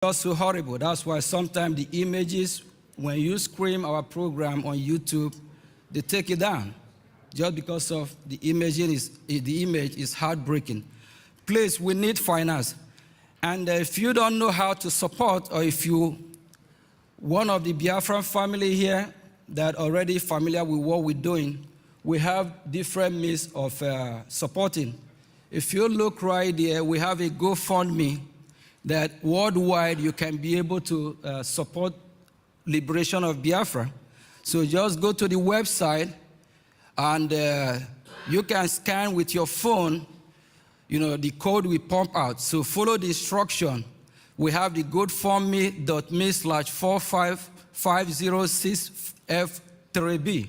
just so horrible. That's why sometimes the images, when you scream our program on YouTube, they take it down, just because of the image is heartbreaking. Please, we need finance. And if you don't know how to support, or if you one of the Biafran family here that already familiar with what we're doing, we have different means of supporting. If you look right there, we have a GoFundMe that worldwide you can be able to support liberation of Biafra. So just go to the website and you can scan with your phone, the code we pump out. So follow the instruction. We have the GoFundMe.me/45506F3B.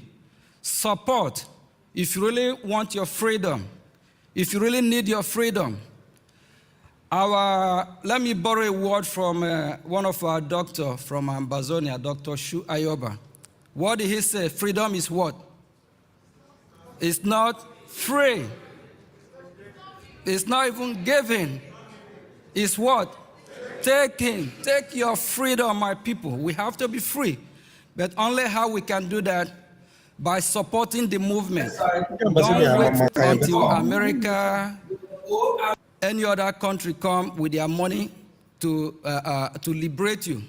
Support. If you really want your freedom, if you really need your freedom. Let me borrow a word from one of our doctors from Amazonia, Dr. Cho Aaba. What did he say? Freedom is what? It's not free. It's not even given. It's what? Taking. Take your freedom, my people. We have to be free. But only how we can do that? By supporting the movement. Don't wait until America, any other country come with their money to liberate you.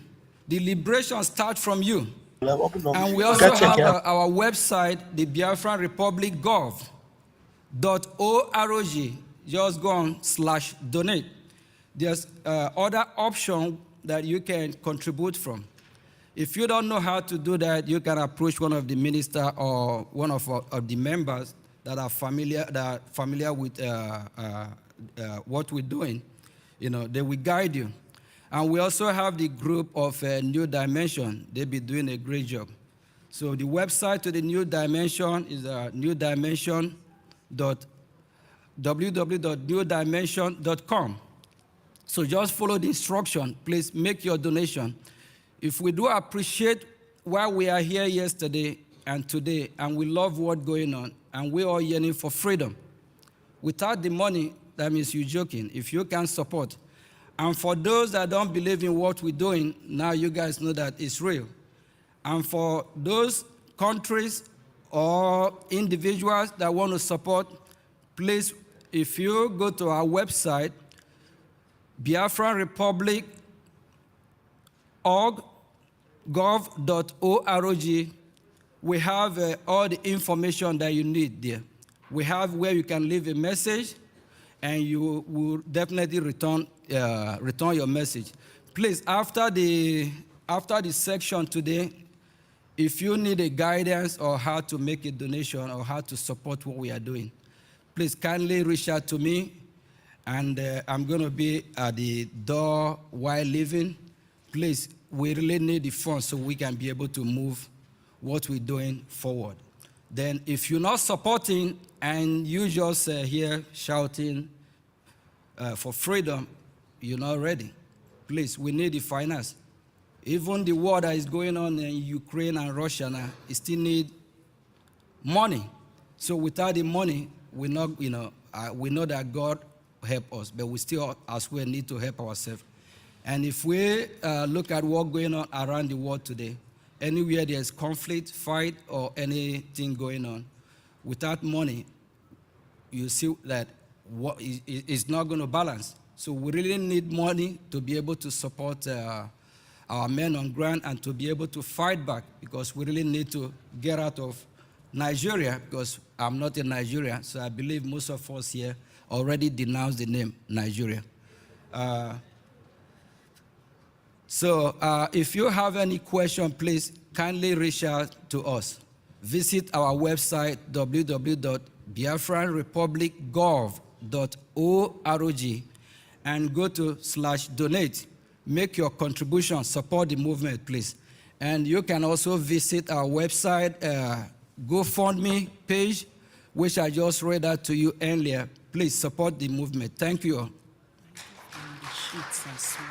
The liberation starts from you. And we also have our website, the Biafran Republic gov.org. Just go on /donate. There's other option that you can contribute from. If you don't know how to do that, you can approach one of the ministers or one of the members that are familiar with what we're doing. They will guide you. And we also have the group of New Dimension. They'll be doing a great job. So the website to the New Dimension is www.newdimension.com. So just follow the instruction. Please make your donation. If we do appreciate why we are here yesterday and today, and we love what's going on, and we're all yearning for freedom, without the money, that means you're joking. If you can support. And for those that don't believe in what we're doing, now you guys know that it's real. And for those countries or individuals that want to support, please, if you go to our website, Biafran Republic gov.org, we have all the information that you need there. We have where you can leave a message, and you will definitely return your message. Please, after the section today, if you need a guidance or how to make a donation or how to support what we are doing, please kindly reach out to me, and I'm going to be at the door while leaving. Please, we really need the funds so we can be able to move what we're doing forward. Then if you're not supporting and you just here shouting for freedom, you're not ready. Please, we need the finance. Even the war that is going on in Ukraine and Russia now, it still need money. So without the money, we know that God help us, but we still as well need to help ourselves. And if we look at what's going on around the world today, anywhere there's conflict, fight, or anything going on, without money, you see that it's not going to balance. So we really need money to be able to support our men on ground and to be able to fight back, because we really need to get out of Nigeria, because I'm not in Nigeria, so I believe most of us here already denounced the name Nigeria. So if you have any question, please kindly reach out to us. Visit our website, www.biafranrepublicgov.org, and go to /donate. Make your contribution, support the movement, please. And you can also visit our website, GoFundMe page, which I just read out to you earlier. Please support the movement. Thank you all. The sheets are small.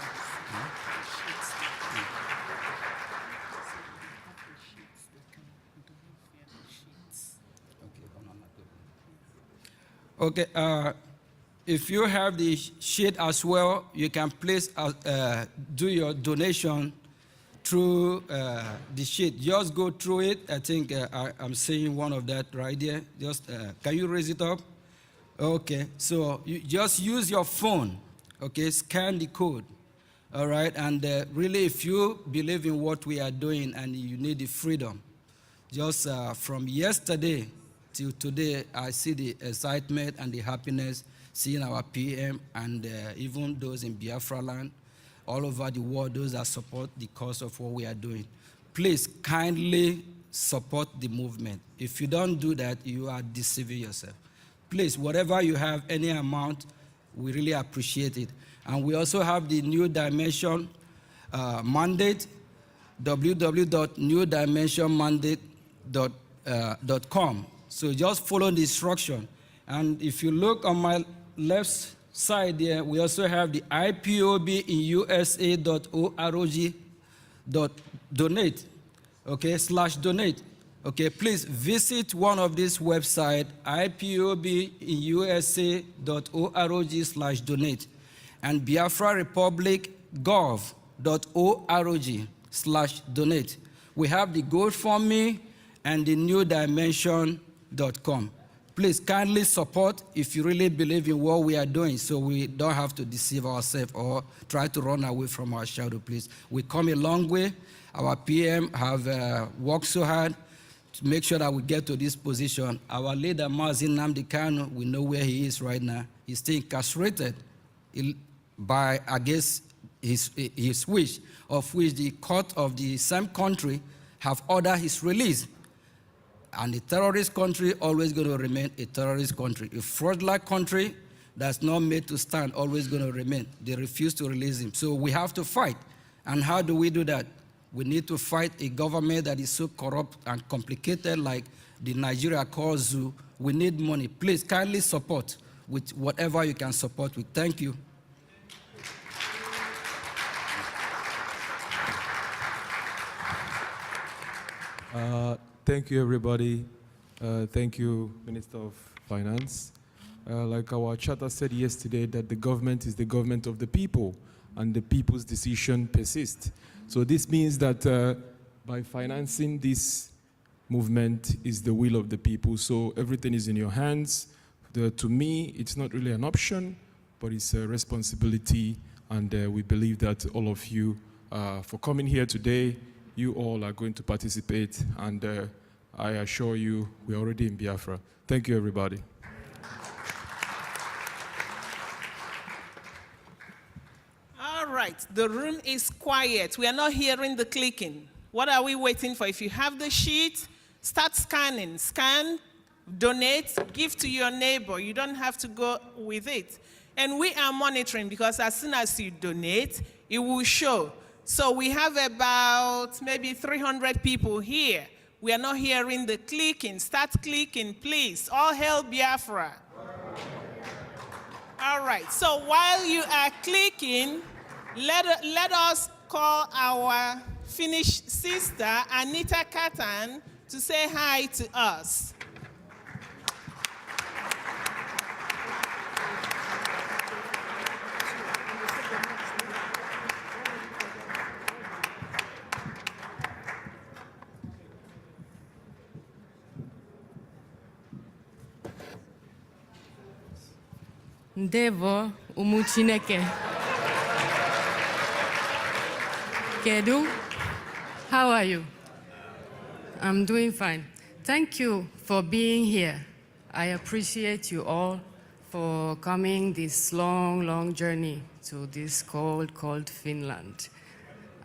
Okay, if you have the sheet as well, you can please do your donation through the sheet. Just go through it. I think I'm seeing one of that right there. Just can you raise it up? Okay. So you just use your phone. Okay. Scan the code. All right. And really, if you believe in what we are doing and you need the freedom, just from yesterday till today, I see the excitement and the happiness seeing our PM and even those in Biafra land, all over the world, those that support the cause of what we are doing. Please kindly support the movement. If you don't do that, you are deceiving yourself. Please, whatever you have, any amount, we really appreciate it. And we also have the New Dimension mandate, www.newdimensionmandate.com. So just follow the instruction. And if you look on my left side there, we also have the IPOB in USA.org.donate, okay, /donate. Okay, please visit one of these websites, IPOBinUSA.org/donate, and BiafraRepublic.gov.org/donate. We have the GoFundMe and the newdimension.com. Please kindly support if you really believe in what we are doing, so we don't have to deceive ourselves or try to run away from our shadow, please. We come a long way. Our PM have worked so hard to make sure that we get to this position. Our leader, Mazi Nnamdi Kanu, we know where he is right now. He's still incarcerated against his wish, of which the court of the same country have ordered his release. And a terrorist country always going to remain a terrorist country. A fraudulent country that's not made to stand always going to remain. They refuse to release him. So we have to fight. And how do we do that? We need to fight a government that is so corrupt and complicated like the Nigeria called ZOO. We need money. Please kindly support with whatever you can support with. Thank you. Thank you, everybody. Thank you, Minister of Finance. Like our charter said yesterday, that the government is the government of the people, and the people's decision persists. So this means that by financing this movement is the will of the people. So everything is in your hands. To me, it's not really an option, but it's a responsibility. And we believe that all of you, for coming here today, you all are going to participate, and I assure you, we're already in Biafra. Thank you, everybody. All right, the room is quiet. We are not hearing the clicking. What are we waiting for? If you have the sheet, start scanning. Scan, donate, give to your neighbor. You don't have to go with it. And we are monitoring, because as soon as you donate, it will show. So we have about maybe 300 people here. We are not hearing the clicking. Start clicking, please. All hail Biafra. All right, so while you are clicking, let us call our Finnish sister, Anita Katan, to say hi to us. Ndevo umu Chineke. Kedu, how are you? I'm doing fine. Thank you for being here. I appreciate you all for coming this long, long journey to this cold, cold Finland.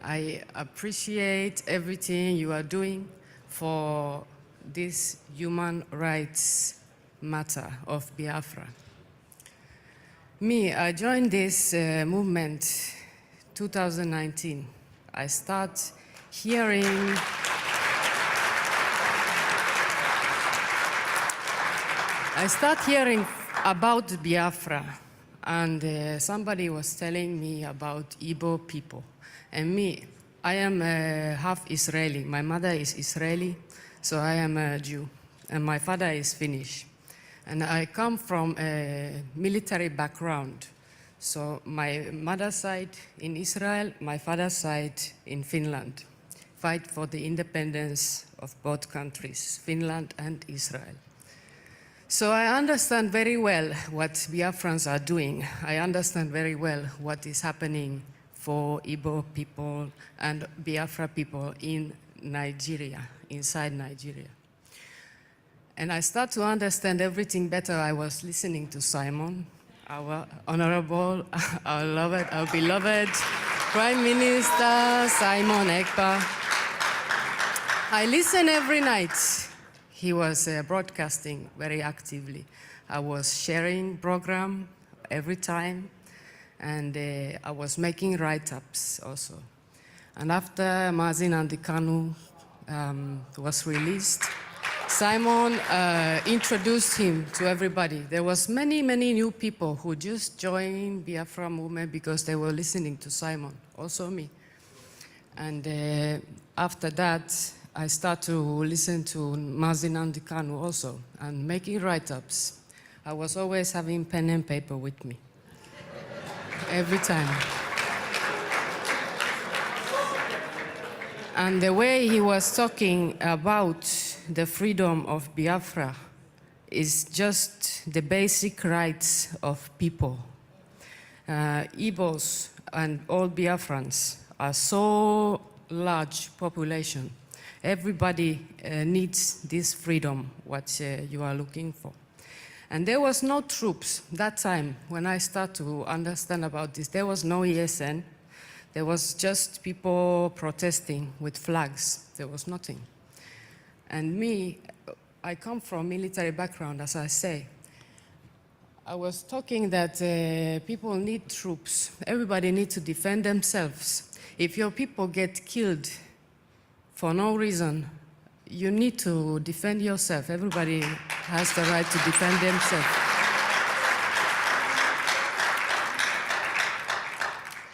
I appreciate everything you are doing for this human rights matter of Biafra. I joined this movement 2019. I start hearing about Biafra, and somebody was telling me about Igbo people. And I am half Israeli. My mother is Israeli, so I am a Jew, and my father is Finnish. And I come from a military background. So my mother's side in Israel, my father's side in Finland. Fight for the independence of both countries, Finland and Israel. So I understand very well what Biafrans are doing. I understand very well what is happening for Igbo people and Biafra people in Nigeria, inside Nigeria. And I start to understand everything better. I was listening to Simon, our honorable, our beloved Prime Minister Simon Ekpa. I listen every night. He was broadcasting very actively. I was sharing program every time, and I was making write-ups also. And after Mazin Andikanu was released, Simon introduced him to everybody. There was many new people who just joined Biafra movement because they were listening to Simon, also me. And after that, I start to listen to Mazin Andikanu also and making write-ups. I was always having pen and paper with me, every time. And the way he was talking about the freedom of Biafra is just the basic rights of people. Igbos and all Biafrans are so large population. Everybody needs this freedom, what you are looking for. And there was no troops that time when I start to understand about this. There was no ESN. There was just people protesting with flags. There was nothing. And me, I come from military background, as I say. I was talking that people need troops. Everybody needs to defend themselves. If your people get killed for no reason, you need to defend yourself. Everybody has the right to defend themselves.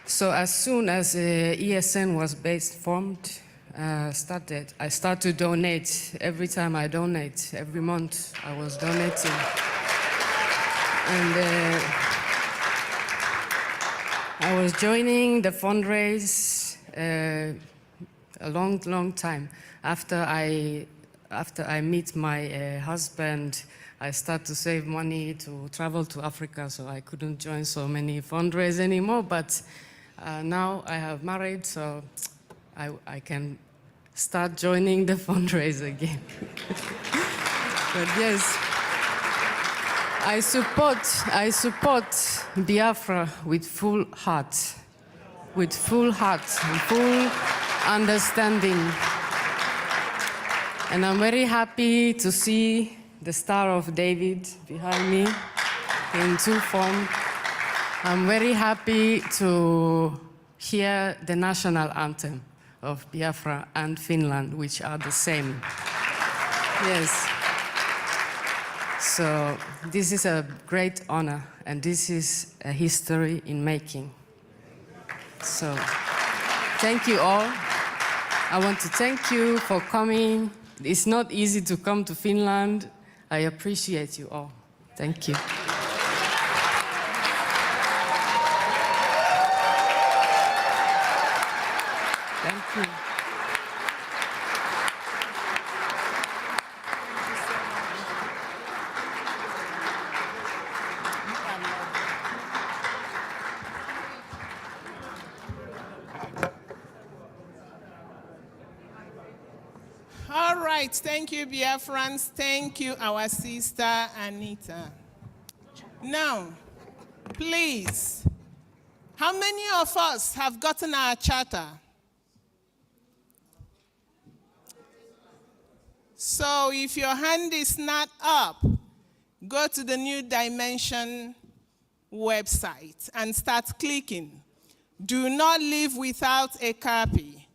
So as soon as ESN was formed, I start to donate. Every time I donate, every month I was donating. And I was joining the fundraise a long time. After I meet my husband, I start to save money to travel to Africa, so I couldn't join so many fundraisers anymore. But now I have married, so I can start joining the fundraiser again. But yes, I support Biafra with full heart and full understanding. And I'm very happy to see the Star of David behind me in two form. I'm very happy to hear the national anthem of Biafra and Finland, which are the same. Yes. So this is a great honor, and this is a history in making. So thank you all. I want to thank you for coming. It's not easy to come to Finland. I appreciate you all. Thank you. Thank you. All right, thank you, Biafrans. Thank you, our sister Anita. Now, please, how many of us have gotten our charter? So if your hand is not up, go to the New Dimension website and start clicking. Do not leave without a copy.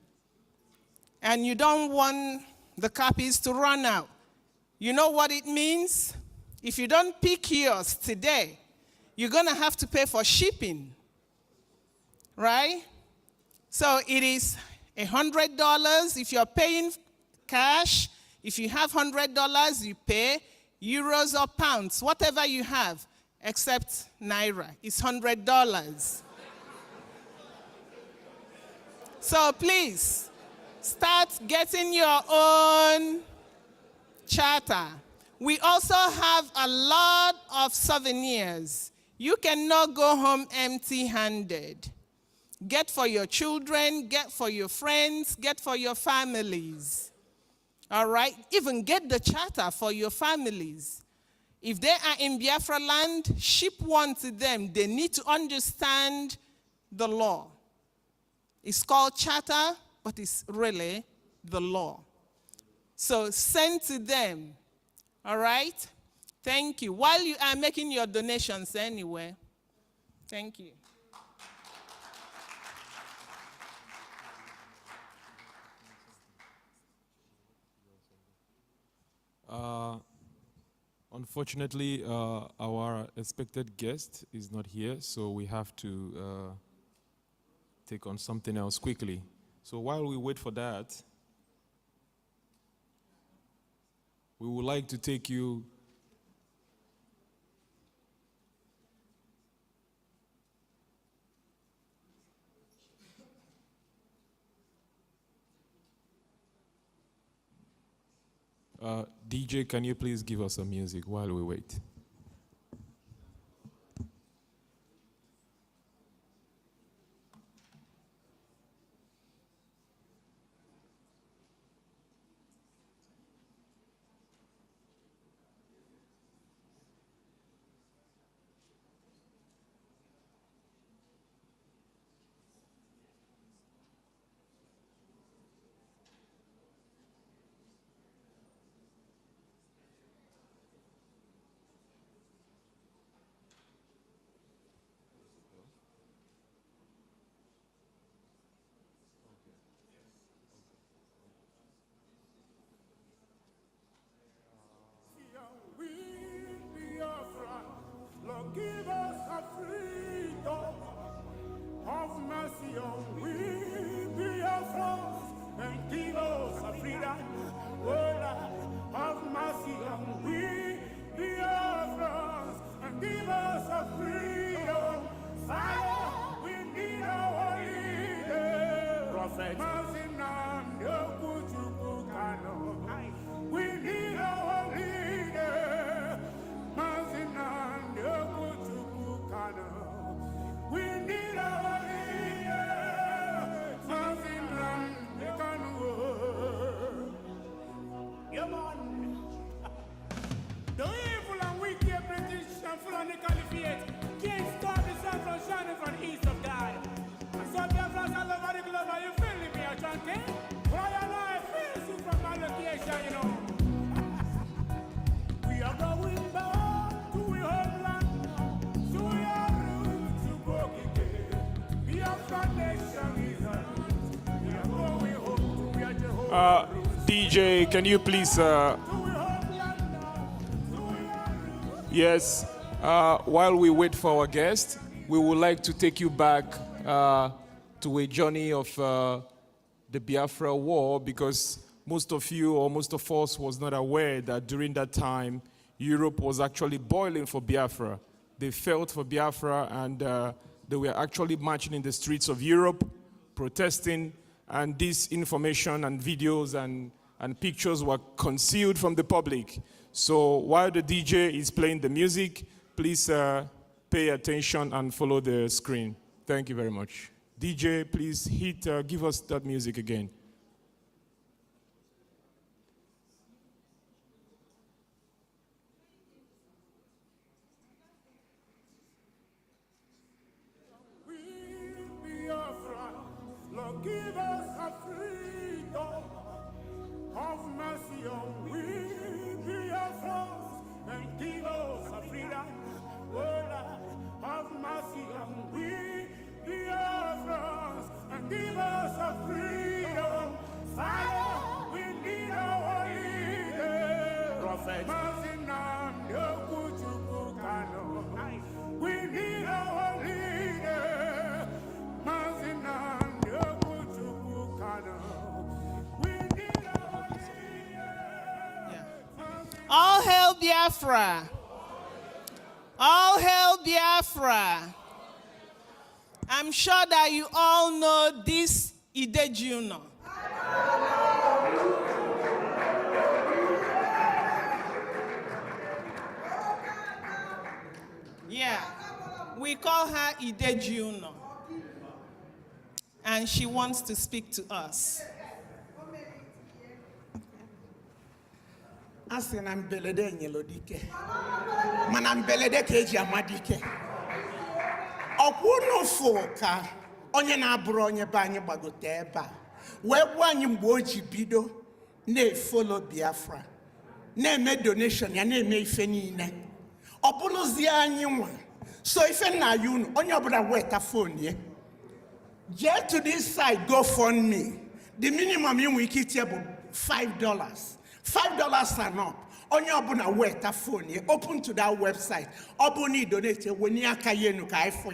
And you don't want the copies to run out. You know what it means? If you don't pick yours today, you're going to have to pay for shipping, right? So it is $100 if you're paying cash. If you have $100, you pay. euros or pounds, whatever you have, except naira. It's $100. So please, start getting your own charter. We also have a lot of souvenirs. You cannot go home empty-handed. Get for your children, get for your friends, get for your families. All right? Even get the charter for your families. If they are in Biafra land, ship one to them. They need to understand the law. It's called charter, but it's really the law. So send to them. All right? Thank you. While you are making your donations anyway, thank you. Unfortunately, our expected guest is not here, so we have to take on something else quickly. So while we wait for that, we would like to take you DJ, can you please give us some music while we wait? Give us a freedom, have mercy on we, Biafra, and give us a freedom. Oh Lord, have mercy on we, Biafra, and give us a freedom. Fire, we need our leader. Prophet, we need our leader. We need our leader. Come on. The evil and wicked British and Fulani Caliphate can't stop the sun from shining from the east of God. And so Biafrans all over the globe, are you feeling me, Ajante? Why am I feeling you from my location, you know? We are going back to our homeland, to our roots, to Bogike. Biafra nation is ours. We are going home to where Jehovah rules. DJ, can you please... Yes, while we wait for our guest, we would like to take you back to a journey of the Biafra War, because most of you or most of us was not aware that during that time, Europe was actually boiling for Biafra. They felt for Biafra, and they were actually marching in the streets of Europe, protesting, and this information and videos and pictures were concealed from the public. So while the DJ is playing the music, please pay attention and follow the screen. Thank you very much. DJ, please give us that music again. Lord, give us a freedom. Have mercy on we, Biafrans, and give us a freedom. Oh Lord, have mercy on we, Biafrans, and give us a freedom. Fire, we need our leader. Prophet, we need our leader. All hail Biafra. All hail Biafra. I'm sure that you all know this Idejuno. Yeah, we call her Idejuno. And she wants to speak to us. Asị na mbelede nyelo dike mana mbelede ka eji amadike ọkwụnụ fụ ka onye na-abụrụ onye be anyị gbagote ebe a wee gwa anyị mgbe o ji bido na-efolo Biafra na-eme donation ya na-eme ife niile ọ bụrụzie anyị nwa so ife nna ya unu onye ọbụla weta phone ye jee to this side GoFundMe the minimum inwe ike itie bụ $5 and up. Onye ọbụla weta phone ye open to that website. Ọbụna donate weni aka yenu ka ifo.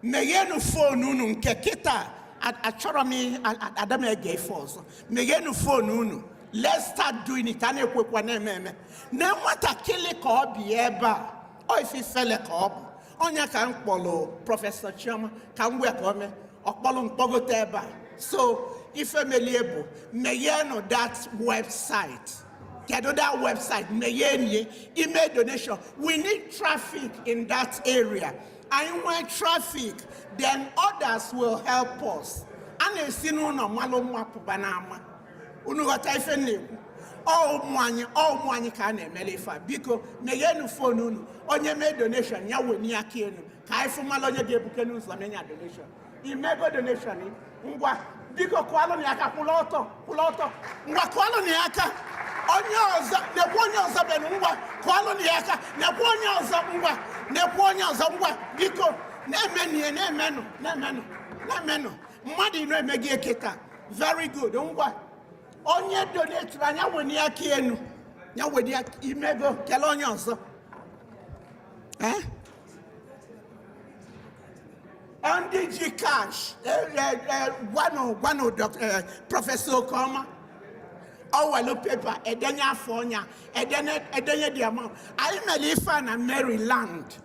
Meyenu phone unu nke kita achọrọ m Adam ege ifo ọzọ. Meyenu phone unu. Let's start doing it. Ana ekwekwa na ememe. Na nwatakịrị ka ọ bi ebe a. O ife fele ka ọ bụ. Onye ka mkpọrọ Professor Chioma ka m wee ka o mee. Ọkpọrọ mkpọgote ebe a. So if able, meyeno that website. Get that website, meyenie, email donation. We need traffic in that area. And when traffic, then others will help us. And you see no malo mwapu banama. Unugata ifene. All money can emelifa. Because meyenu phone unu. Onye me donation, ya weni akienu. Kaifu malonye gebukenu zlamenya donation. Imego donation, ngwa. Biko kwalo ni aka kuloto ngwa kwalo ni aka onye ọzọ nekwa onye ọzọ benu ngwa kwalo ni aka nekwa onye ọzọ ngwa biko na-emenu mmadụ ino emegi eketa very good ngwa onye donate anya weni aka enu nya weni imego kele onye ọzọ on DG Cash, one of Professor Okoma, our paper, Edenya Fonya, Edenya Diamond. I'm a fan of Maryland.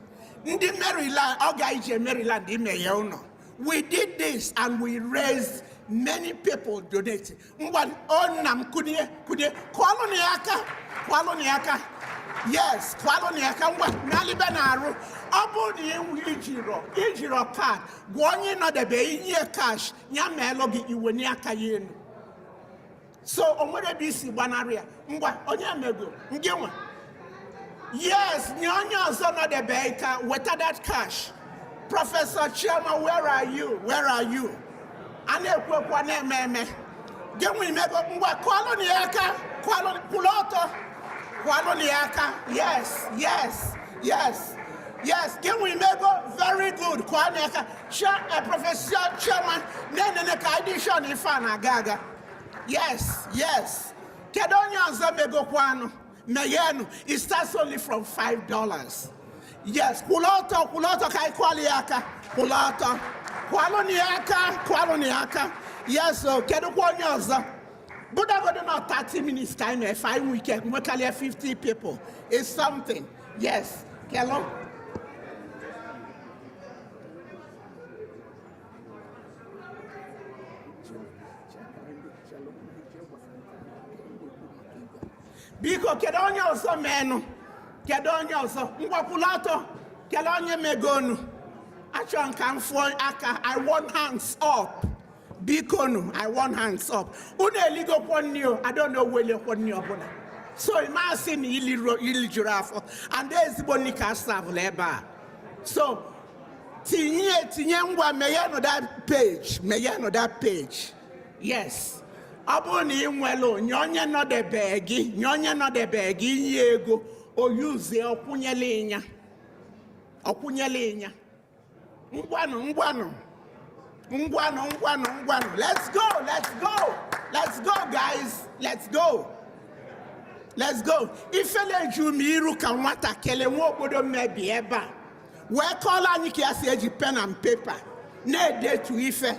In the Maryland, Ogaije Maryland, in Mayono. We did this and we raised many people donating. One on Kudia, Kwaloniaka. Yes, Kwaloniaka, Nalibenaru. Abodi Ijiro card. Gwonye no de be inye cash. Nyamelogi iweni akayenu. So omwere bisi banaria. Ngwa onye mego. Ngewa. Yes, nyonya zo no de be ka weta that cash. Professor Chioma, where are you? Ane kwekwa na ememe. Gewe mego ngwa Kwaloniaka. Kwaloniaka. Yes, can we make it very good? Kwaneka, Professor Chairman, Nene Kaidishon Ifana Gaga. Yes. Kedonya Zamego Kwano, Mayenu, it starts only from $5. Yes, Kuloto Kai Kwaliaka, Kwaloniaka. Yes, so Kedokwanyaza. But I got about 30 minutes time, a 5 weekend, we can have 50 people. It's something. Yes, Kello. Biko kedonya oso menu. Kedonya oso. Mwapulato. Kedonya megonu. Actually, I want hands up. Biko I want hands up. Ligo ponyo. I don't know where you're ponyo. So imagine ili giraffe. And there's bonika staff leba. So tinye ngwa meyano that page. Yes. Aboni imwelo nyonya no de begi yego o use okunyelenya ngwano let's go guys, let's go ifele jumiru ka nwata kele nwa obodo mebi eba we call anyị ka ase pen and paper na ede to ife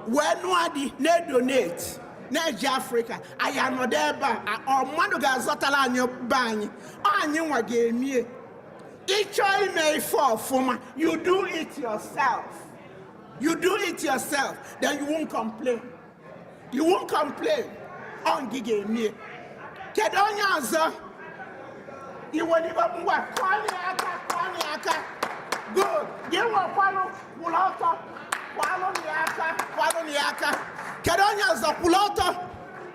we no adi na donate na-eji Africa anyị anọdụ ebe a mmadụ ga-azọtara anyị be anyị anyị nwa ga-emie ịchọ ime ife ọfụma you do it yourself. You do it yourself, then you won't complain. You won't complain. On gige me. Kedu onye ọzọ? Iwe ni ngwa kwani aka. Good. Gịnwa kwano kwụrụ ọtọ. Kwalo ni aka. Kedu onye ọzọ kwụrụ ọtọ?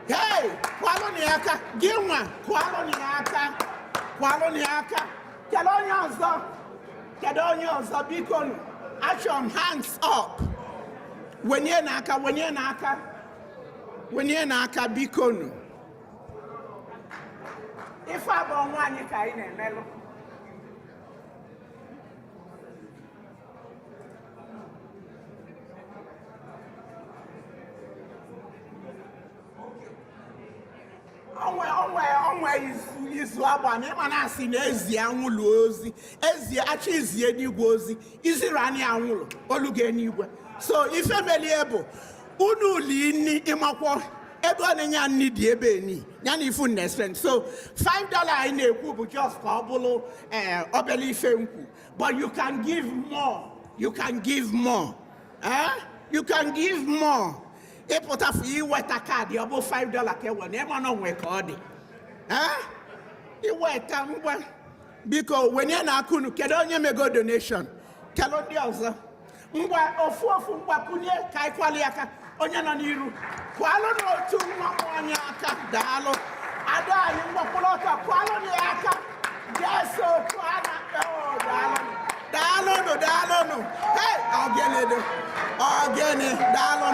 Hey, kwalo ni aka. Gịnwa kwalo ni aka. Kedu onye ọzọ biko nụ. Action, hands up. When you're naka, bikonu. If I don't want you to in melo. Is Waba, never has seen Ezia Wuluozi, Ezia Achizie Niguozi, Izirani Awulo, Olugeniwe. So if I'm able, Unu Lini Imako, everyone need the ebony, Yanni Funespen. So $5 in a kubu just Pablo, Obeli Femku. But you can give more. You can give more. You can give more. A pot of you wet a card, you about $5 whenever no work all day. You wait, because when you're not going to get on your mega donation, Calondiaza, Mwa or 4 from Wakunia, Kaikwaliaka, Onyaniru, Kualo to Mwanyaka, Dalo, Ada, Mwapolota, Kualoniaka, Jaso, Kuana, Dalo, hey, I'll get it, Dalo.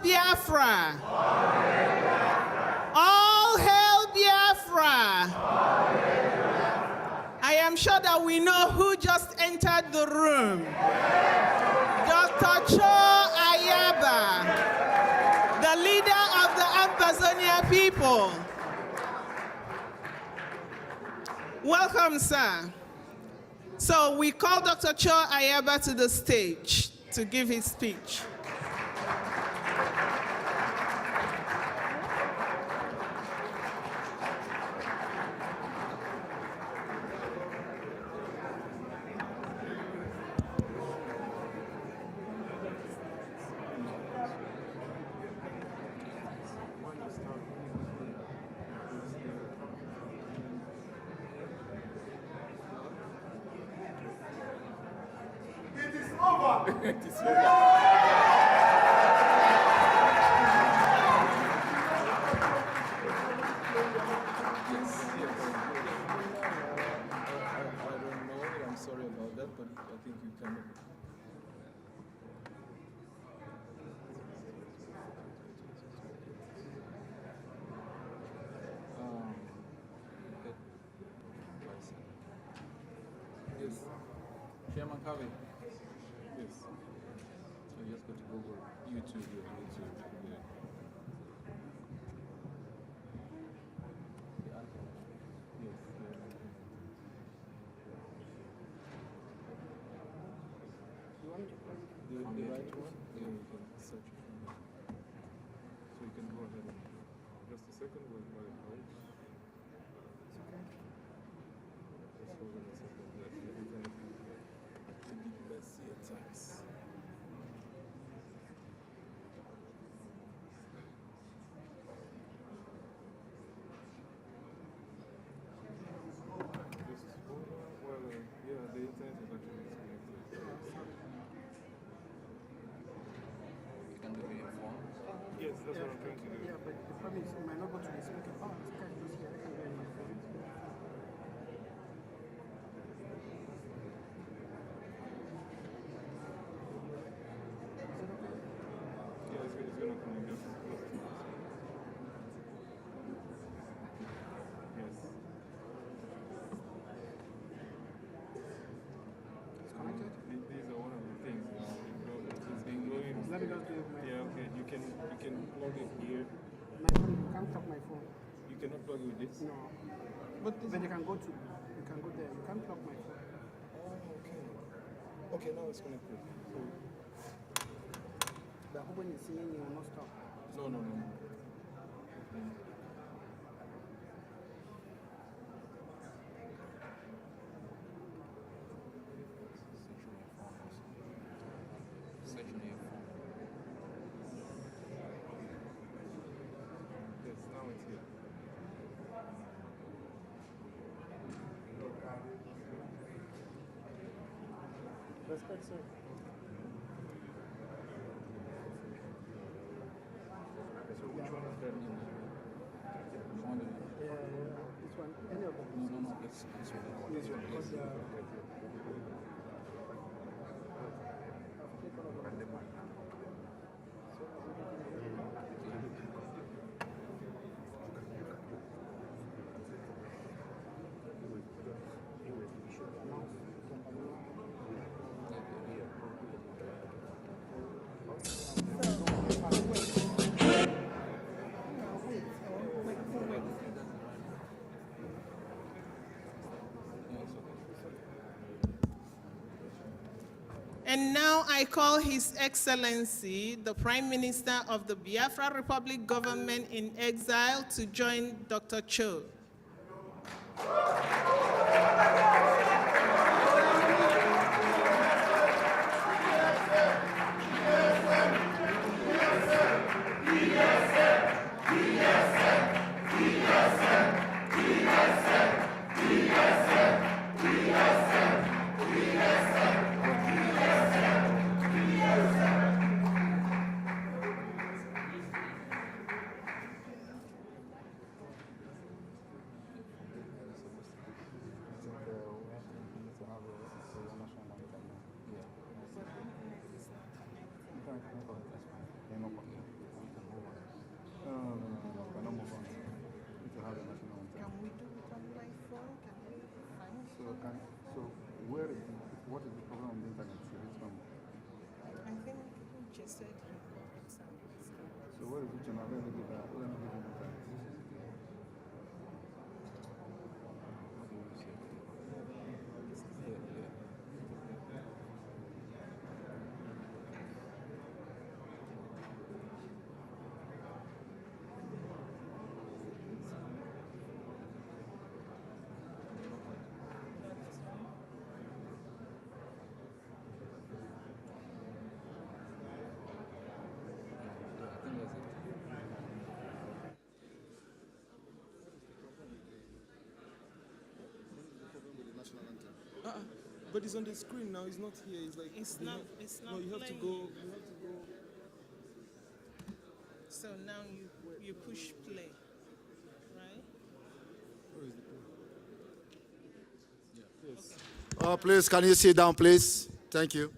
Biafra. All hail Biafra. I am sure that we know who just entered the room. Dr. Cho Aaba, the leader of the Ambazonia people. Welcome, sir. So we call Dr. Cho Aaba to the stage to give his speech. Chairman Harvey. Yes. So you just go to Google, YouTube, yeah. The anthem. Yes. You want me to put the right one? Yeah, you can search it from there. So you can go ahead and just a second while it holds. it's okay. Just hold on a second. Let's see it times. Yeah, the internet is actually disconnected. You can do plug it here. My phone, you can't plug my phone. You cannot plug it with this? No. But you can go there. You can't plug my phone. Oh, okay. Okay, now it's connected. So, The hope when you see you will not stop. no. Yes, now it's here. Respect, sir. So which one is better? This one, any of them. No, it's this one. This one, because And now I call His Excellency, the Prime Minister of the Biafra Republic Government in Exile, to join Dr. Cho. What is the problem on the internet? I think he just said he got some. So where is the channel? Let me give you internet. But it's on the screen now. It's not here. It's like It's not No, you have to playing. go. You have to go. So now you push play, right? Where is the play? Yes. Oh, please, can you sit down, please? Thank you.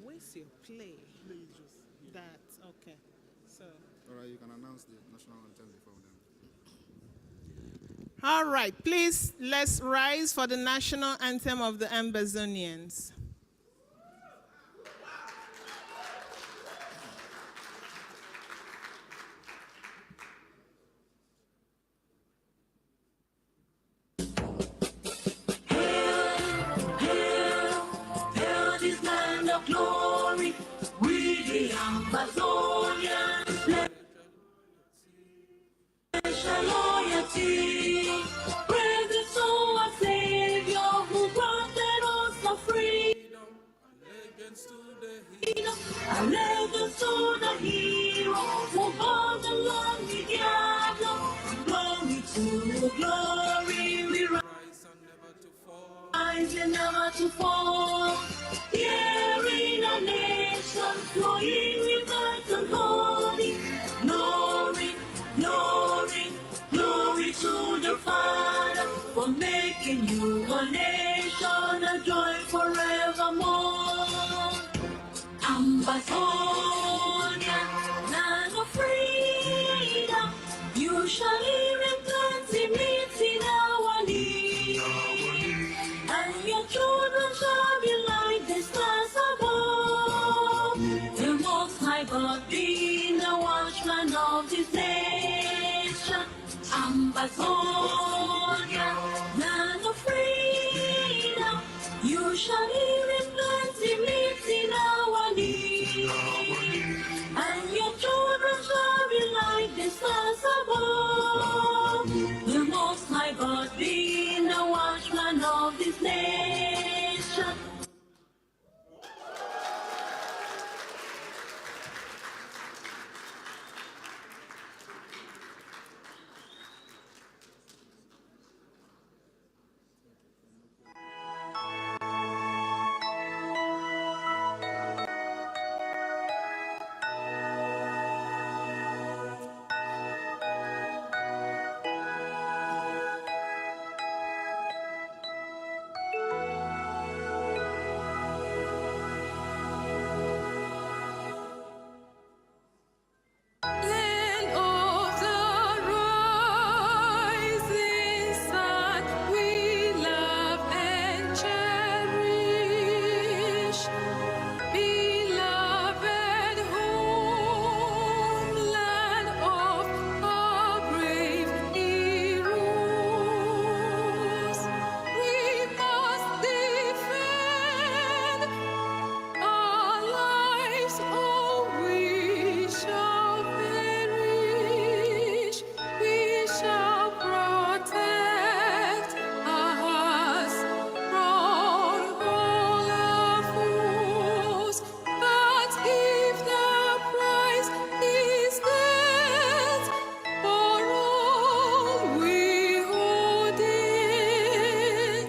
Where's your play? That, okay. So. All right, you can announce the national anthem before them. All right, please, let's rise for the national anthem of the Ambazonians. Hail this land of glory, we the Ambazonians, special loyalty, praises to our Savior who granted us the freedom, allegiance to the hero who bore the land with Diablo, glory to glory, we rise and never to fall. Here in a nation flowing with earth and holy. Glory, glory, glory to the Father for making you a nation, a joy forevermore. Ambazonia, land of freedom, you shall live in plenty, meeting our need. And your children shall be like the stars above. be the watchman of this nation. Ambazonia, land of freedom, you shall hear in plenty meets in our need. And your children shall be like the stars above. The Most High God be the watchman of this nation. Land of the rising sun, we love and cherish. Beloved homeland of our brave heroes, we must defend our lives, or we shall perish. We shall protect us from all our foes. But if the price is death for all we hold in,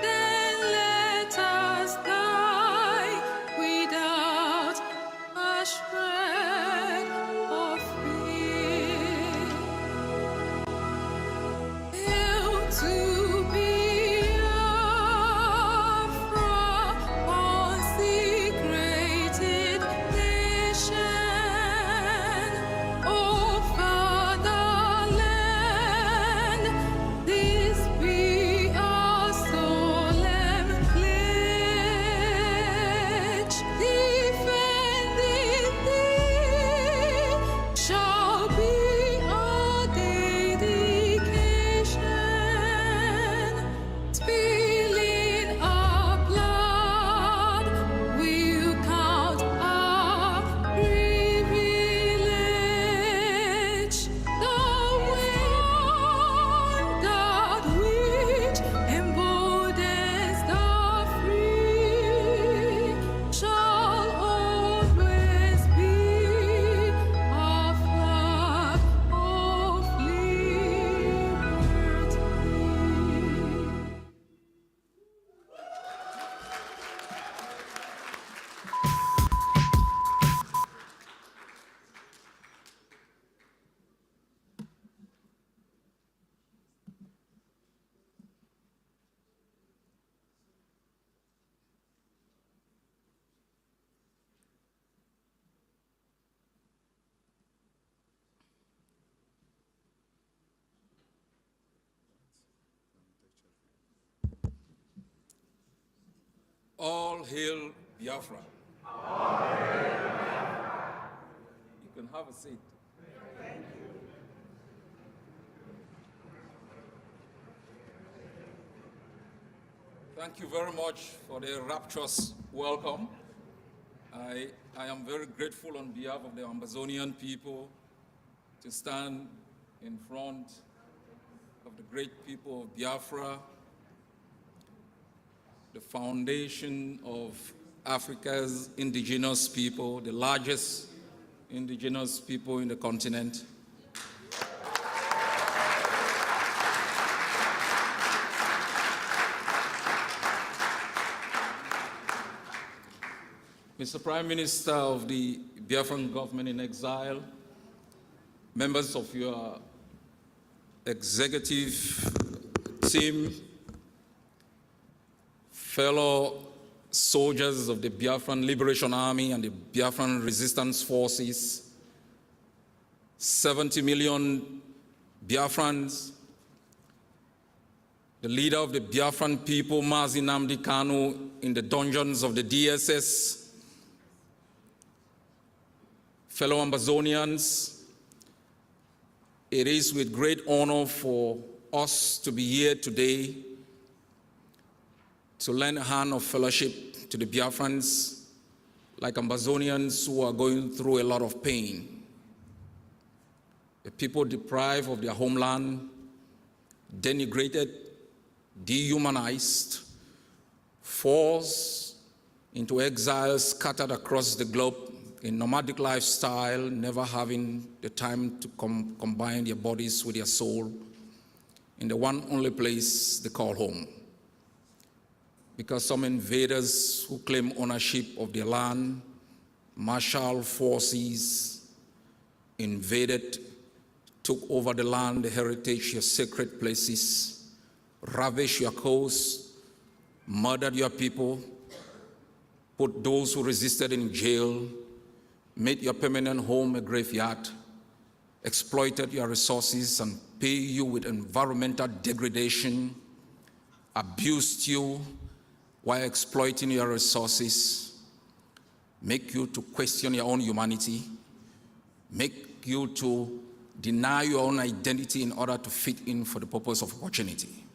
then let us die without a shred of fear. Hail to Biafra, consecrated nation. O fatherland, this be our solemn pledge. Defending thee shall be our dedication. Spilling our blood will count our privilege. The wonder which emboldens the free shall always be our flag of liberty. All hail Biafra. You can have a seat. Thank you very much for the rapturous welcome. I am very grateful on behalf of the Amazonian people to stand in front of the great people of Biafra, the foundation of Africa's indigenous people, the largest indigenous people in the continent. Mr. Prime Minister of the Biafran government in exile, members of your executive team, fellow soldiers of the Biafran Liberation Army and the Biafran Resistance Forces, 70 million Biafrans, the leader of the Biafran people, Mazi Nnamdi Kanu, in the dungeons of the DSS, fellow Ambazonians, it is with great honor for us to be here today to lend a hand of fellowship to the Biafrans, like Ambazonians who are going through a lot of pain. The people deprived of their homeland, denigrated, dehumanized, forced into exile, scattered across the globe in nomadic lifestyle, never having the time to combine their bodies with their soul in the one only place they call home. Because some invaders who claim ownership of their land, martial forces invaded, took over the land, the heritage, your sacred places, ravished your coast, murdered your people, put those who resisted in jail, made your permanent home a graveyard, exploited your resources and pay you with environmental degradation, abused you while exploiting your resources, make you to question your own humanity, make you to deny your own identity in order to fit in for the purpose of opportunity.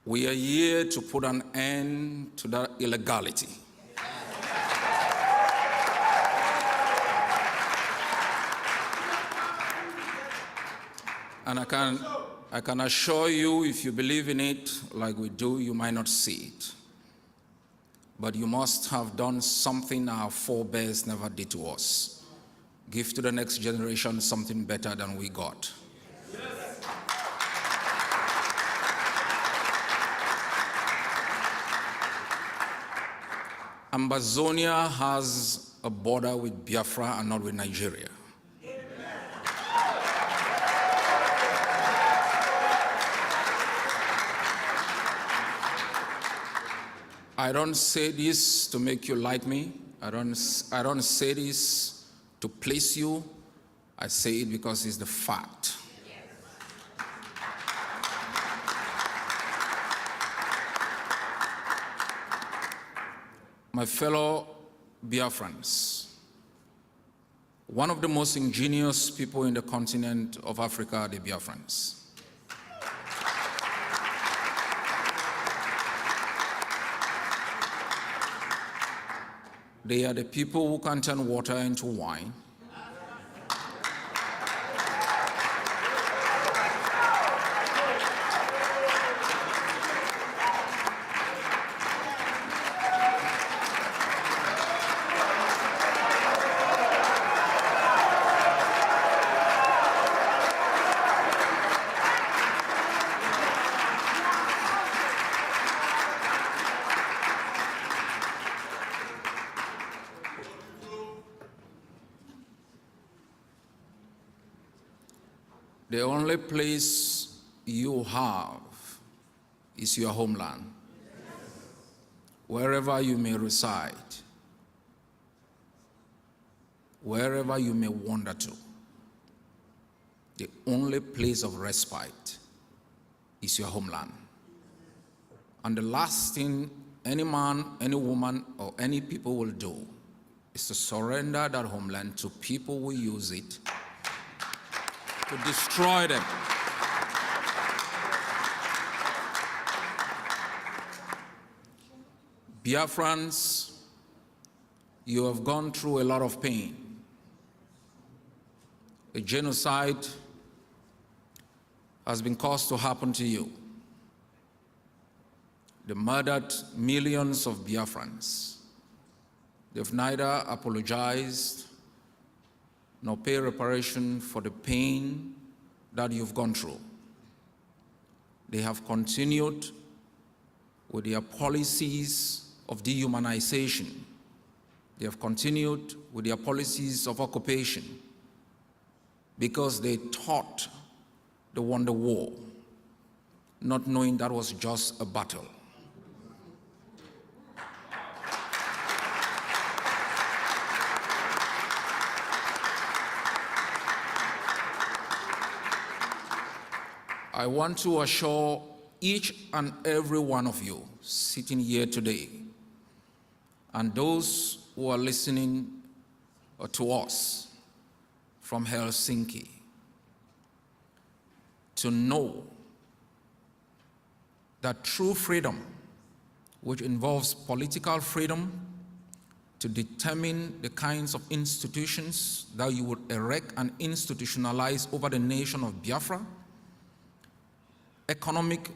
We are here to put an end to that illegality. And I can assure you, if you believe in it like we do, you might not see it. But you must have done something our forebears never did to us. Give to the next generation something better than we got. Ambazonia has a border with Biafra and not with Nigeria. I don't say this to make you like me. I don't say this to please you. I say it because it's the fact. My fellow Biafrans, one of the most ingenious people in the continent of Africa are the Biafrans. They are the people who can turn water into wine. The only place you have is your homeland. Wherever you may reside, wherever you may wander to, the only place of respite is your homeland. And the last thing any man, any woman, or any people will do is to surrender that homeland to people who use it to destroy them. Biafrans, you have gone through a lot of pain. A genocide has been caused to happen to you. They murdered millions of Biafrans. They've neither apologized nor pay reparation for the pain that you've gone through. They have continued with their policies of dehumanization. They have continued with their policies of occupation because they thought they won the war, not knowing that was just a battle. I want to assure each and every one of you sitting here today, and those who are listening to us from Helsinki, to know that true freedom, which involves political freedom to determine the kinds of institutions that you would erect and institutionalize over the nation of Biafra, economic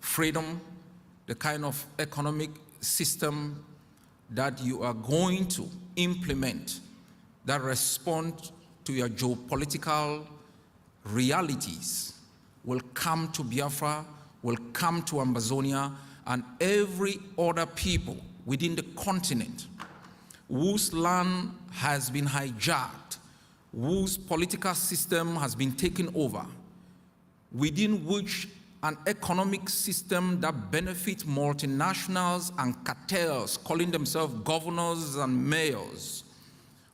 freedom, the kind of economic system that you are going to implement that respond to your geopolitical realities will come to Biafra, will come to Amazonia, and every other people within the continent whose land has been hijacked, whose political system has been taken over, within which an economic system that benefits multinationals and cartels calling themselves governors and mayors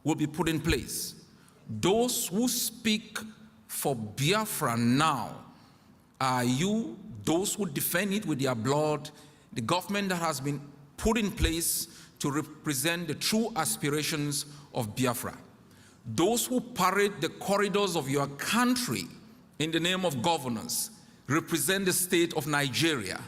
will be put in place. Those who speak for Biafra now are you, those who defend it with their blood, the government that has been put in place to represent the true aspirations of Biafra. Those who parade the corridors of your country in the name of governance represent the state of Nigeria.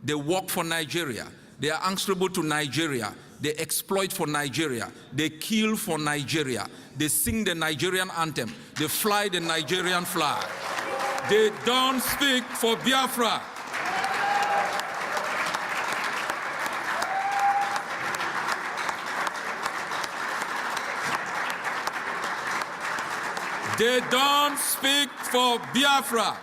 They work for Nigeria. They are answerable to Nigeria. They exploit for Nigeria. They kill for Nigeria. They sing the Nigerian anthem. They fly the Nigerian flag. They don't speak for Biafra. They don't speak for Biafra.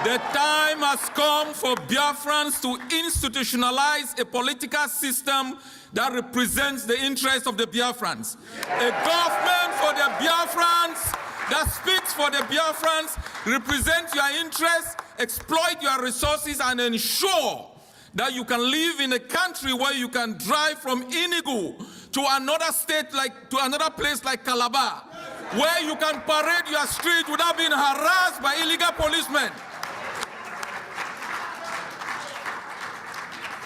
The time has come for Biafrans to institutionalize a political system that represents the interests of the Biafrans. A government for the Biafrans that speaks for the Biafrans, represents your interests, exploit your resources, and ensure that you can live in a country where you can drive from Enugu to another state, to another place like Calabar, where you can parade your street without being harassed by illegal policemen.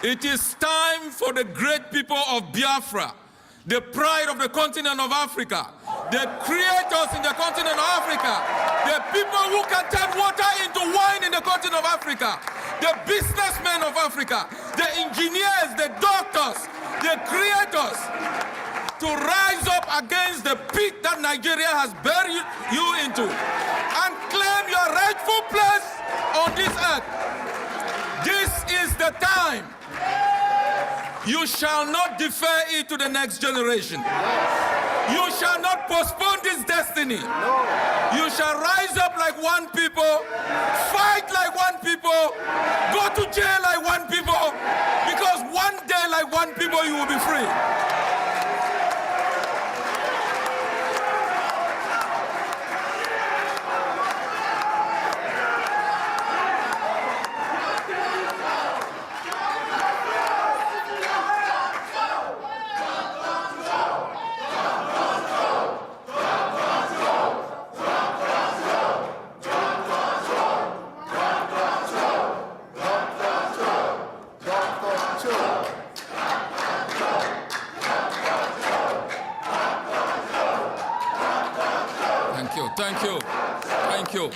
It is time for the great people of Biafra, the pride of the continent of Africa, the creators in the continent of Africa, the people who can turn water into wine in the continent of Africa, the businessmen of Africa, the engineers, the doctors, the creators, to rise up against the pit that Nigeria has buried you into and claim your rightful place on this earth. This is the time. You shall not defer it to the next generation. You shall not postpone this destiny. You shall rise up like one people, fight like one people, go to jail like one people, because one day like one people you will be free. Thank you. Thank you.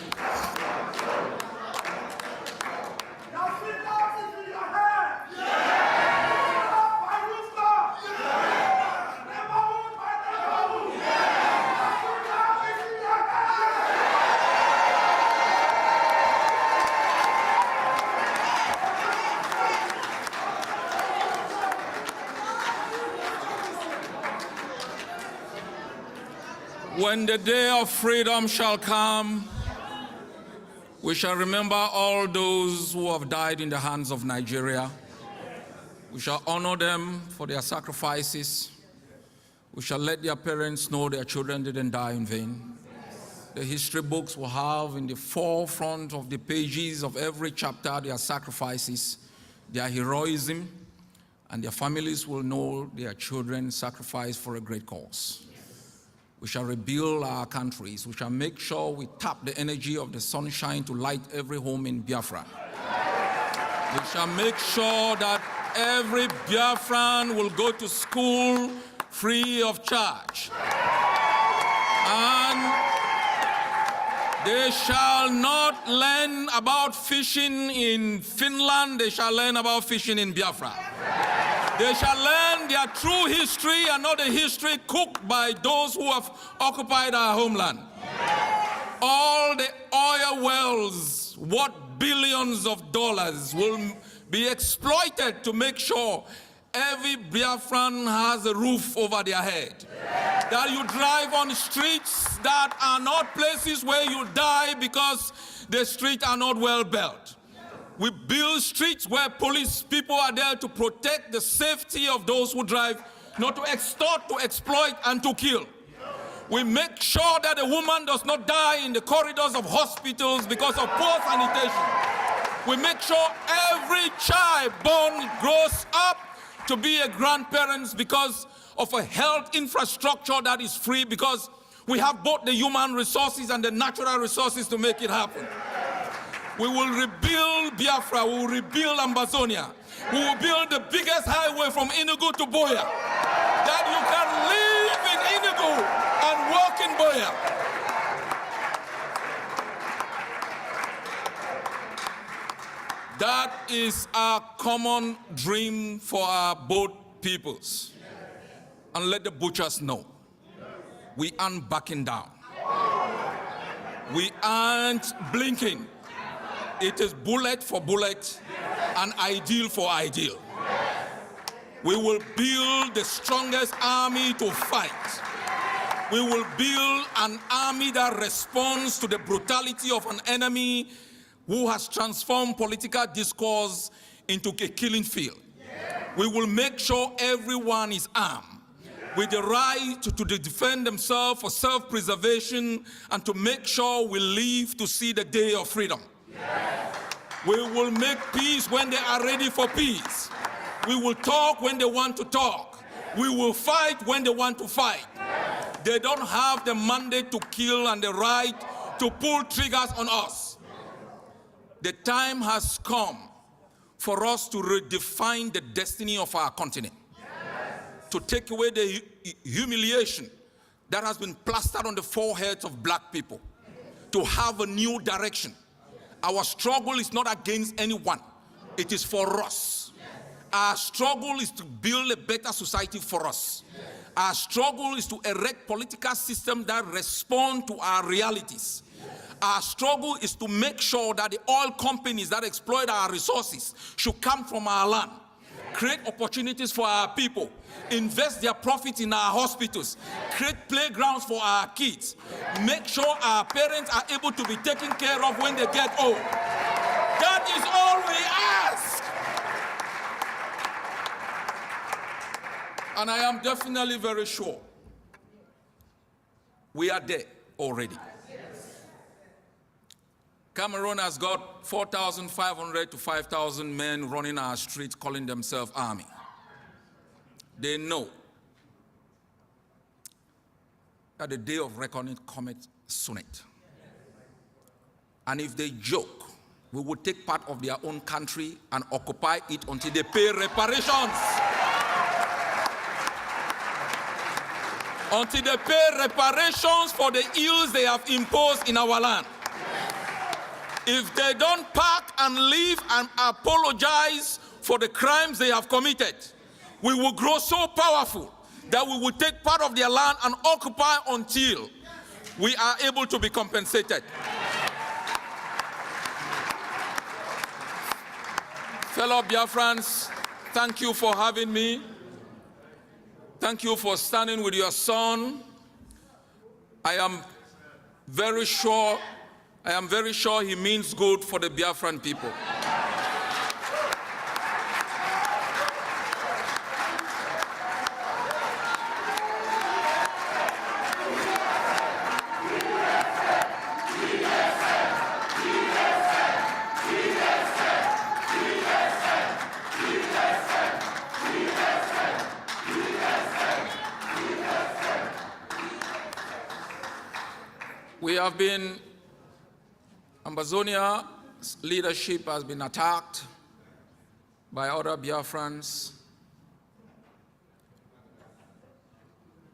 When the day of freedom shall come, we shall remember all those who have died in the hands of Nigeria. We shall honor them for their sacrifices. We shall let their parents know their children didn't die in vain. The history books will have in the forefront of the pages of every chapter their sacrifices, their heroism, and their families will know their children sacrificed for a great cause. We shall rebuild our countries. We shall make sure we tap the energy of the sunshine to light every home in Biafra. shall make sure that every Biafran will go to school free of charge. And they shall not learn about fishing in Finland, they shall learn about fishing in Biafra. They shall learn their true history and not the history cooked by those who have occupied our homeland. All the oil wells, worth billions of dollars, will be exploited to make sure every Biafran has a roof over their head. That you drive on streets that are not places where you die because the streets are not well built. We build streets where police people are there to protect the safety of those who drive, not to extort, to exploit, and to kill. We make sure that a woman does not die in the corridors of hospitals because of poor sanitation. We make sure every child born grows up to be a grandparent because of a health infrastructure that is free, because we have both the human resources and the natural resources to make it happen. We will rebuild Biafra, we will rebuild Amazonia. We will build the biggest highway from Enugu to Boya, that you can live in Enugu and work in Boya. That is our common dream for our both peoples. And let the butchers know, we aren't backing down. We aren't blinking. It is bullet for bullet and ideal for ideal. We will build the strongest army to fight. We will build an army that responds to the brutality of an enemy who has transformed political discourse into a killing field. We will make sure everyone is armed with the right to defend themselves for self-preservation and to make sure we live to see the day of freedom. We will make peace when they are ready for peace. We will talk when they want to talk. We will fight when they want to fight. They don't have the mandate to kill and the right to pull triggers on us. The time has come for us to redefine the destiny of our continent. To take away the humiliation that has been plastered on the foreheads of black people. To have a new direction. Our struggle is not against anyone. It is for us. Our struggle is to build a better society for us. Our struggle is to erect political systems that respond to our realities. Our struggle is to make sure that the oil companies that exploit our resources should come from our land. Create opportunities for our people. Invest their profits in our hospitals. Create playgrounds for our kids. Make sure our parents are able to be taken care of when they get old. That is all we ask. And I am definitely very sure we are there already. Cameroon has got 4,500 to 5,000 men running our streets calling themselves army. They know that the day of reckoning cometh soonest. And if they joke, we will take part of their own country and occupy it until they pay reparations. Until they pay reparations for the ills they have imposed in our land. If they don't pack and leave and apologize for the crimes they have committed, we will grow so powerful that we will take part of their land and occupy until we are able to be compensated. Fellow Biafrans, thank you for having me. Thank you for standing with your son. I am very sure he means good for the Biafran people. We have been, Ambazonia's leadership has been attacked by other Biafrans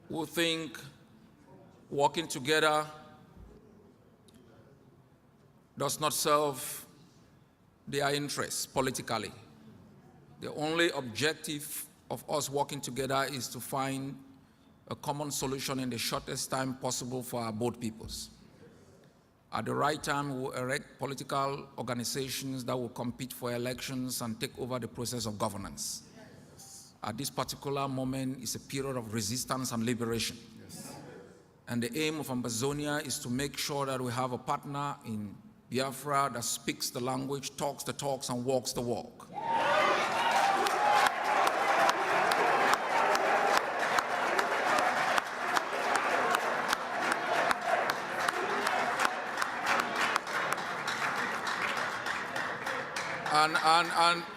who think working together does not serve their interests politically. The only objective of us working together is to find a common solution in the shortest time possible for our both peoples. At the right time, we will erect political organizations that will compete for elections and take over the process of governance. At this particular moment, it's a period of resistance and liberation. And the aim of Amazonia is to make sure that we have a partner in Biafra that speaks the language, talks the talks, and walks the walk.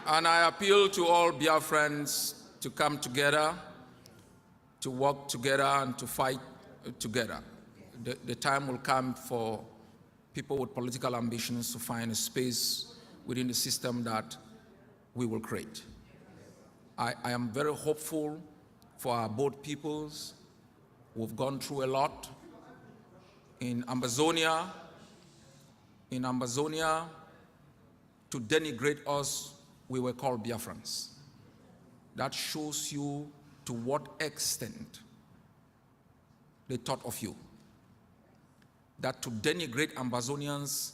And I appeal to all Biafrans to come together, to work together, and to fight together. The time will come for people with political ambitions to find a space within the system that we will create. I am very hopeful for our both peoples. We've gone through a lot. In Amazonia, to denigrate us, we were called Biafrans. That shows you to what extent they thought of you. That to denigrate Amazonians,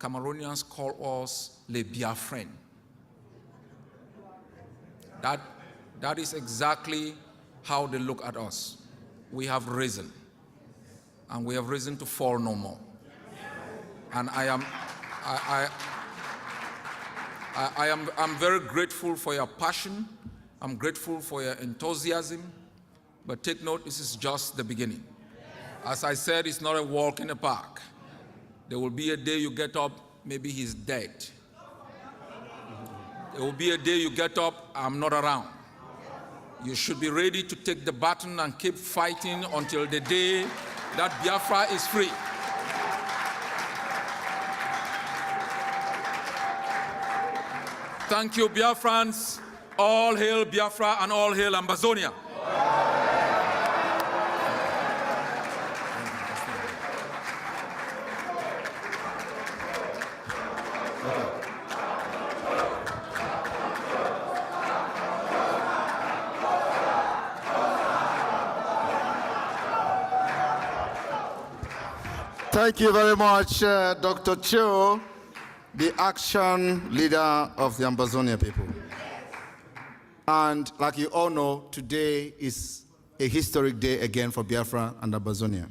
Cameroonians call us les Biafran. That is exactly how they look at us. We have risen, and we have risen to fall no more. And I'm very grateful for your passion. I'm grateful for your enthusiasm. But take note, this is just the beginning. As I said, it's not a walk in the park. There will be a day you get up, maybe he's dead. There will be a day you get up, I'm not around. You should be ready to take the baton and keep fighting until the day that Biafra is free. Thank you, Biafrans. All hail Biafra and all hail Amazonia. Thank you very much, Dr. Cho, the action leader of the Amazonia people. And like you all know, today is a historic day again for Biafra and Amazonia.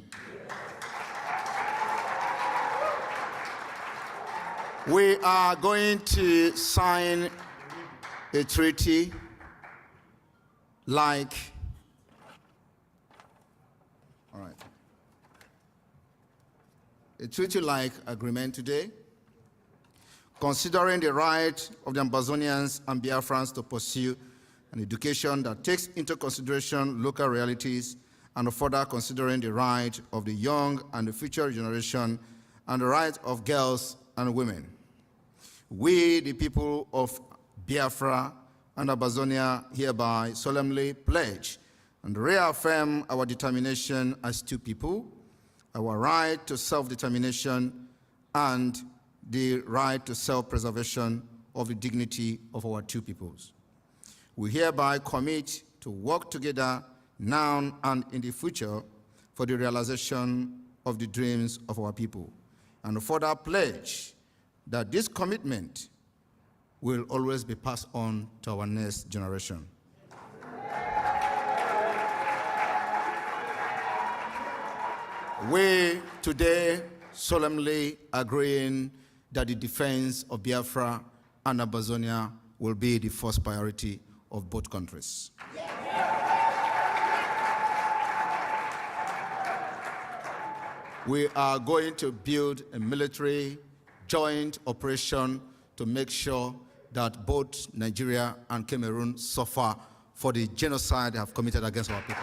We are going to sign a treaty like, a treaty-like agreement today, considering the right of the Amazonians and Biafrans to pursue an education that takes into consideration local realities, and further considering the right of the young and the future generation and the right of girls and women. We, the people of Biafra and Amazonia, hereby solemnly pledge and reaffirm our determination as two people, our right to self-determination, and the right to self-preservation of the dignity of our two peoples. We hereby commit to work together now and in the future for the realization of the dreams of our people, and further pledge that this commitment will always be passed on to our next generation. We today solemnly agreeing that the defense of Biafra and Amazonia will be the first priority of both countries. We are going to build a military joint operation to make sure that both Nigeria and Cameroon suffer for the genocide they have committed against our people.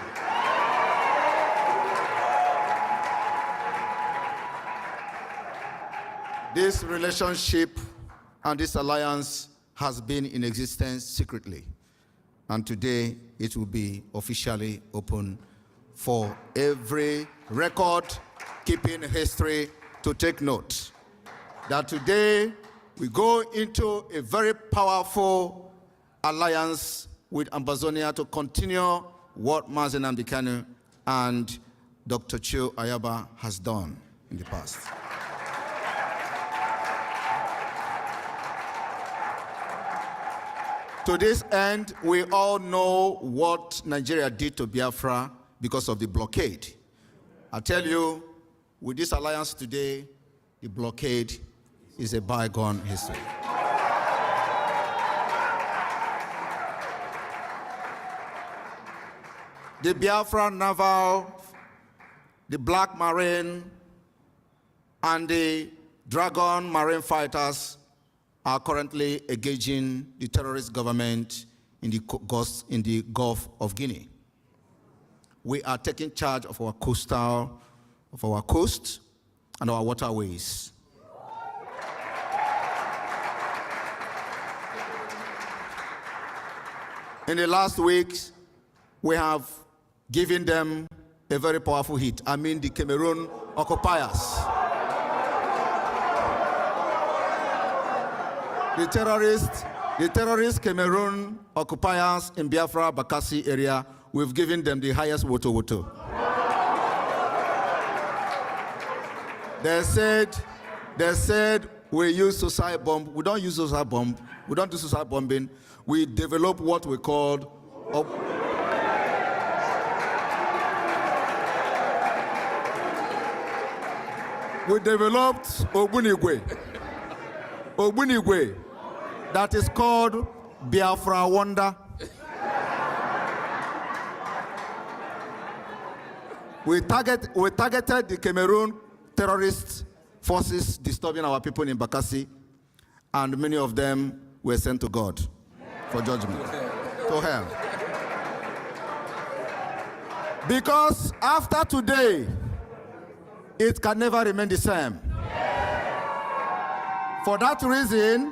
This relationship and this alliance has been in existence secretly, and today it will be officially open for every record-keeping history to take note that today we go into a very powerful alliance with Ambazonia to continue what Mazi Nnamdi Kanu and Dr. Cho Aaba has done in the past. To this end, we all know what Nigeria did to Biafra because of the blockade. I tell you, with this alliance today, the blockade is a bygone history. The Biafra Naval, the Black Marine, and the Dragon Marine fighters are currently engaging the terrorist government in the Gulf of Guinea. We are taking charge of our coast and our waterways. In the last weeks, we have given them a very powerful hit. I mean the Cameroon occupiers. The terrorist Cameroon occupiers in Biafra, Bakassi area, we've given them the highest woto. They said we use suicide bomb. We don't use suicide bomb. We don't do suicide bombing. We develop what we called we developed Ogbunigwe, that is called Biafra Wonder. We targeted the Cameroon terrorist forces disturbing our people in Bakassi, and many of them were sent to God for judgment, to hell. Because after today, it can never remain the same. For that reason,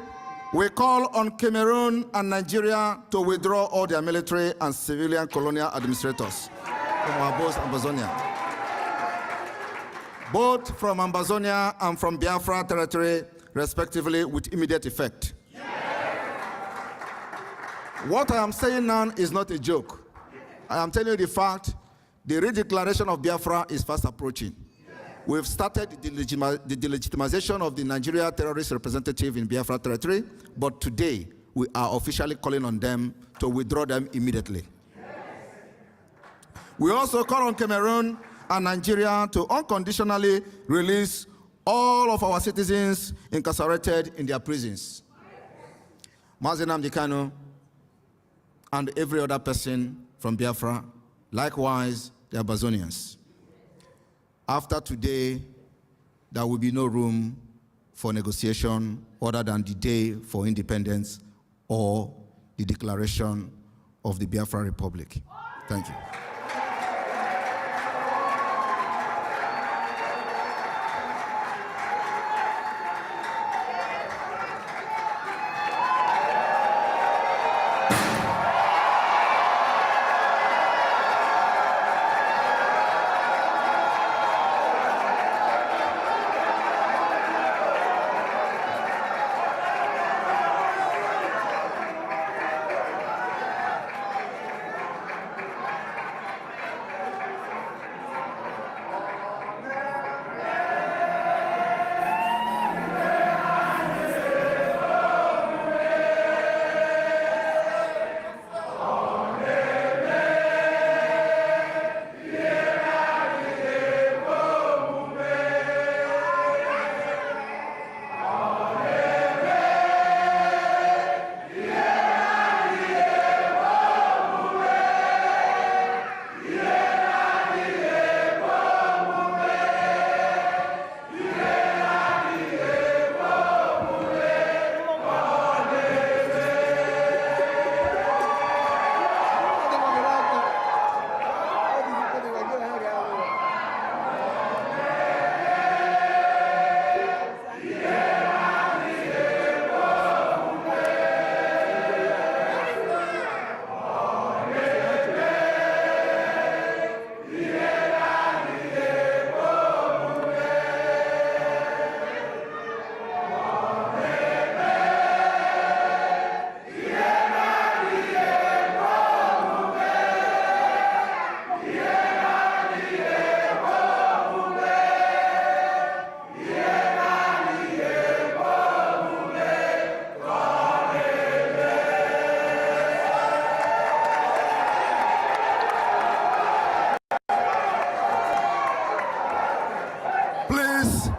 we call on Cameroon and Nigeria to withdraw all their military and civilian colonial administrators from our both Ambazonia. Both from Ambazonia and from Biafra territory, respectively, with immediate effect. What I am saying now is not a joke. I am telling you the fact. The redeclaration of Biafra is fast approaching. We've started the delegitimization of the Nigeria terrorist representative in Biafra territory, but today we are officially calling on them to withdraw them immediately. We also call on Cameroon and Nigeria to unconditionally release all of our citizens incarcerated in their prisons. Mazi Nnamdi Kanu and every other person from Biafra, likewise the Ambazonians. After today, there will be no room for negotiation other than the day for independence or the declaration of the Biafra Republic. Thank you.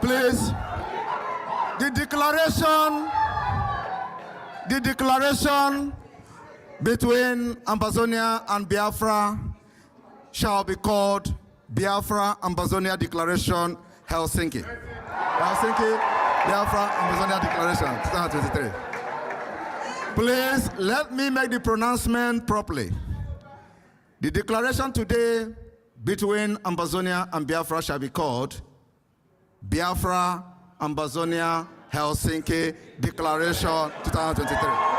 Please, the declaration between Ambazonia and Biafra shall be called Biafra Ambazonia Declaration, Helsinki. Helsinki, Biafra Ambazonia Declaration, 2023. Please, let me make the pronouncement properly. The declaration today between Ambazonia and Biafra shall be called Biafra Ambazonia Helsinki Declaration 2023.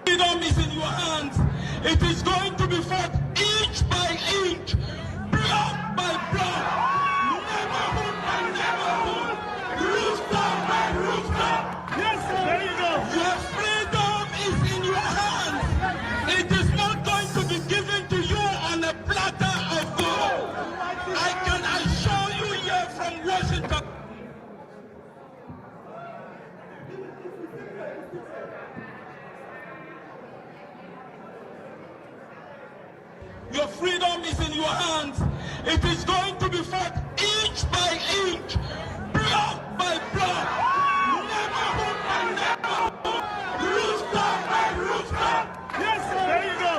Freedom is in your hands. It is going to be fought inch by inch, block by block, neighborhood by neighborhood, rooftop by rooftop. Yes, sir. There you go. Your freedom is in your hands. It is not going to be given to you on a platter of gold. I can assure you here from Washington. Your freedom is in your hands. It is going to be fought inch by inch, block by block, neighborhood by neighborhood, rooftop by rooftop. Yes, sir. There you go.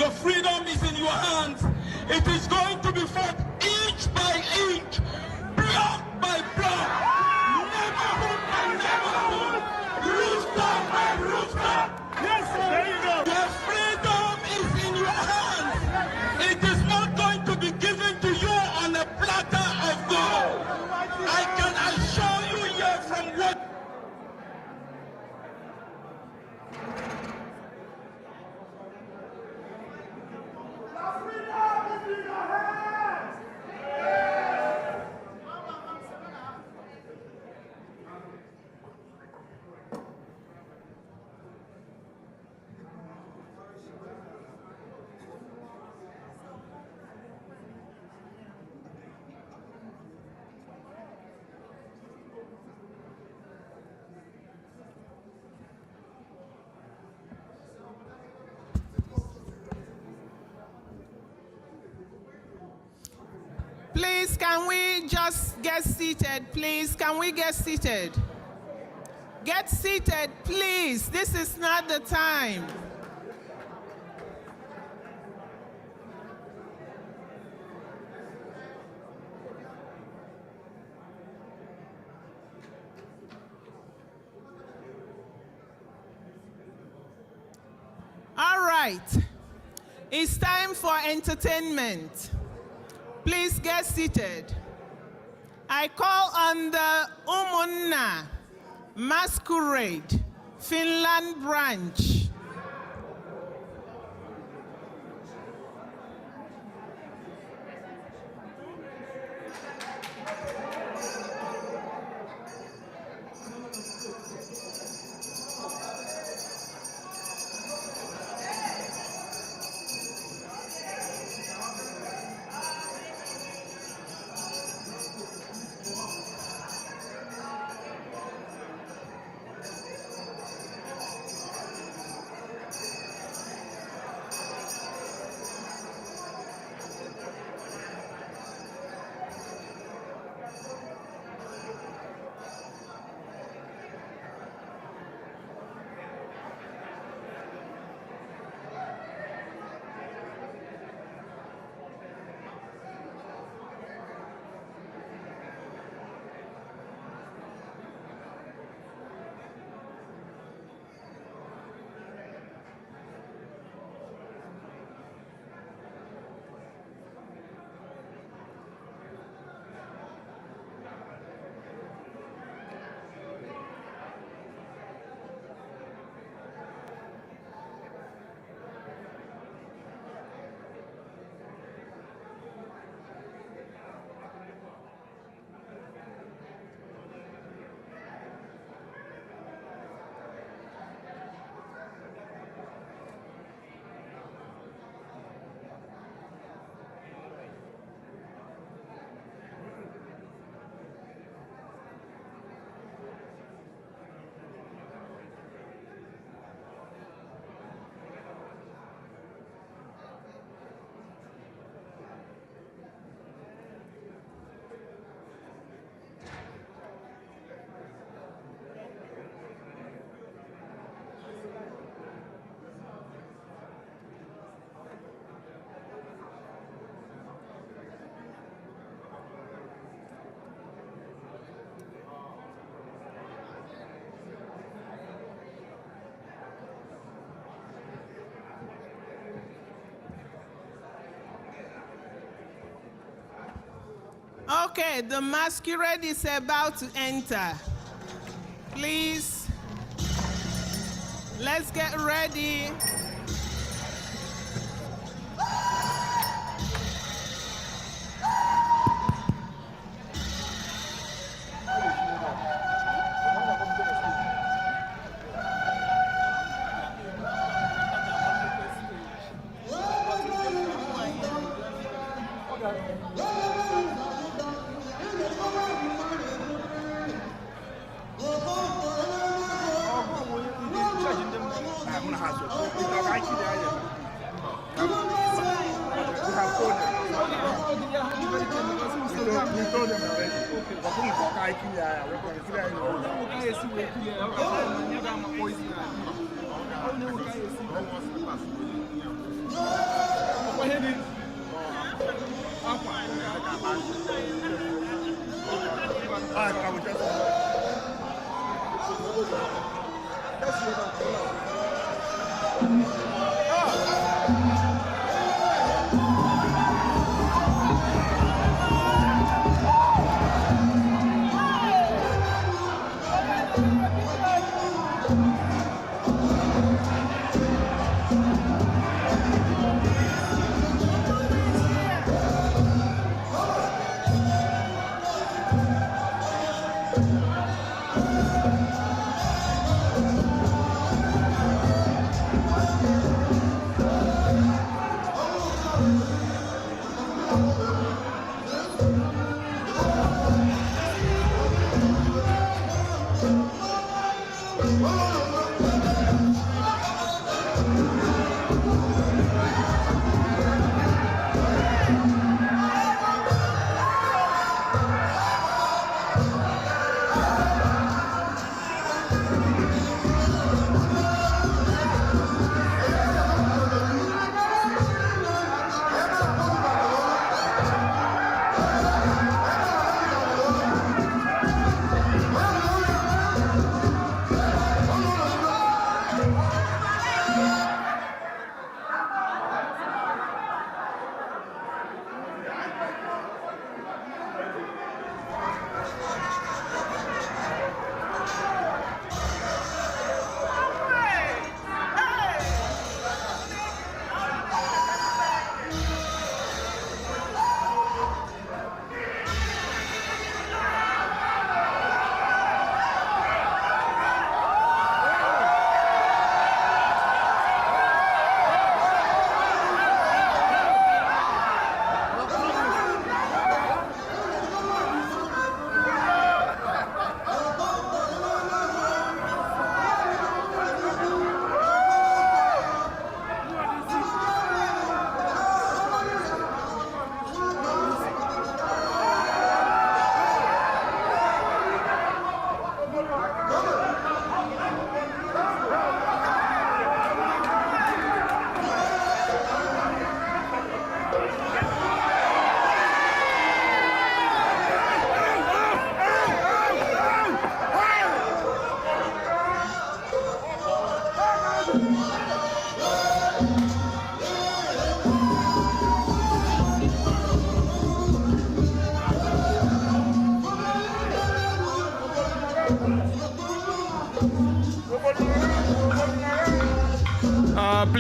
Your freedom is in your hands. It is going to be fought inch by inch, block by block, neighborhood by neighborhood, rooftop by rooftop. Yes, sir. There you go. Your freedom is in your hands. It is not going to be given to you on a platter of gold. I can assure you here from what. Your freedom is in your hands. Please, can we just get seated, please? Can we get seated? Get seated, please. This is not the time. All right. It's time for entertainment. Please get seated. I call on the Umunna Masquerade, Finland branch. Okay, the masquerade is about to enter. Please, let's get ready.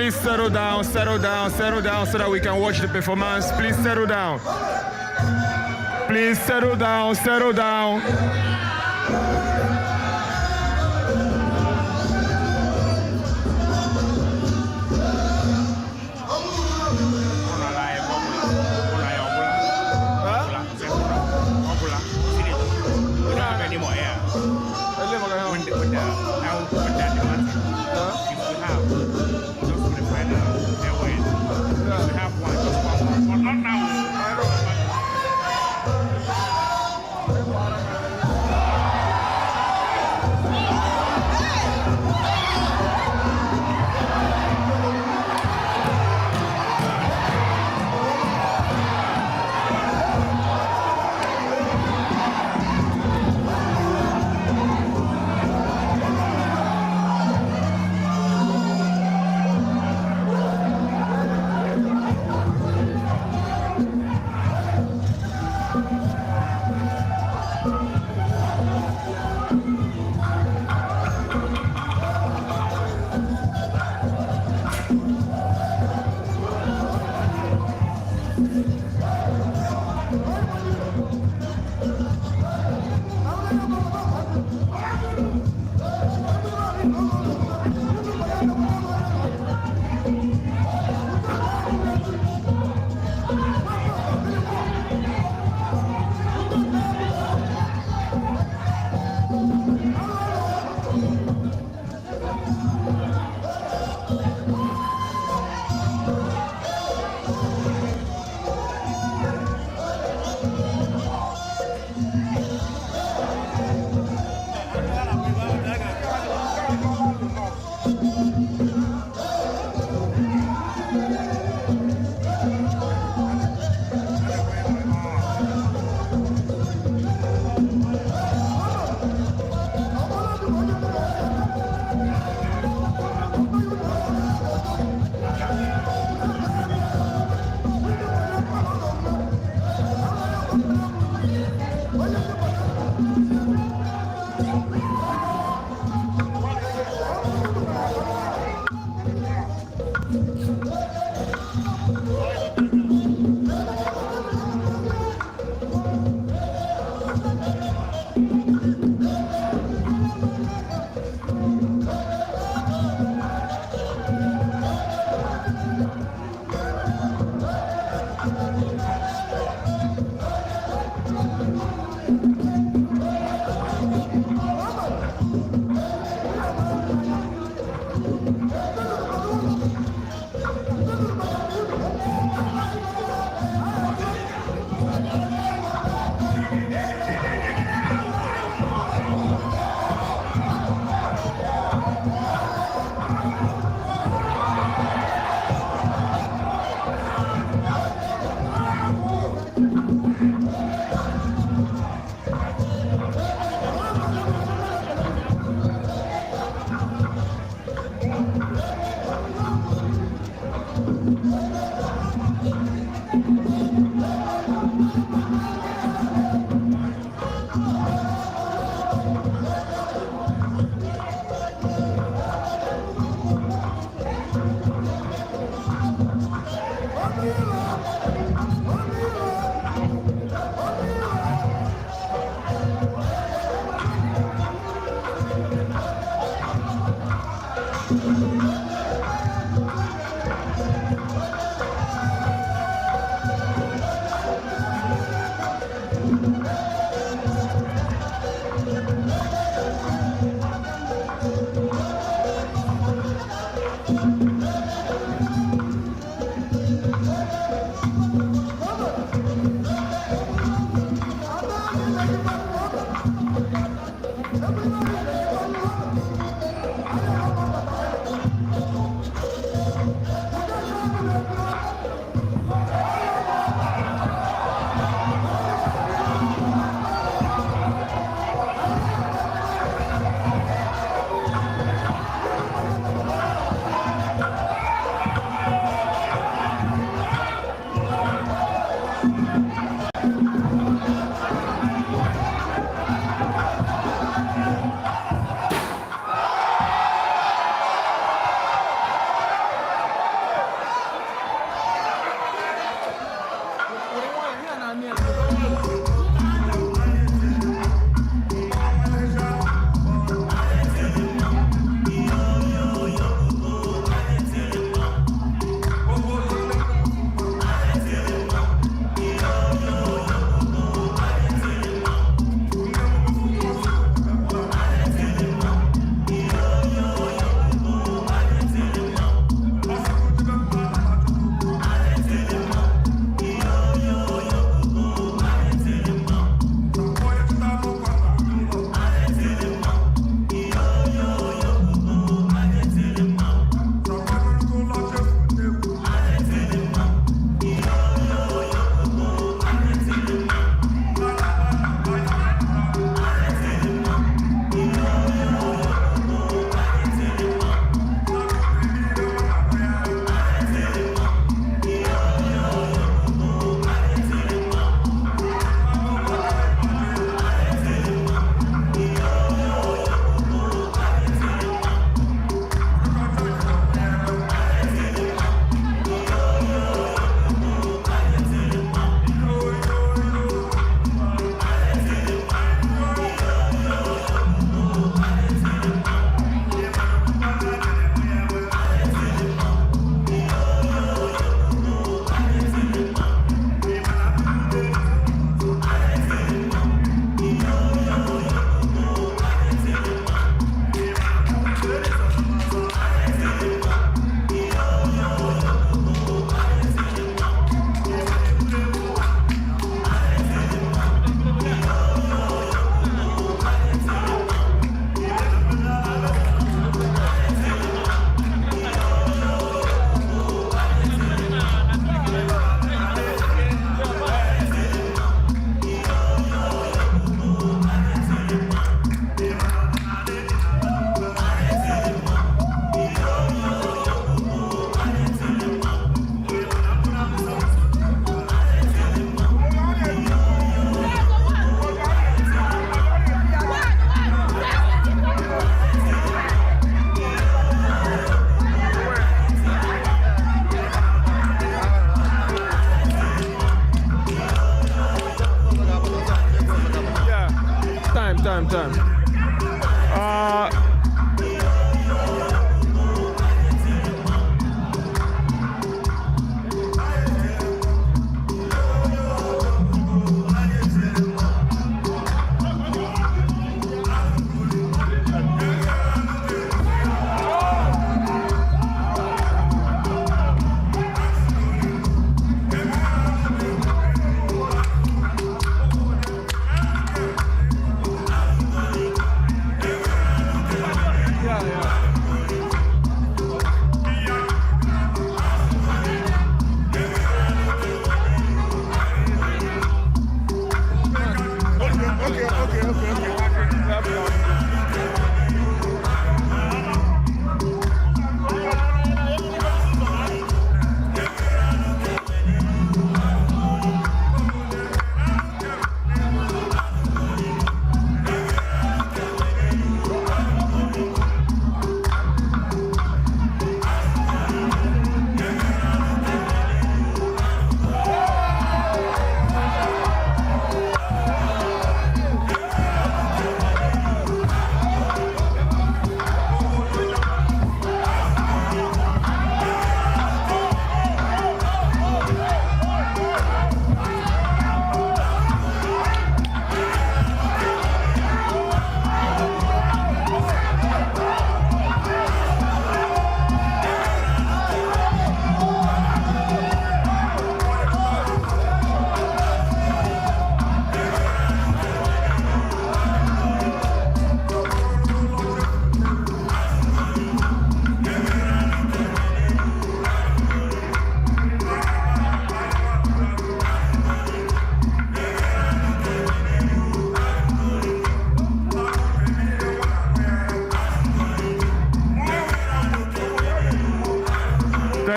Please settle down so that we can watch the performance. Please settle down. Please settle down.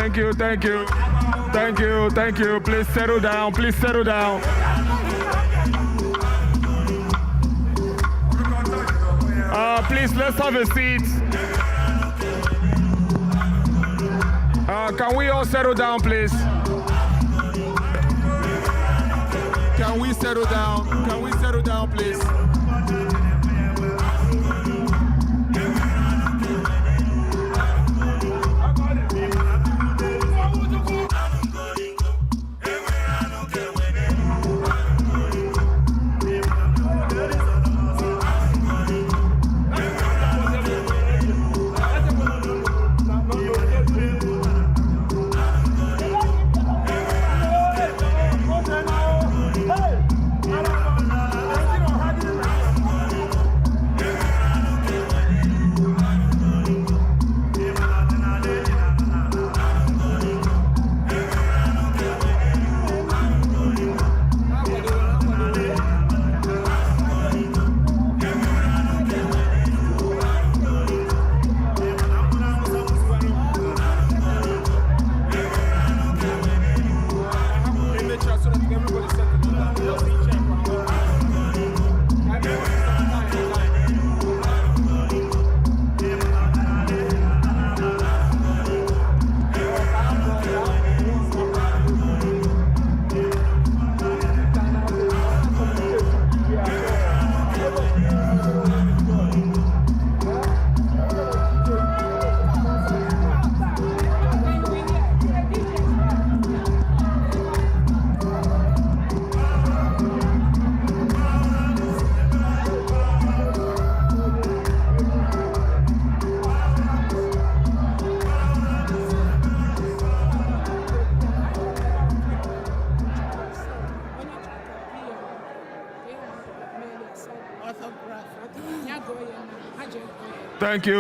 Thank you, thank you. Thank you, thank you. Please settle down, please settle down. Please, let's have a seat. Can we all settle down, please? can we settle down? Can we settle down, please?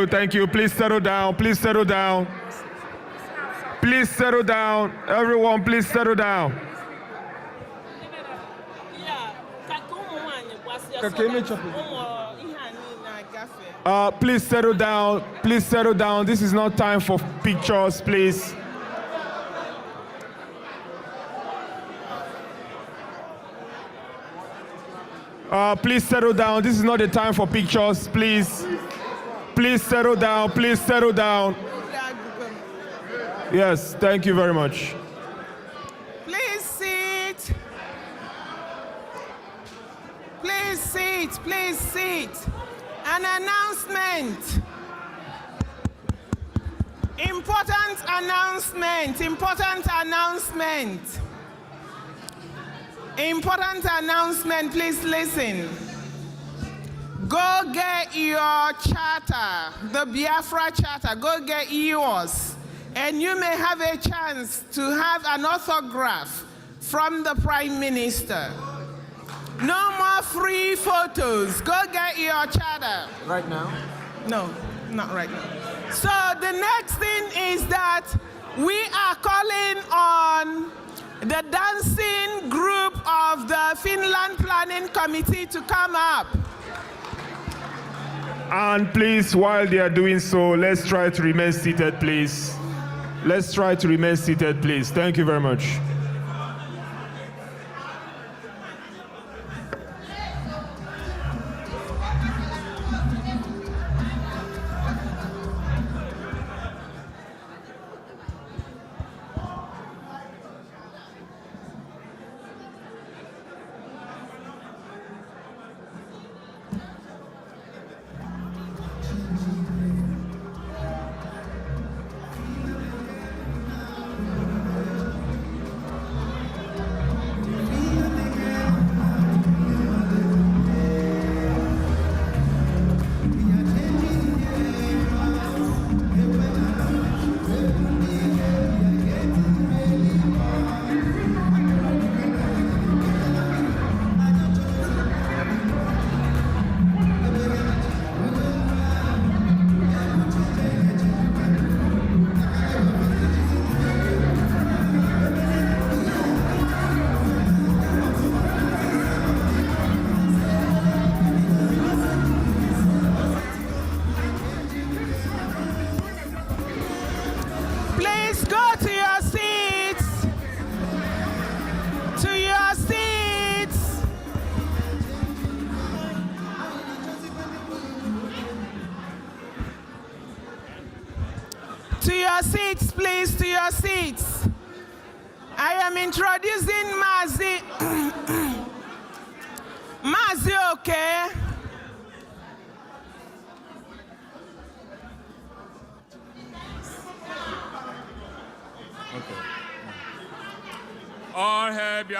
Thank you. Please settle down. Please settle down. Please settle down. Everyone, please settle down. Please settle down. Please settle down. This is not time for pictures, please. Please settle down. This is not the time for pictures, please. Please settle down. Please settle down. Yes, thank you very much. Please sit. Please sit. Please sit. An announcement. Important announcement. Important announcement. Important announcement. Please listen. Go get your charter, the Biafra charter. Go get yours. And you may have a chance to have an autograph from the Prime Minister. No more free photos. Go get your charter. Right now? No, not right now. So the next thing is that we are calling on the dancing group of the Finland Planning Committee to come up. And please, while they are doing so, let's try to remain seated, please. Let's try to remain seated, please. Thank you very much. To your seats, please, to your seats. I am introducing Mazi.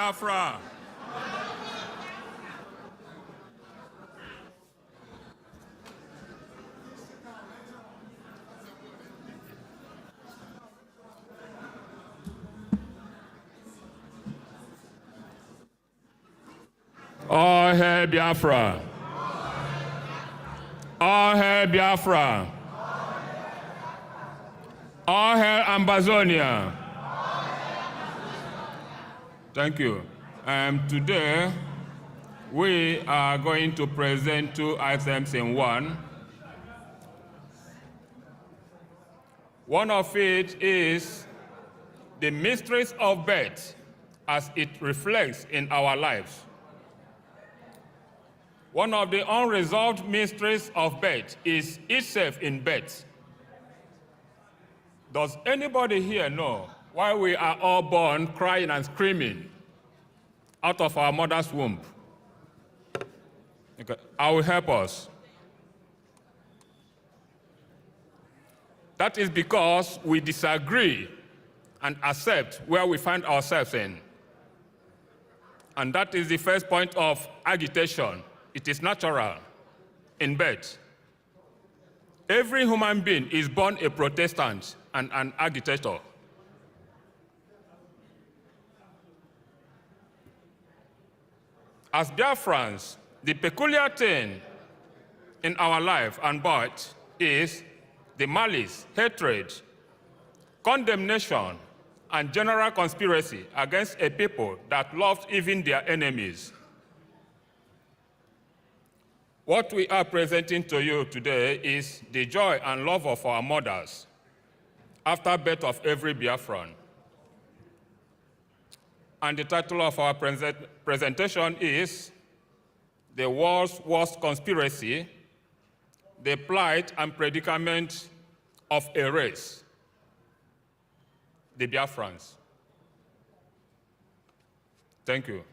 Biafra. All hail Biafra. All hail Biafra. All hail Ambazonia. Thank you. Today, we are going to present 2 items in one. One of it is the mysteries of birth as it reflects in our lives. One of the unresolved mysteries of birth is itself in birth. Does anybody here know why we are all born crying and screaming out of our mother's womb? Okay. I will help us. That is because we disagree and accept where we find ourselves in. And that is the first point of agitation. It is natural in birth. Every human being is born a Protestant and an agitator. As Biafrans, the peculiar thing in our life and birth is the malice, hatred, condemnation, and general conspiracy against a people that loved even their enemies. What we are presenting to you today is the joy and love of our mothers after birth of every Biafran. And the title of our presentation is The World's Worst Conspiracy, the Plight and Predicament of a Race, the Biafrans. Thank you.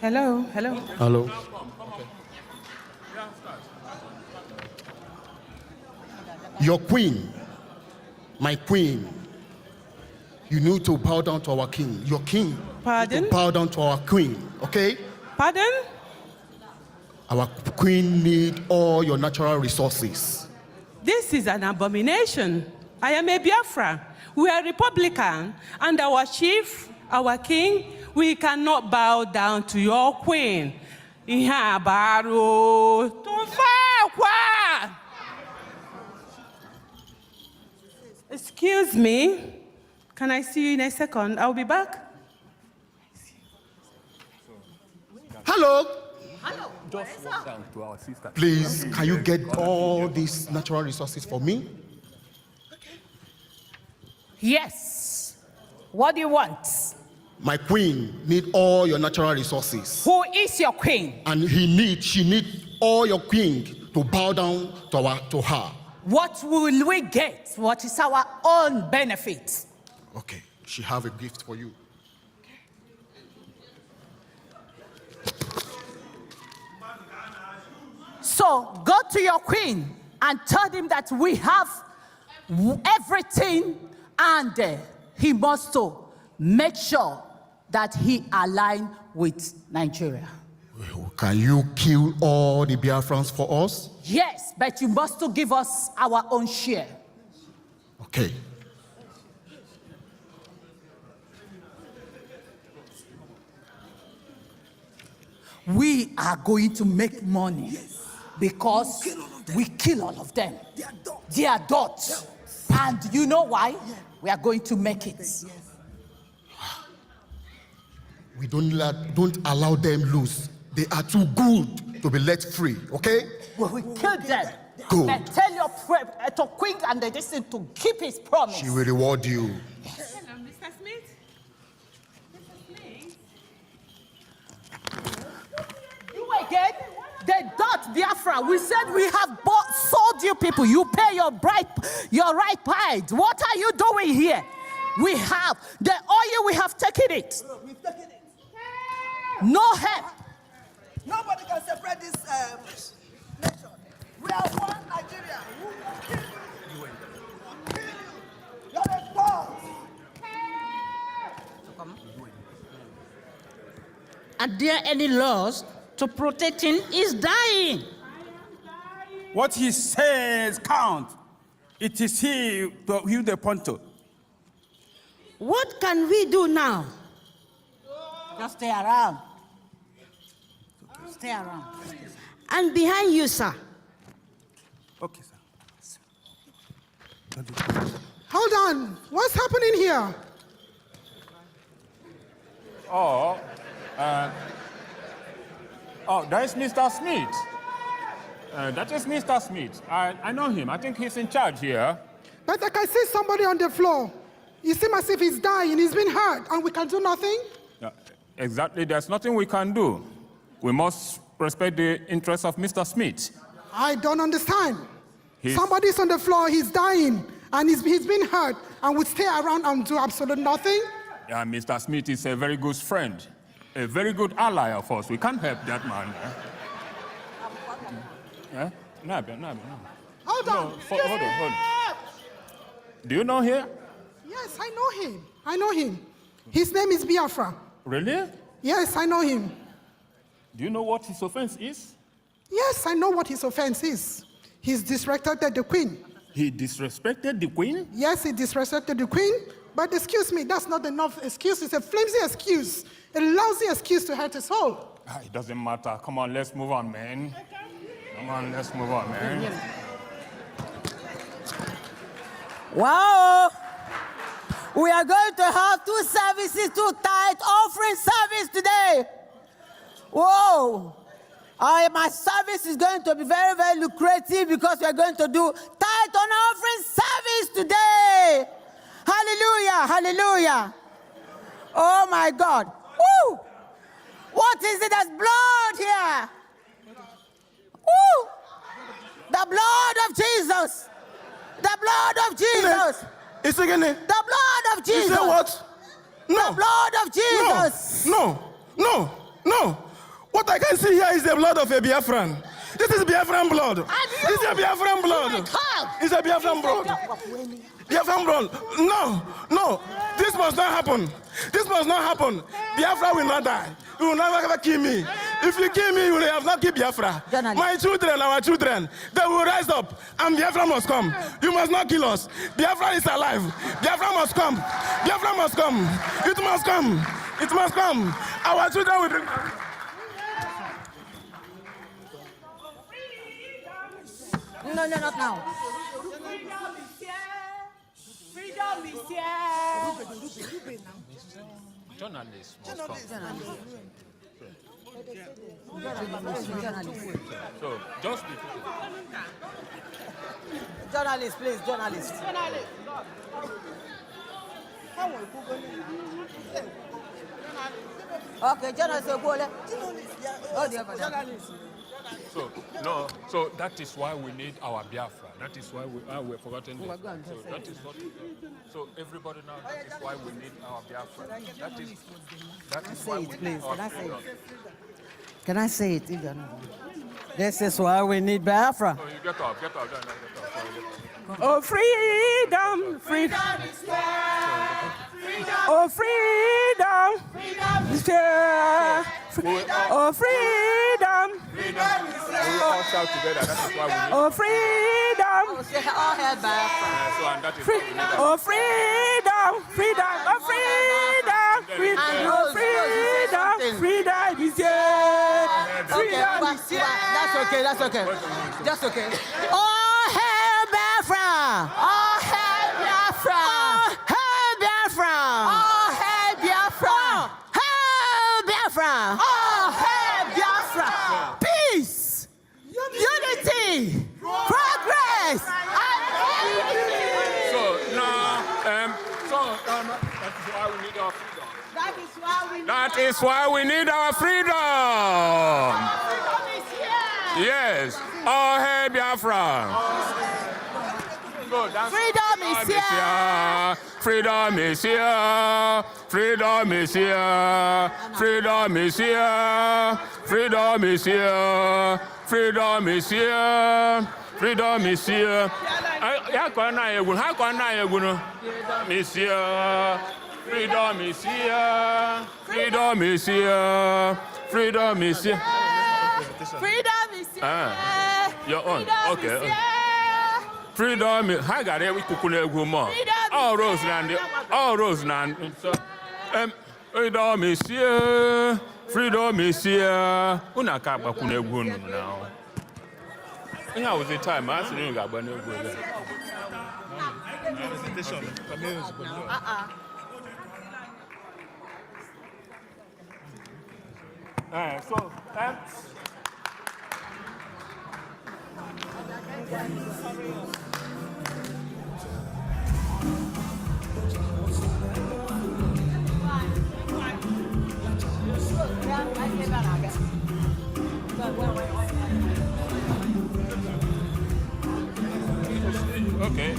Hello. Hello. Your queen, my queen, you need to bow down to our king. Your king. Pardon? To bow down to our queen, okay? Pardon? Our queen need all your natural resources. This is an abomination. I am a Biafra. We are Republican, and our chief, our king, we cannot bow down to your queen. Excuse me. Can I see you in a second? I'll be back. Hello. Just walk down to our sister. Please, can you get all these natural resources for me? Yes. What do you want? My queen need all your natural resources. Who is your queen? And she need all your queen to bow down to her. What will we get? What is our own benefit? Okay, she have a gift for you. So go to your queen and tell him that we have everything, and he must to make sure that he align with Nigeria. Can you kill all the Biafrans for us? Yes, but you must to give us our own share. Okay. We are going to make money because we kill all of them. They are dots. And you know why? We are going to make it. We don't allow them loose. They are too good to be let free, okay? Well, we kill them. Good. And tell your to quick and the listen to keep his promise. She will reward you. Hello, Mr. Smith. Mr. Smith. You again? The dot Biafra. We said we have sold you people. You pay your right price. What are you doing here? We have the oil. We have taken it. We've taken it. No help. Nobody can separate this nation. We are one Nigeria. We will kill you. Kill you. You're a dog. Are there any laws to protect him? He's dying. What he says count. It is he who the ponto. What can we do now? Just stay around. Stay around. And behind you, sir. Okay, sir. Hold on. What's happening here? There is Mr. Smith. That is Mr. Smith. I know him. I think he's in charge here. But I can see somebody on the floor. You seem as if he's dying. He's been hurt, and we can do nothing? Exactly. There's nothing we can do. We must respect the interests of Mr. Smith. I don't understand. Somebody's on the floor. He's dying, and he's been hurt, and we stay around and do absolutely nothing? Yeah, Mr. Smith is a very good friend, a very good ally of ours. We can't help that man. Yeah? No. Hold on. Hold on. Do you know him? Yes, I know him. His name is Biafra. Really? Yes, I know him. Do you know what his offense is? Yes, I know what his offense is. He's disrespected the queen. He disrespected the queen? Yes, he disrespected the queen. But excuse me, that's not enough excuse. It's a flimsy excuse. A lousy excuse to hurt his soul. It doesn't matter. Come on, let's move on, man. Come on, let's move on, man. Wow! We are going to have two tithe offering service today. Whoa! My service is going to be very, very lucrative because we are going to do tithe on offering service today. Hallelujah, hallelujah. Oh my God. Woo! What What is it? There's blood here. Woo! The blood of Jesus. The blood of Jesus. It's again. The blood of Jesus. You say what? No. The blood of Jesus. No. What I can see here is the blood of a Biafran. This is Biafran blood. This is a Biafran blood. It's a Biafran blood. Biafran blood. No. This must not happen. This must not happen. Biafra will not die. You will never ever kill me. If you kill me, you will have not killed Biafra. My children, our children, they will rise up and Biafra must come. You must not kill us. Biafra is alive. Biafra must come. Biafra must come. It must come. It must come. Our children will bring. No, not now. Freedom is here. Journalists must come. So, just be Journalists, please, journalists. Okay, journalists, So that is why we need our Biafra. That is why we've forgotten this. So that is what. So everybody now, that is why we need our Biafra. That is why we need our freedom. Can I say it? This is why we need Biafra. So you get off. Oh, freedom, freedom. Oh, freedom. Oh, freedom. We all shout together. That is why we need. Oh, freedom. All hail Biafra. So and that is why we need. Oh, freedom, freedom, oh, freedom, freedom, freedom is here. Freedom is here. That's okay. Just okay. All hail Biafra. All hail Biafra. All hail Biafra. All hail Biafra. Hail Biafra. All hail Biafra. Peace, unity, progress. So now, that is why we need our freedom. That is why we need our freedom. Yes. Oh, hey, Biafra. Freedom is here. Freedom is here. Freedom is here. Freedom is here. Freedom is here. Freedom is here. Freedom is here. How can I? Is here. Freedom is here. Freedom is here. Freedom is here. Freedom is here. Your own. Okay. Freedom is. How got it? We could go more. All Roseland. Freedom is here. Freedom is here. Una kaba kune gunu now. Ina was the time I asked you to go no go. So okay,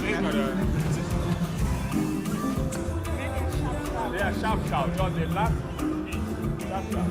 they are sharp, just the last sharp.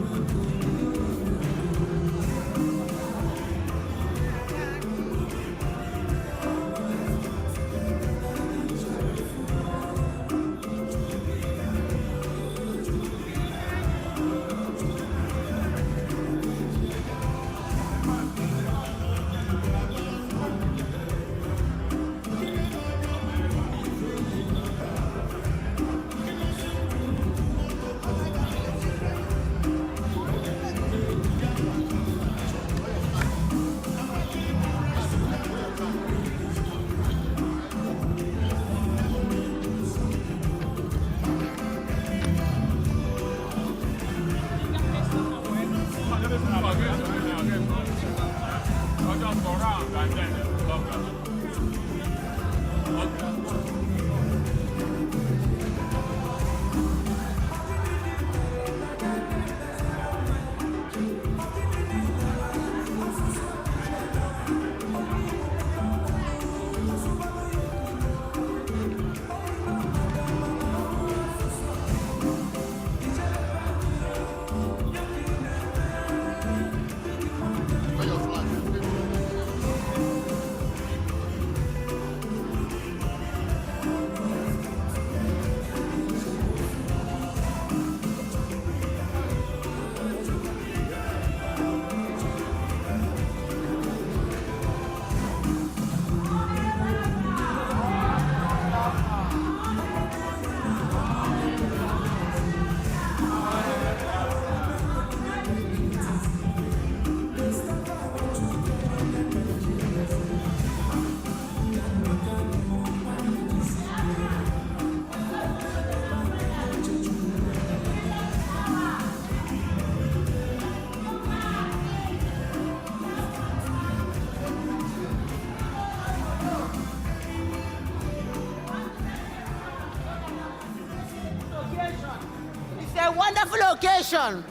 occasion,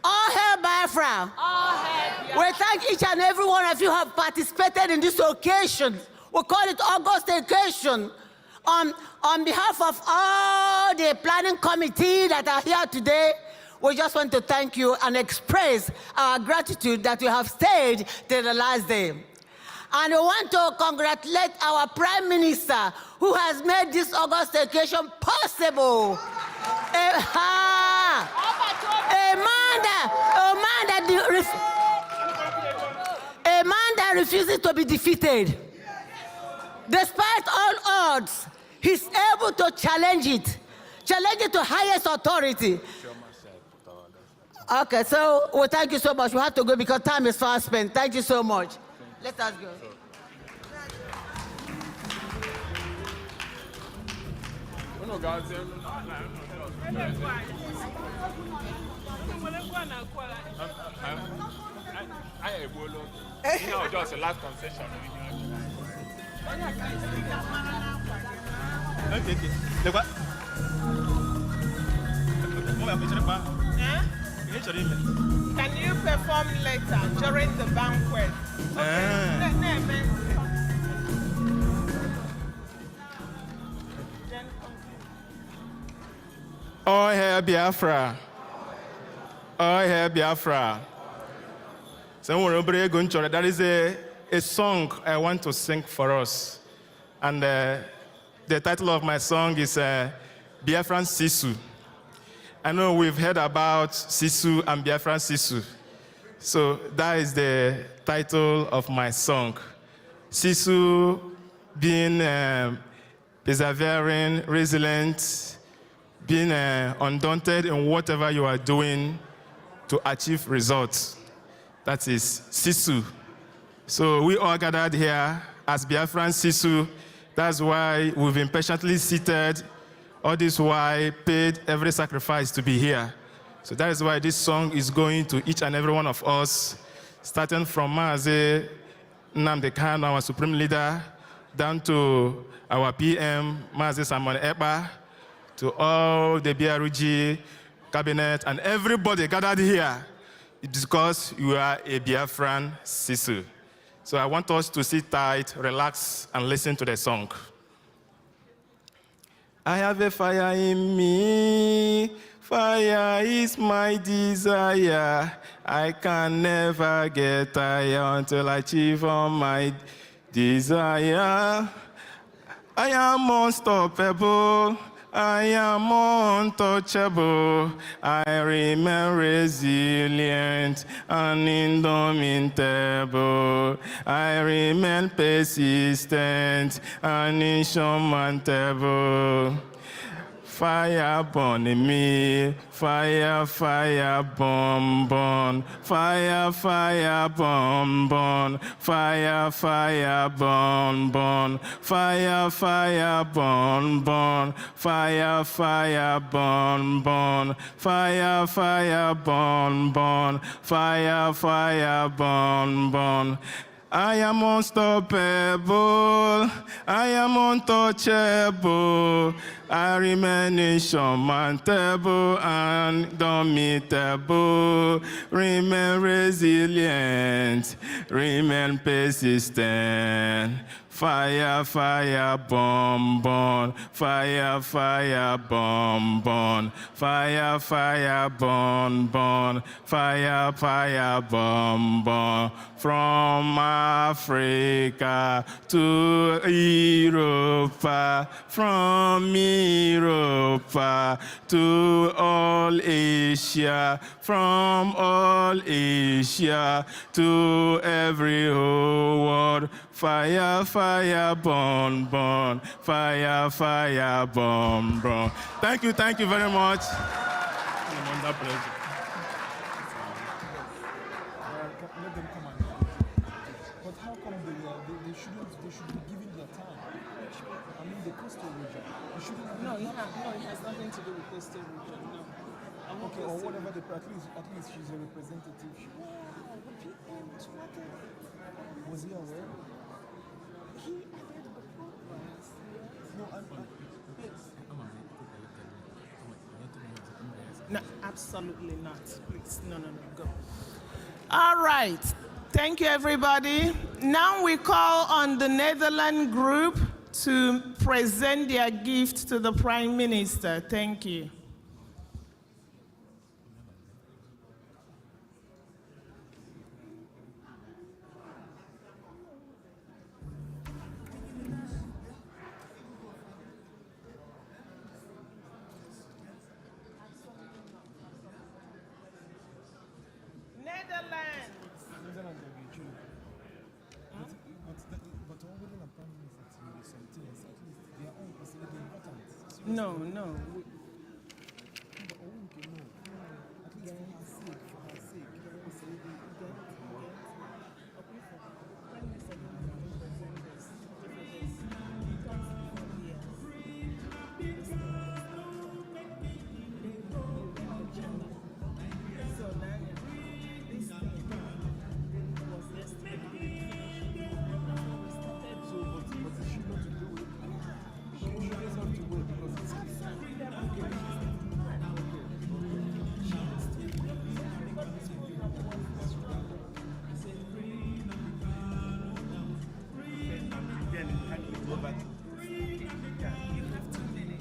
all hail Biafra. All hail We thank each and every one of you who have participated in this occasion. We call it August occasion. On behalf of all the planning committee that are here today, we just want to thank you and express our gratitude that you have stayed till the last day. And we want to congratulate our Prime Minister who has made this August occasion possible. A man that refuses to be defeated. Despite all odds, he's able to challenge it to highest authority. Okay, so well, thank you so much. We have to go because time is fast spent. Thank you so much. Let us go. Just a last concession. Can you perform later during the banquet? Oh, hail Biafra. Oh, hail Biafra. That is a song I want to sing for us. And the title of my song is Biafran Sisu. I know we've heard about Sisu and Biafran Sisu. So that is the title of my song. Sisu being persevering, resilient, being undaunted in whatever you are doing to achieve results. That is Sisu. So we all gathered here as Biafran Sisu. That's why we've been patiently seated, all this while paid every sacrifice to be here. So that is why this song is going to each and every one of us, starting from Maazị Nnamdi Kanu, our supreme leader, down to our PM, Maazị Simon Ekpa, to all the BRG cabinet and everybody gathered here. It's because you are a Biafran Sisu. So I want us to sit tight, relax, and listen to the song. I have a fire in me. Fire is my desire. I can never get tired until I achieve all my desire. I am unstoppable. I am untouchable. I remain resilient and indomitable. I remain persistent and insurmountable. Fire burn in me, fire, fire, burn, burn. Fire, fire, burn, burn. Fire, fire, burn, burn. Fire, fire, burn, burn. Fire, fire, burn, burn. Fire, fire, burn, burn. Fire, fire, burn, burn. I am unstoppable, I am untouchable, I remain insurmountable and indomitable, remain resilient, remain persistent. Fire, fire, burn, burn. Fire, fire, burn, burn. Fire, fire, burn, burn. Fire, fire, burn, burn. From Africa to Europe, from Europe to all Asia, from all Asia to every whole world. Fire, fire, burn, burn. Fire, fire, burn, burn. Thank you very much. But how come they should be given their time? I mean, the coastal region. They shouldn't. No, it has nothing to do with coastal region. No. Okay, or whatever. At least she's a representative. Was he aware? He added the programs. No, No, absolutely not. Please, no, go. All right. Thank you, everybody. Now we call on the Netherlands group to present their gift to the Prime Minister. Thank you. No.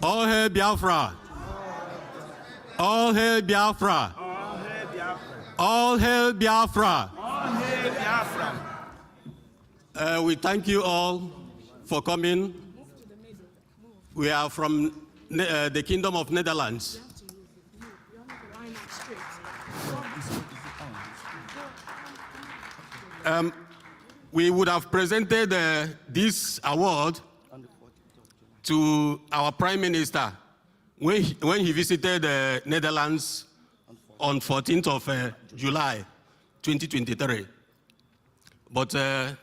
All hail Biafra! All hail Biafra! All hail Biafra! We thank you all for coming. We are from the Kingdom of Netherlands. We would have presented this award to our Prime Minister when he visited the Netherlands on 14th of July 2023. But to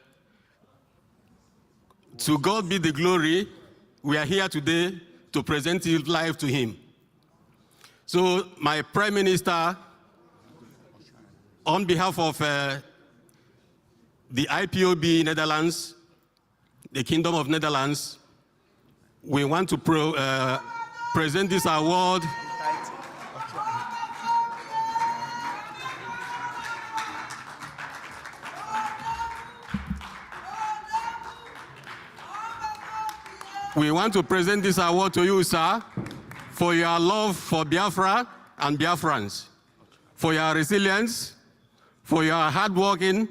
God be the glory, we are here today to present it live to him. So my Prime Minister, on behalf of the IPOB Netherlands, the Kingdom of Netherlands, we want to present this award to you, sir, for your love for Biafra and Biafrans, for your resilience, for your hard working,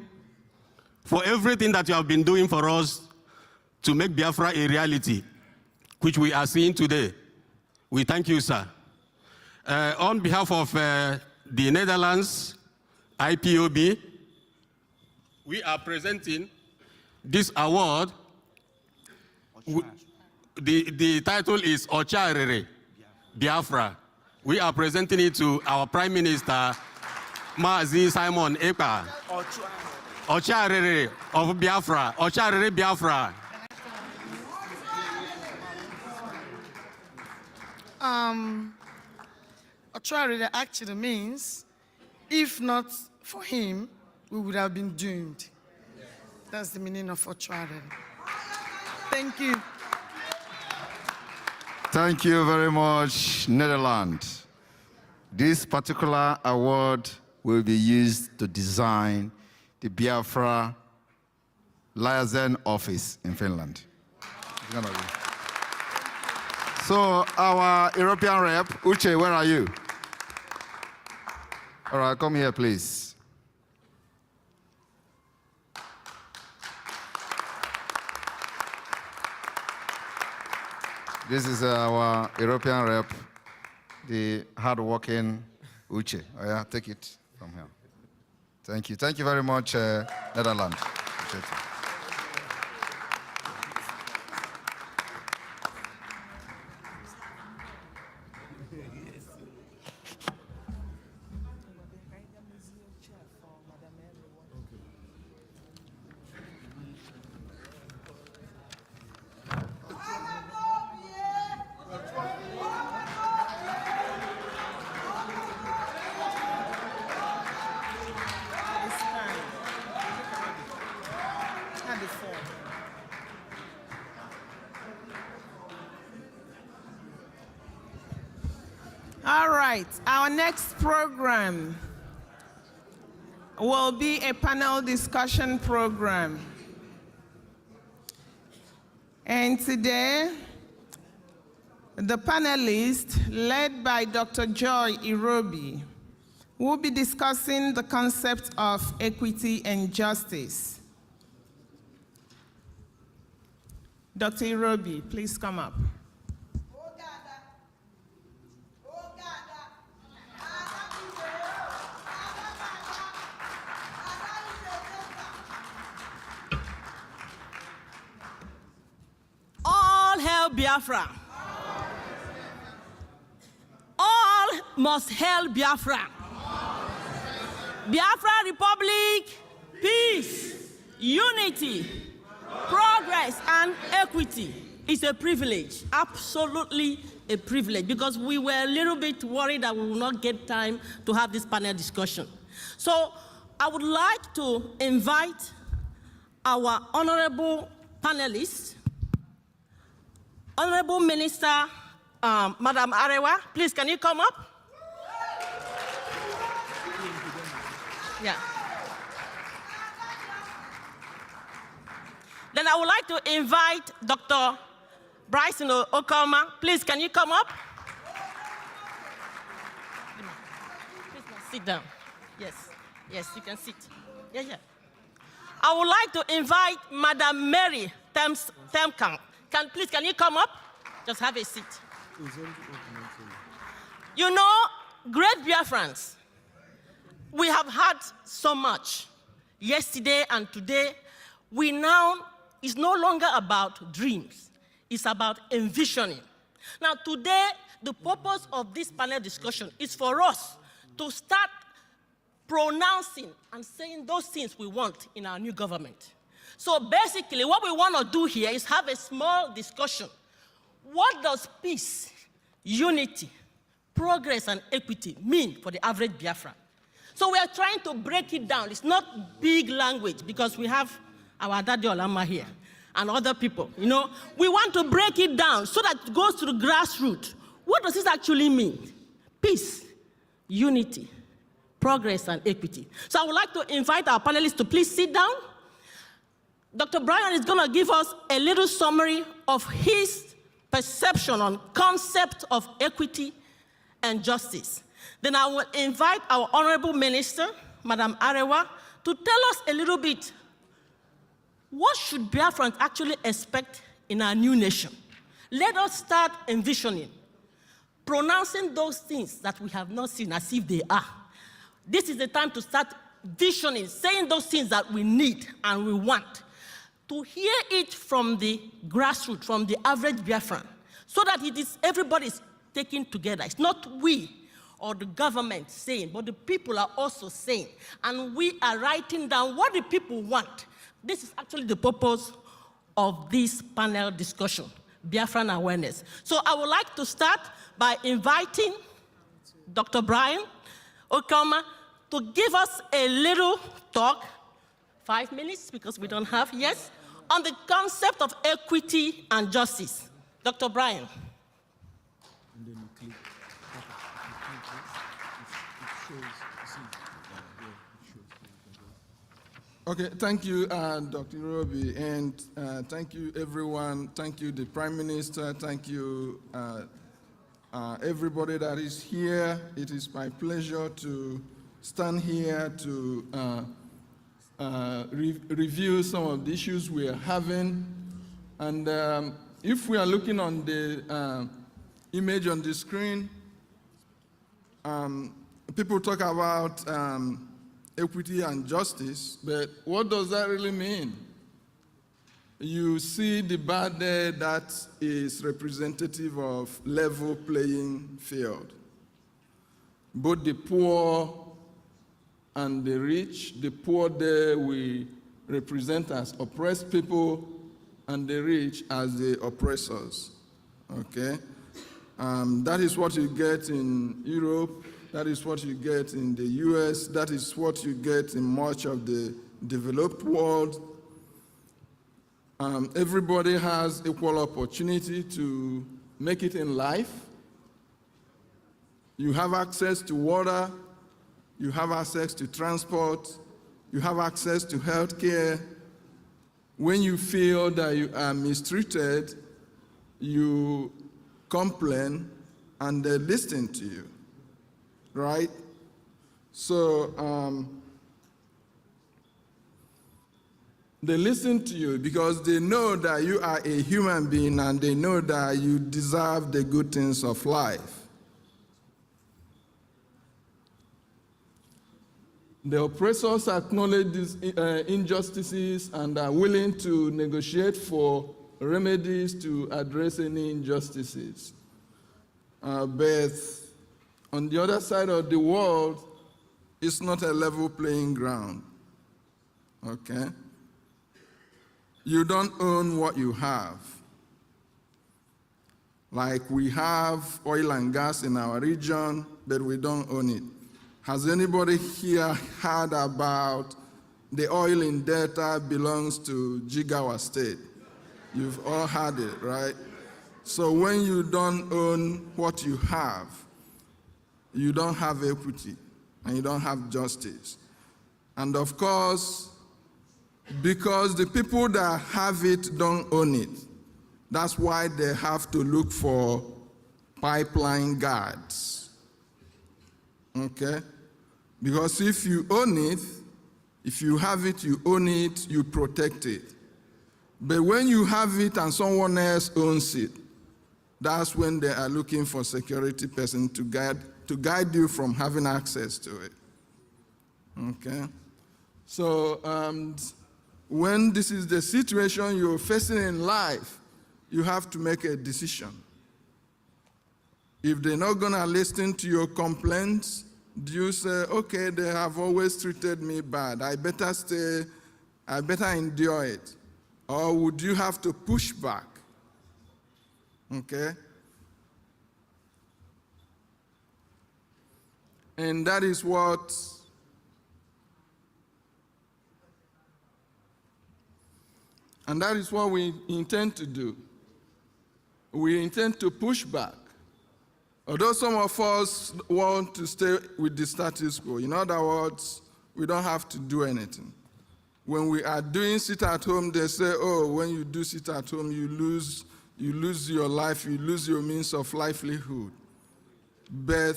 for everything that you have been doing for us to make Biafra a reality, which we are seeing today. We thank you, sir. On behalf of the Netherlands IPOB, we are presenting this award. The title is Ocharere Biafra. We are presenting it to our Prime Minister, Mazi Simon Ekpa. Ocharere of Biafra. Ocharere Biafra. Ocharere actually means, if not for him, we would have been doomed. That's the meaning of Ocharere. Thank you. Thank you very much, Netherlands. This particular award will be used to design the Biafra liaison office in Finland. So our European rep, Uche, where are you? All right, come here, please. This is our European rep, the hard-working Uche. Oh yeah, take it from here. Thank you. Thank you very much, Netherlands. Appreciate it. right, our next program will be a panel discussion program. And today, the panelists, led by Dr. Joy Irobi, will be discussing the concept of equity and justice. Dr. Irobi, please come up. All hail Biafra. All must hail Biafra. Biafra Republic, peace, unity, progress, and equity is a privilege, absolutely a privilege, because we were a little bit worried that we will not get time to have this panel discussion. So I would like to invite our honorable panelists, Honorable Minister, Madam Arewa, please can you come up? Yeah. Then I would like to invite Dr. Bryson Okoma. Please, can you come up? Please, sit down. Yes, yes, you can sit. Yeah, yeah. I would like to invite Madam Mary Temkamp. Please, can you come up? Just have a seat. You know, great Biafrans, we have had so much. Yesterday and today, it's no longer about dreams. It's about envisioning. Now, today, the purpose of this panel discussion is for us to start pronouncing and saying those things we want in our new government. So basically, what we want to do here is have a small discussion. What does peace, unity, progress, and equity mean for the average Biafran? So we are trying to break it down. It's not big language because we have our Daddy Olama here and other people. You know, we want to break it down so that it goes to the grassroots. What does this actually mean? Peace, unity, progress, and equity. So I would like to invite our panelists to please sit down. Dr. Brian is going to give us a little summary of his perception on concept of equity and justice. Then I will invite our Honorable Minister, Madam Arewa, to tell us a little bit what should Biafrans actually expect in our new nation. Let us start envisioning, pronouncing those things that we have not seen as if they are. This is the time to start visioning, saying those things that we need and we want. To hear it from the grassroots, from the average Biafran, so that everybody is taken together. It's not we or the government saying, but the people are also saying. And we are writing down what the people want. This is actually the purpose of this panel discussion, Biafran awareness. So I would like to start by inviting Dr. Brian Okoma to give us a little talk, 5 minutes, because we don't have, yes, on the concept of equity and justice. Dr. Brian. Okay, thank you, Dr. Irobi, and thank you, everyone. Thank you, the Prime Minister. Thank you, everybody that is here. It is my pleasure to stand here to review some of the issues we are having. And if we are looking on the image on the screen, people talk about equity and justice, but what does that really mean? You see the bad there that is representative of level playing field. Both the poor and the rich, the poor there we represent as oppressed people, and the rich as the oppressors, okay? That is what you get in Europe, that is what you get in the US, that is what you get in much of the developed world. Everybody has equal opportunity to make it in life. You have access to water, you have access to transport, you have access to health care. When you feel that you are mistreated, you complain and they listen to you, right? So they listen to you because they know that you are a human being and they know that you deserve the good things of life. The oppressors acknowledge these injustices and are willing to negotiate for remedies to address any injustices. But on the other side of the world, it's not a level playing ground, okay? You don't own what you have. Like we have oil and gas in our region, but we don't own it. Has anybody here heard about the oil in Delta belongs to Jigawa State? You've all heard it, right? So when you don't own what you have, you don't have equity and you don't have justice. And of course, because the people that have it don't own it, that's why they have to look for pipeline guards, okay? Because if you own it, if you have it, you own it, you protect it. But when you have it and someone else owns it, that's when they are looking for security person to guide you from having access to it. Okay? So when this is the situation you're facing in life, you have to make a decision. If they're not gonna listen to your complaints, do you say, okay, they have always treated me bad, I better stay, I better endure it? Or would you have to push back? Okay? And that is what we intend to do. We intend to push back. Although some of us want to stay with the status quo. In other words, we don't have to do anything. When we are doing sit at home, they say, oh, when you do sit at home, you lose your life, you lose your means of livelihood. But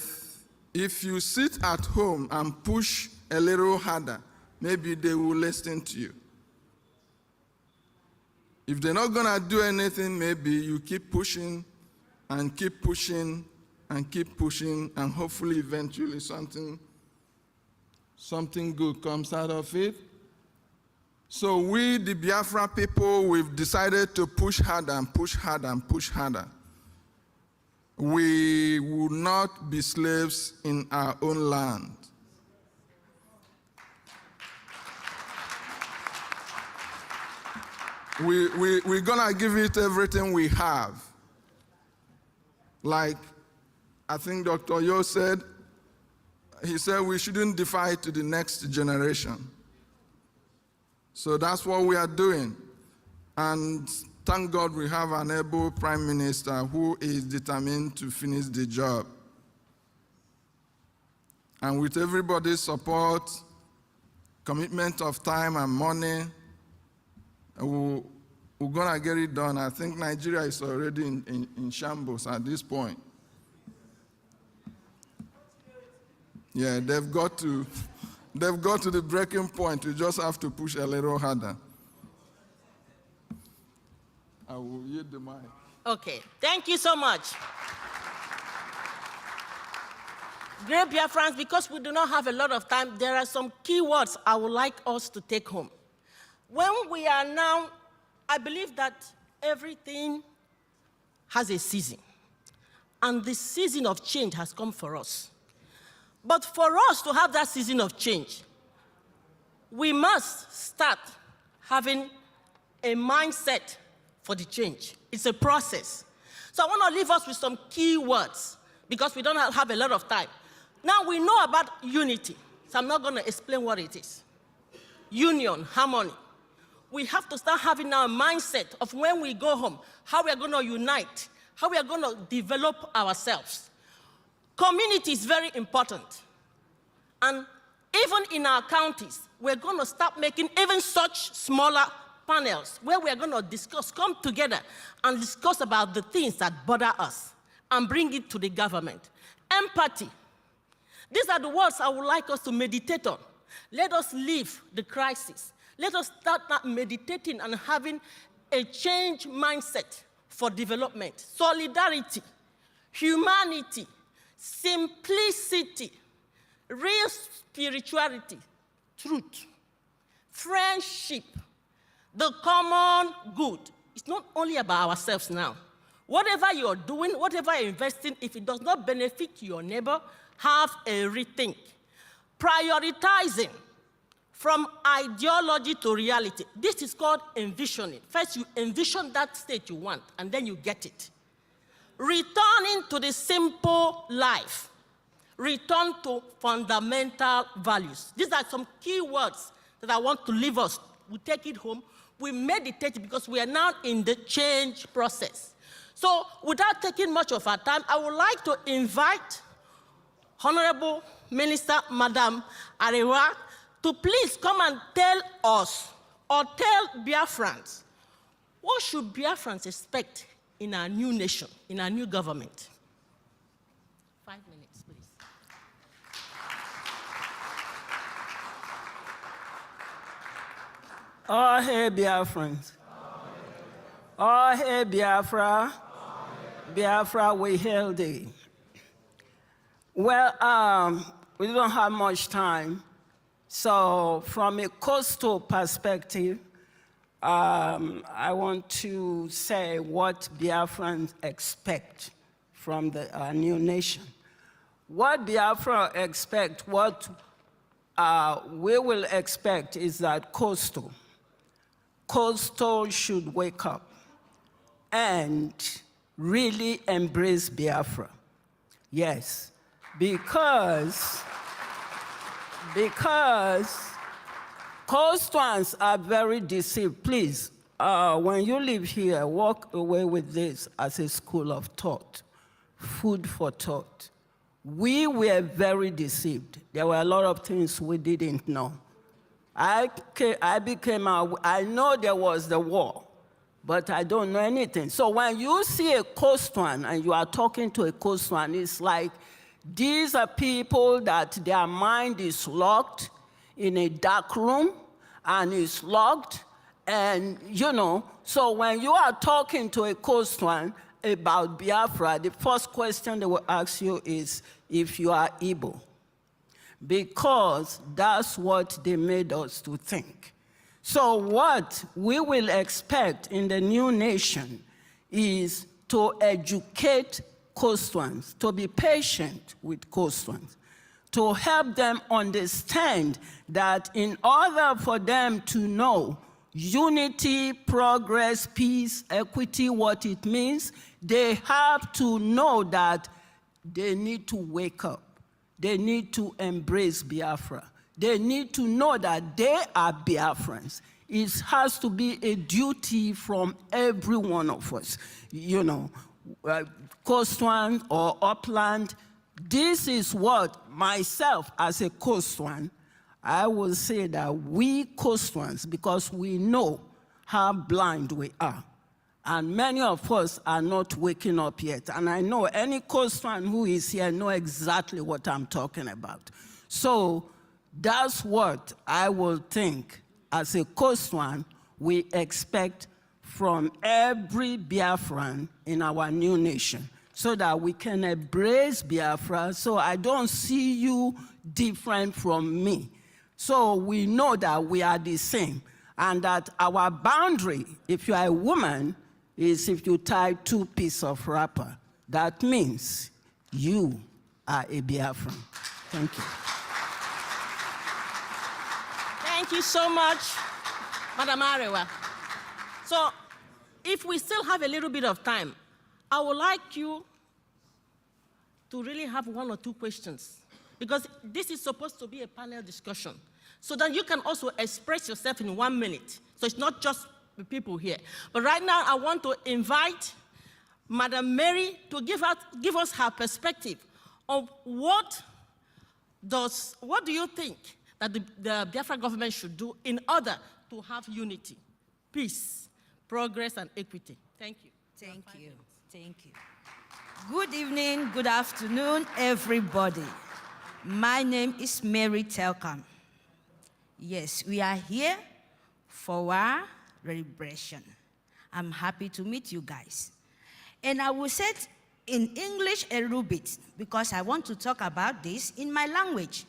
if you sit at home and push a little harder, maybe they will listen to you. If they're not gonna do anything, maybe you keep pushing and keep pushing and keep pushing, and hopefully eventually something good comes out of it. So we, the Biafra people, we've decided to push harder and push harder and push harder. We will not be slaves in our own land. We're gonna give it everything we have. Like, I think Dr. Yo said, he said we shouldn't defy it to the next generation. So that's what we are doing. And thank God we have an able prime minister who is determined to finish the job. And with everybody's support, commitment of time and money, we're gonna get it done. I think Nigeria is already in shambles at this point. Yeah, they've got to the breaking point. We just have to push a little harder. I will yield the mic. Okay, thank you so much. Great Biafrans, because we do not have a lot of time, there are some key words I would like us to take home. When we are now, I believe that everything has a season, and the season of change has come for us. But for us to have that season of change, we must start having a mindset for the change. It's a process. So I want to leave us with some key words because we don't have a lot of time. Now we know about unity, so I'm not going to explain what it is. Union, harmony. We have to start having our mindset of when we go home, how we are going to unite, how we are going to develop ourselves. Community is very important. And even in our counties, we're going to start making even such smaller panels where we're going to discuss, come together and discuss about the things that bother us and bring it to the government. Empathy. These are the words I would like us to meditate on. Let us leave the crisis. Let us start meditating and having a change mindset for development. Solidarity, humanity, simplicity, real spirituality, truth, friendship, the common good. It's not only about ourselves now. Whatever you're doing, whatever you're investing, if it does not benefit your neighbor, have a rethink. Prioritizing from ideology to reality. This is called envisioning. First, you envision that state you want, and then you get it. Returning to the simple life. Return to fundamental values. These are some key words that I want to leave us. We take it home, we meditate because we are now in the change process. So without taking much of our time, I would like to invite Honorable Minister, Madam Arewa, to please come and tell us or tell Biafrans, what should Biafrans expect in our new nation, in our new government? 5 minutes, please. Oh, hey, Biafrans. Oh, hey, Biafra. Biafra, we hail thee. Well, we don't have much time. So from a coastal perspective, I want to say what Biafrans expect from our new nation. What Biafra expect, what we will expect is that coastal should wake up and really embrace Biafra. Yes, because coastals are very deceived. Please, when you live here, walk away with this as a school of thought, food for thought. We were very deceived. There were a lot of things we didn't know. I know there was the war, but I don't know anything. So when you see a coastal and you are talking to a coastal, it's like these are people that their mind is locked in a dark room and is locked, and so when you are talking to a coastal about Biafra, the first question they will ask you is if you are Igbo, because that's what they made us to think. So what we will expect in the new nation is to educate coastals, to be patient with coastals, to help them understand that in order for them to know unity, progress, peace, equity, what it means, they have to know that they need to wake up. They need to embrace Biafra. They need to know that they are Biafrans. It has to be a duty from every one of us, coastline or upland. This is what myself as a coastline, I will say that we coastlines, because we know how blind we are, and many of us are not waking up yet. And I know any coastline who is here know exactly what I'm talking about. So that's what I will think as a coastline we expect from every Biafran in our new nation, so that we can embrace Biafra. So I don't see you different from me. So we know that we are the same, and that our boundary, if you are a woman, is if you tie 2 pieces of wrapper. That means you are a Biafran. Thank you. Thank you so much, Madam Arewa. So if we still have a little bit of time, I would like you to really have 1 or 2 questions, because this is supposed to be a panel discussion, so that you can also express yourself in 1 minute. So it's not just the people here. But right now, I want to invite Madam Mary to give us her perspective of what do you think that the Biafra government should do in order to have unity, peace, progress, and equity? Thank you. Thank you. Thank you. Good evening, good afternoon, everybody. My name is Mary Telcom. Yes, we are here for our celebration. I'm happy to meet you guys. And I will say it in English a little bit because I want to talk about this in my language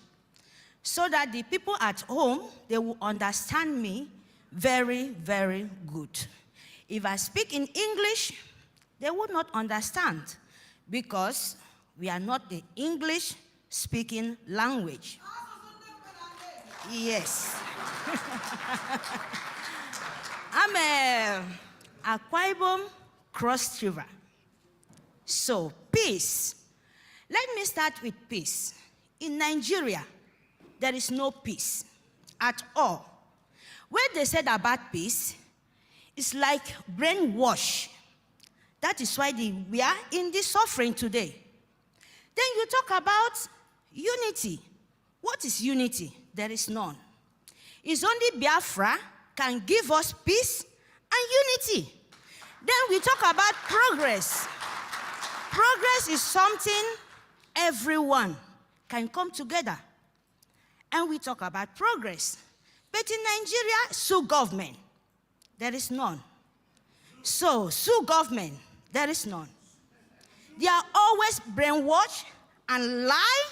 so that the people at home, they will understand me very, very good. If I speak in English, they would not understand because we are not the English-speaking language. Yes. I'm a Akwa Ibom Cross River. So, peace. Let me start with peace. In Nigeria, there is no peace at all. When they said about peace, it's like brainwash. That is why we are in this suffering today. Then you talk about unity. What is unity? There is none. It's only Biafra can give us peace and unity. Then we talk about progress. Progress is something everyone can come together. And we talk about progress. But in Nigeria, sue government. There is none. So, sue government. There is none. They are always brainwashed and lie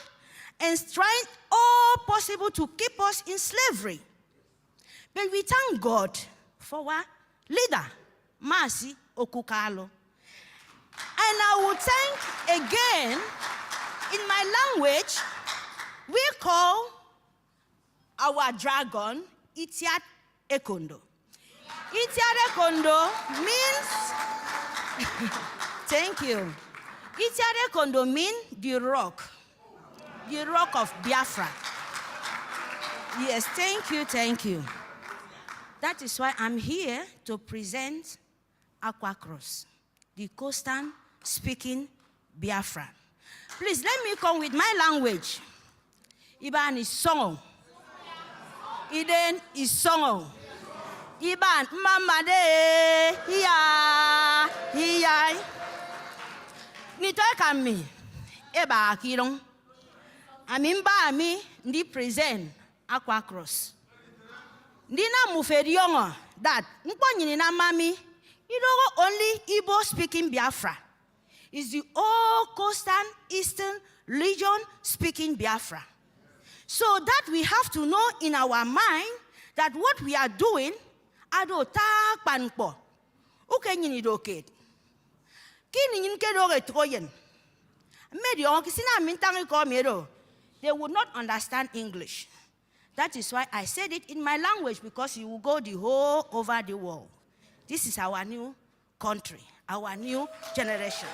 and trying all possible to keep us in slavery. But we thank God for our leader, Mercy Okukalo. And I will thank again, in my language, we call our dragon Itiat Ekondo. Itiat Ekondo means, thank you. Itiat Ekondo means the rock of Biafra. Yes, thank you, thank you. That is why I'm here to present Aqua Cross, the coastal speaking Biafra. Please let me come with my language. Iban is song. Iden is song. Iban mama de hiya. Nitoy kami eba akirong. Amimba ami ndi present Aqua Cross. Ndina mufediongo that nkonyini na mami. You know, only Igbo speaking Biafra is the all coastal eastern region speaking Biafra. So that we have to know in our mind that what we are doing, ado ta panpo. Uke nyini doket. Kini nyini kedoge troyen. Medio kisina mintangi ko medo. They would not understand English. That is why I said it in my language, because you will go the whole over the world. This is our new country, our new generation.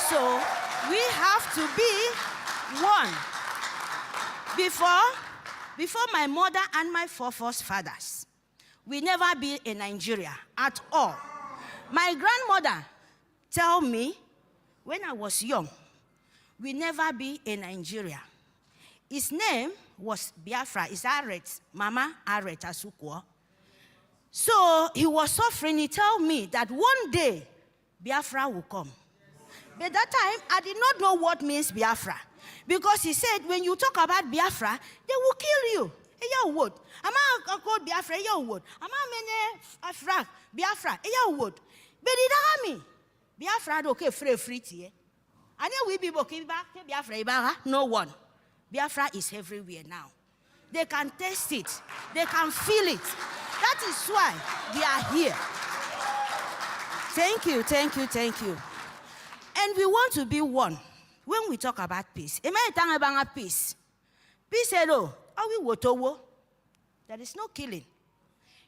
So we have to be one. Before my mother and my forefathers, we never be in Nigeria at all. My grandmother tell me when I was young, we never be in Nigeria. His name was Biafra. It's Aret, Mama Aret Asukwo. So he was suffering. He told me that one day Biafra will come. But that time, I did not know what means Biafra. Because he said, when you talk about Biafra, they will kill you. Eya would. Ama called Biafra, eya would. Ama mene Afra, Biafra, eya would. But it army. Biafra okay free tie. And then we be Biafra ibaga, no one. Biafra is everywhere now. They can taste it. They can feel it. That is why they are here. Thank you, thank you, thank you. And we want to be one. When we talk about peace, peace. Peace, hello. There is no killing.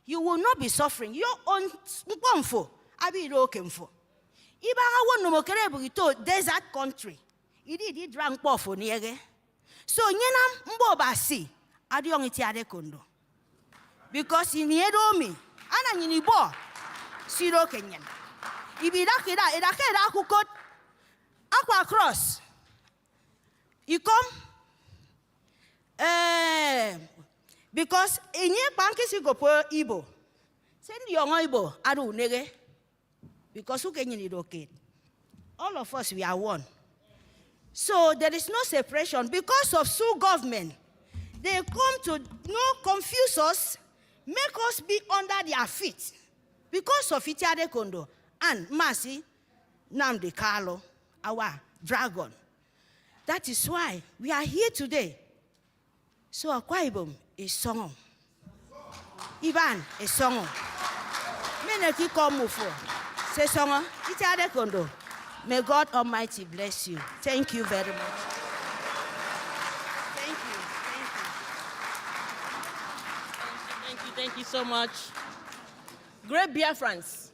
You will not be suffering. Your own mponfo, abi rokemfo. Ibaga wonu mokerebu ito desert country. Idi drank pofo niege. So nyena mbobasi adiong iti adekondo. Because in Yedomi, ana nyinibo siro Kenyan. Ibidakida edakeda kukot Aqua Cross. You come? Because in your bankers you go per Igbo. Send your Igbo, Adu Nege. Because who can you need okay? All of us, we are one. So there is no separation. Because of Sioux government, they come to confuse us, make us be under their feet. Because of Itiade Kondo and Masi Namdi Carlo, our dragon. That is why we are here today. So Akwa Ibom is song. Ivan is song. Meneki Komufo. Say song. Itiade Kondo. May God Almighty bless you. Thank you very much. Thank you. Thank you so much. Great Biafrans.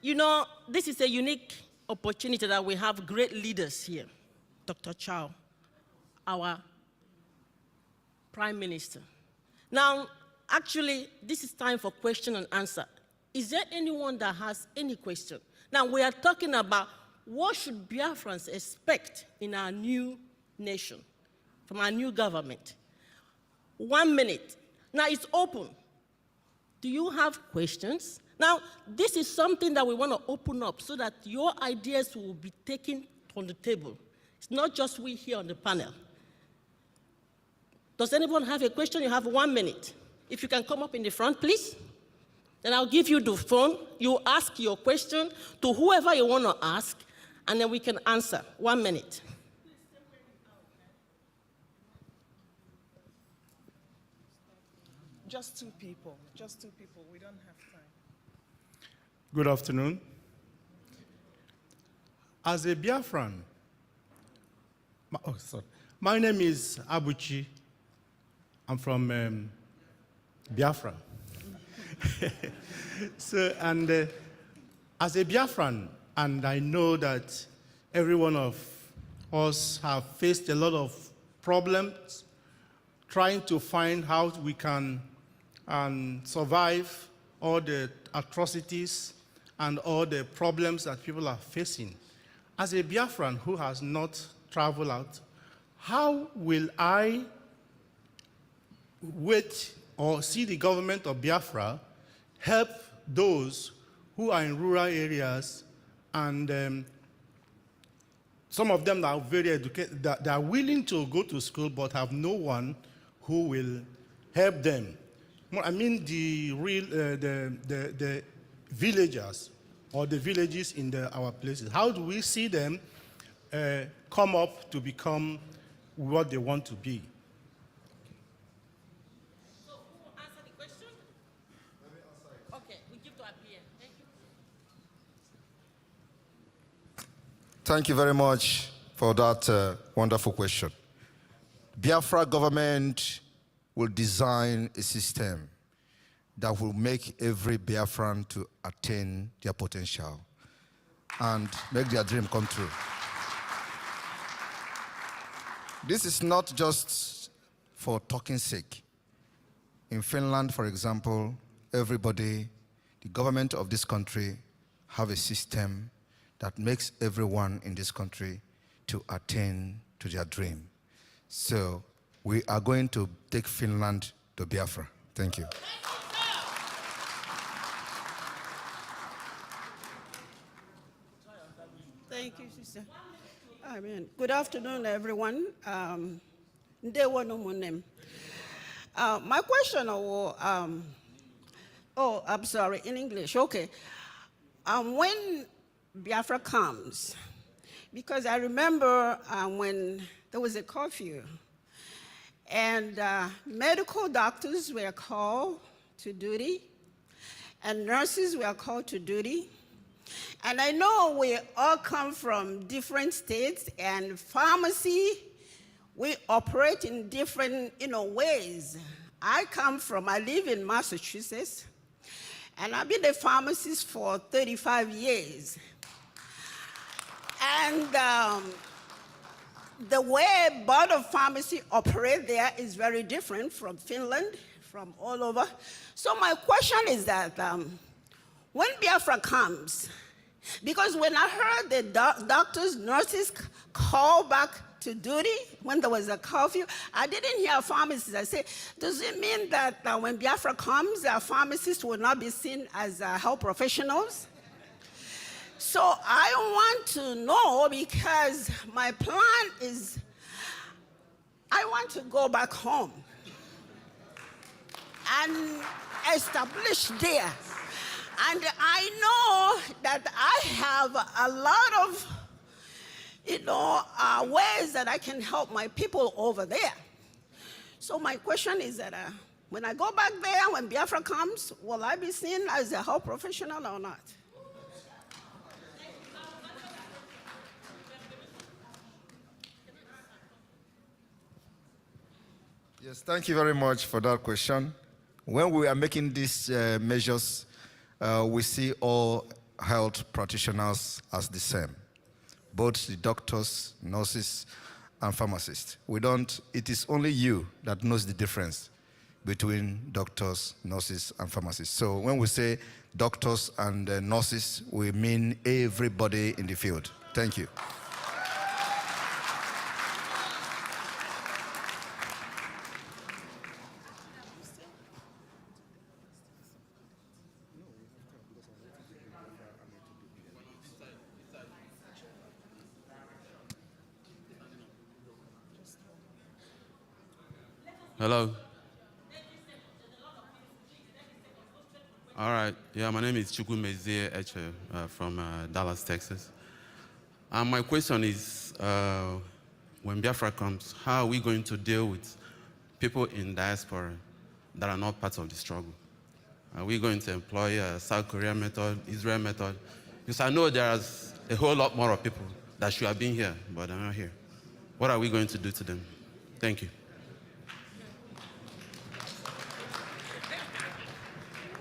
You know, this is a unique opportunity that we have great leaders here. Dr. Cho, our Prime Minister. Now, actually, this is time for question and answer. Is there anyone that has any question? Now, we are talking about what should Biafrans expect in our new nation, from our new government. 1 minute. Now, it's open. Do you have questions? Now, this is something that we want to open up so that your ideas will be taken on the table. It's not just we here on the panel. Does anyone have a question? You have 1 minute. If you can come up in the front, please. Then I'll give you the phone. You ask your question to whoever you want to ask, and then we can answer. 1 minute. Just two people. Just two people. We don't have time. Good afternoon. As a Biafran, my name is Abuchi. I'm from Biafra. As a Biafran, and I know that every one of us have faced a lot of problems trying to find how we can survive all the atrocities and all the problems that people are facing. As a Biafran who has not traveled out, how will I wait or see the government of Biafra help those who are in rural areas and some of them are very educated, that are willing to go to school but have no one who will help them? I mean the villagers or the villages in our places. How do we see them come up to become what they want to be? So who will answer the question? Okay, we give to Apia. Thank you. Thank you very much for that wonderful question. Biafra government will design a system that will make every Biafran to attain their potential and make their dream come true. This is not just for talking sake. In Finland, for example, everybody, the government of this country, have a system that makes everyone in this country to attain to their dream. So we are going to take Finland to Biafra. Thank you. Thank you, sister. Good afternoon, everyone. My question, I'm sorry, in English, okay. When Biafra comes, because I remember when there was a curfew, and medical doctors were called to duty, and nurses were called to duty. And I know we all come from different states, and pharmacy, we operate in different ways. I live in Massachusetts, and I've been a pharmacist for 35 years. And the way board of pharmacy operate there is very different from Finland, from all over. So my question is that when Biafra comes, because when I heard the doctors, nurses call back to duty when there was a curfew. I didn't hear pharmacists. I said, does it mean that when Biafra comes, pharmacists will not be seen as health professionals? So I want to know, because my plan is I want to go back home and establish there. And I know that I have a lot of, ways that I can help my people over there. So my question is that when I go back there, when Biafra comes, will I be seen as a health professional or not? Yes, thank you very much for that question. When we are making these measures, we see all health practitioners as the same, both the doctors, nurses, and pharmacists. It is only you that knows the difference between doctors, nurses, and pharmacists. So when we say doctors and nurses, we mean everybody in the field. Thank you. Hello. All right. Yeah, my name is Chukwumezie Eche from Dallas, Texas. My question is, when Biafra comes, how are we going to deal with people in diaspora that are not part of the struggle? Are we going to employ a South Korea method, Israel method? Because I know there's a whole lot more of people that should have been here, but they're not here. What are we going to do to them? Thank you.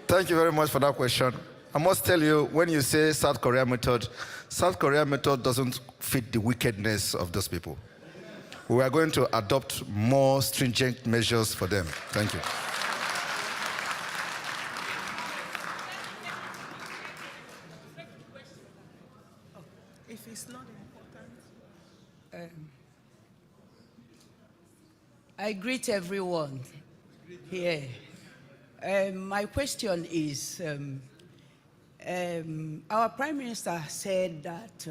Thank you very much for that question. I must tell you, when you say South Korea method doesn't fit the wickedness of those people. We are going to adopt more stringent measures for them. Thank you. If it's not important. I greet everyone here. My question is, our Prime Minister said that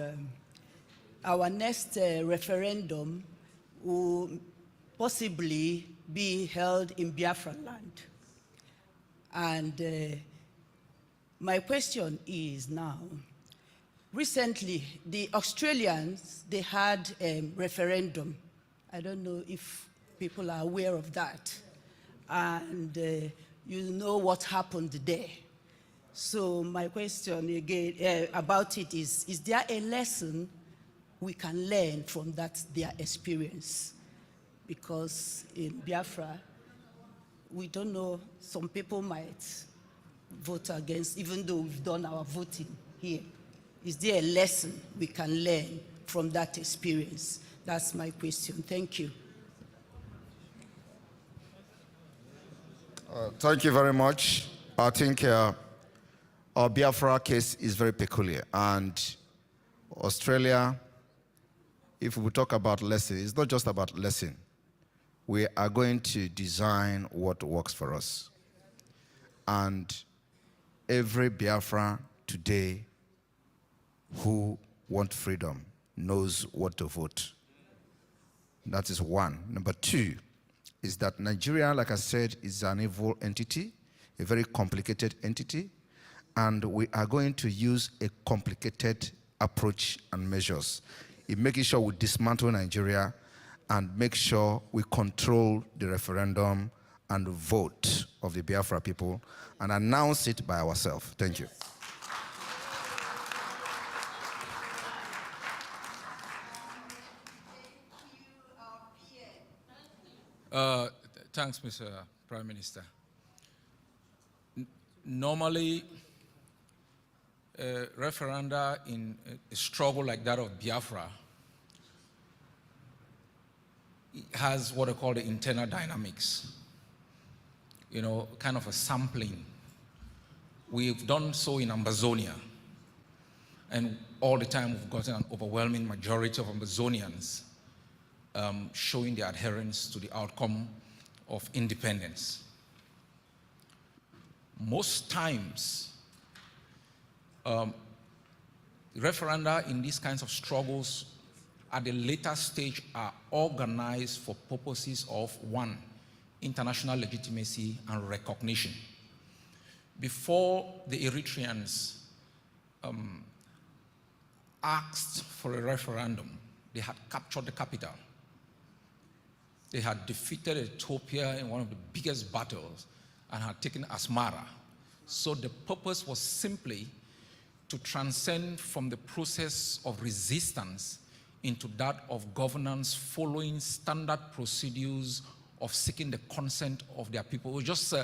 our next referendum will possibly be held in Biafra land. And my question is now, recently, the Australians, they had a referendum. I don't know if people are aware of that. And you know what happened there. So my question again about it is there a lesson we can learn from their experience? Because in Biafra, we don't know, some people might vote against, even though we've done our voting here. Is there a lesson we can learn from that experience? That's my question. Thank you. Thank you very much. I think our Biafra case is very peculiar. And Australia, if we talk about lesson, it's not just about lesson. We are going to design what works for us. And every Biafra today who wants freedom knows what to vote. That is one. Number two is that Nigeria, like I said, is an evil entity, a very complicated entity, and we are going to use a complicated approach and measures in making sure we dismantle Nigeria and make sure we control the referendum and vote of the Biafra people and announce it by ourselves. Thank you. Thanks, Mr. Prime Minister. Normally, a referenda in a struggle like that of Biafra has what I call the internal dynamics. You know, kind of a sampling. We've done so in Ambazonia, and all the time we've gotten an overwhelming majority of Ambazonians showing their adherence to the outcome of independence. Most times, referenda in these kinds of struggles at the later stage are organized for purposes of, one, international legitimacy and recognition. Before the Eritreans asked for a referendum, they had captured the capital. They had defeated Ethiopia in one of the biggest battles and had taken Asmara. So the purpose was simply to transcend from the process of resistance into that of governance following standard procedures of seeking the consent of their people. It was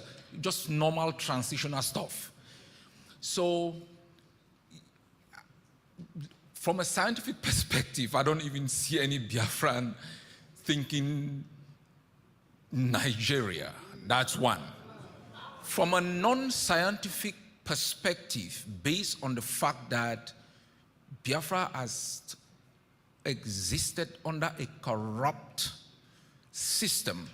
just normal transitional stuff. So from a scientific perspective, I don't even see any Biafran thinking Nigeria. That's one. From a non-scientific perspective, based on the fact that Biafra has existed under a corrupt system,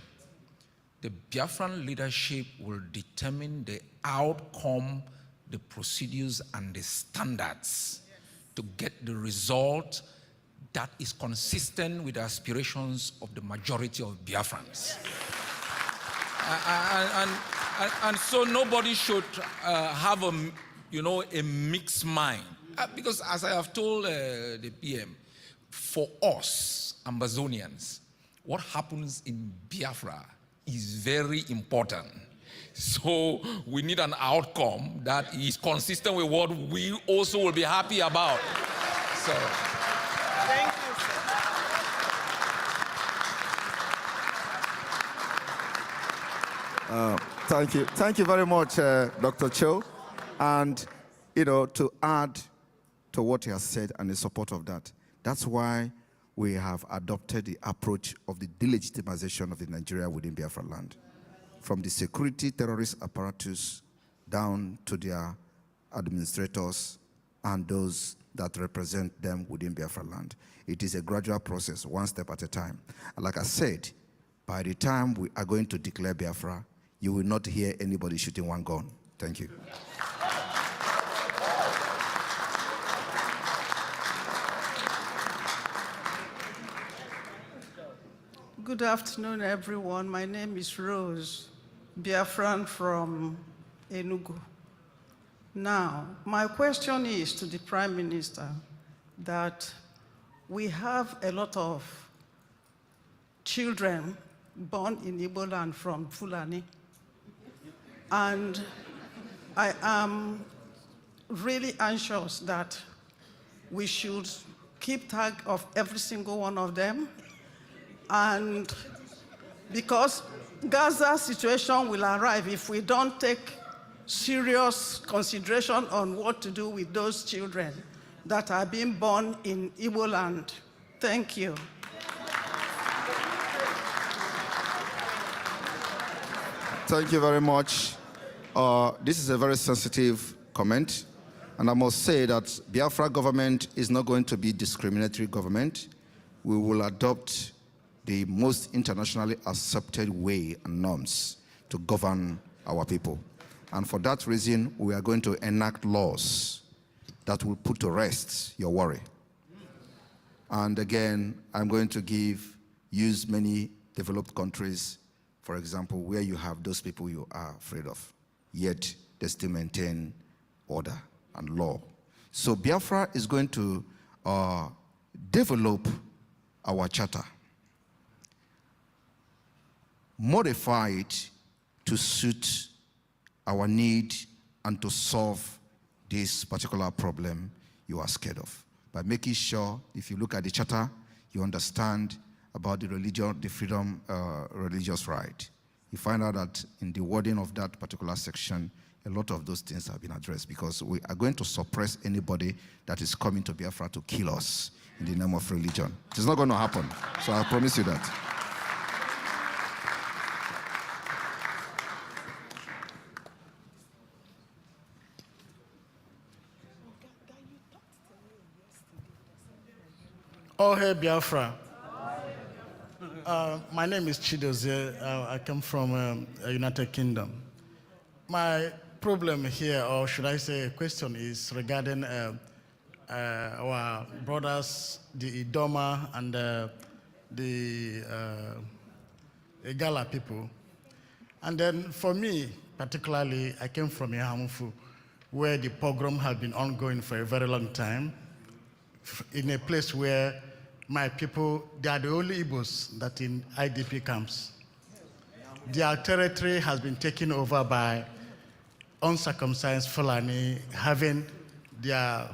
the Biafran leadership will determine the outcome, the procedures, and the standards to get the result that is consistent with the aspirations of the majority of Biafrans. And so nobody should have a mixed mind. Because as I have told the PM, for us, Ambazonians, what happens in Biafra is very important. So we need an outcome that is consistent with what we also will be happy about. So, thank you, sir. Thank you very much, Dr. Cho. And, to add to what he has said and in support of that, that's why we have adopted the approach of the delegitimization of the Nigeria within Biafra land. From the security terrorist apparatus down to their administrators and those that represent them within Biafra land. It is a gradual process, one step at a time. And like I said, by the time we are going to declare Biafra, you will not hear anybody shooting one gun. Thank you. Good afternoon, everyone. My name is Rose, Biafran from Enugu. Now, my question is to the Prime Minister that we have a lot of children born in Igbo land from Fulani. And I am really anxious that we should keep tag of every single one of them. And because Gaza situation will arrive if we don't take serious consideration on what to do with those children that are being born in Igbo land. Thank you. Thank you very much. This is a very sensitive comment, and I must say that Biafra government is not going to be discriminatory government. We will adopt the most internationally accepted way and norms to govern our people. And for that reason, we are going to enact laws that will put to rest your worry. And again, I'm going to use many developed countries, for example, where you have those people you are afraid of, yet they still maintain order and law. So Biafra is going to develop our charter, modify it to suit our need and to solve this particular problem you are scared of. By making sure, if you look at the charter, you understand about the religion, the freedom, religious right. You find out that in the wording of that particular section, a lot of those things have been addressed because we are going to suppress anybody that is coming to Biafra to kill us in the name of religion. It's not going to happen, so I promise you that. Oh, hey, Biafra. My name is Chidozie. I come from United Kingdom. My problem here, or should I say question, is regarding our brothers, the Idoma and the Igala people. And then for me, particularly, I came from Ihamufu, where the pogrom had been ongoing for a very long time, in a place where my people, they are the only Igbos that in IDP camps. Their territory has been taken over by uncircumcised Fulani, having their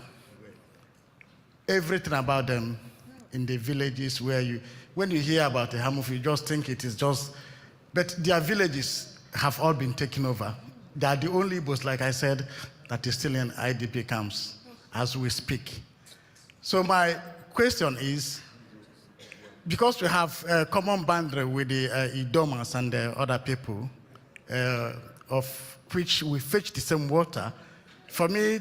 everything about them in the villages where when you hear about the Hamufu, you just think it is just, but their villages have all been taken over. They are the only Igbos, like I said, that is still in IDP camps as we speak. So my question is, because we have a common boundary with the Idomas and the other people, of which we fetch the same water, for me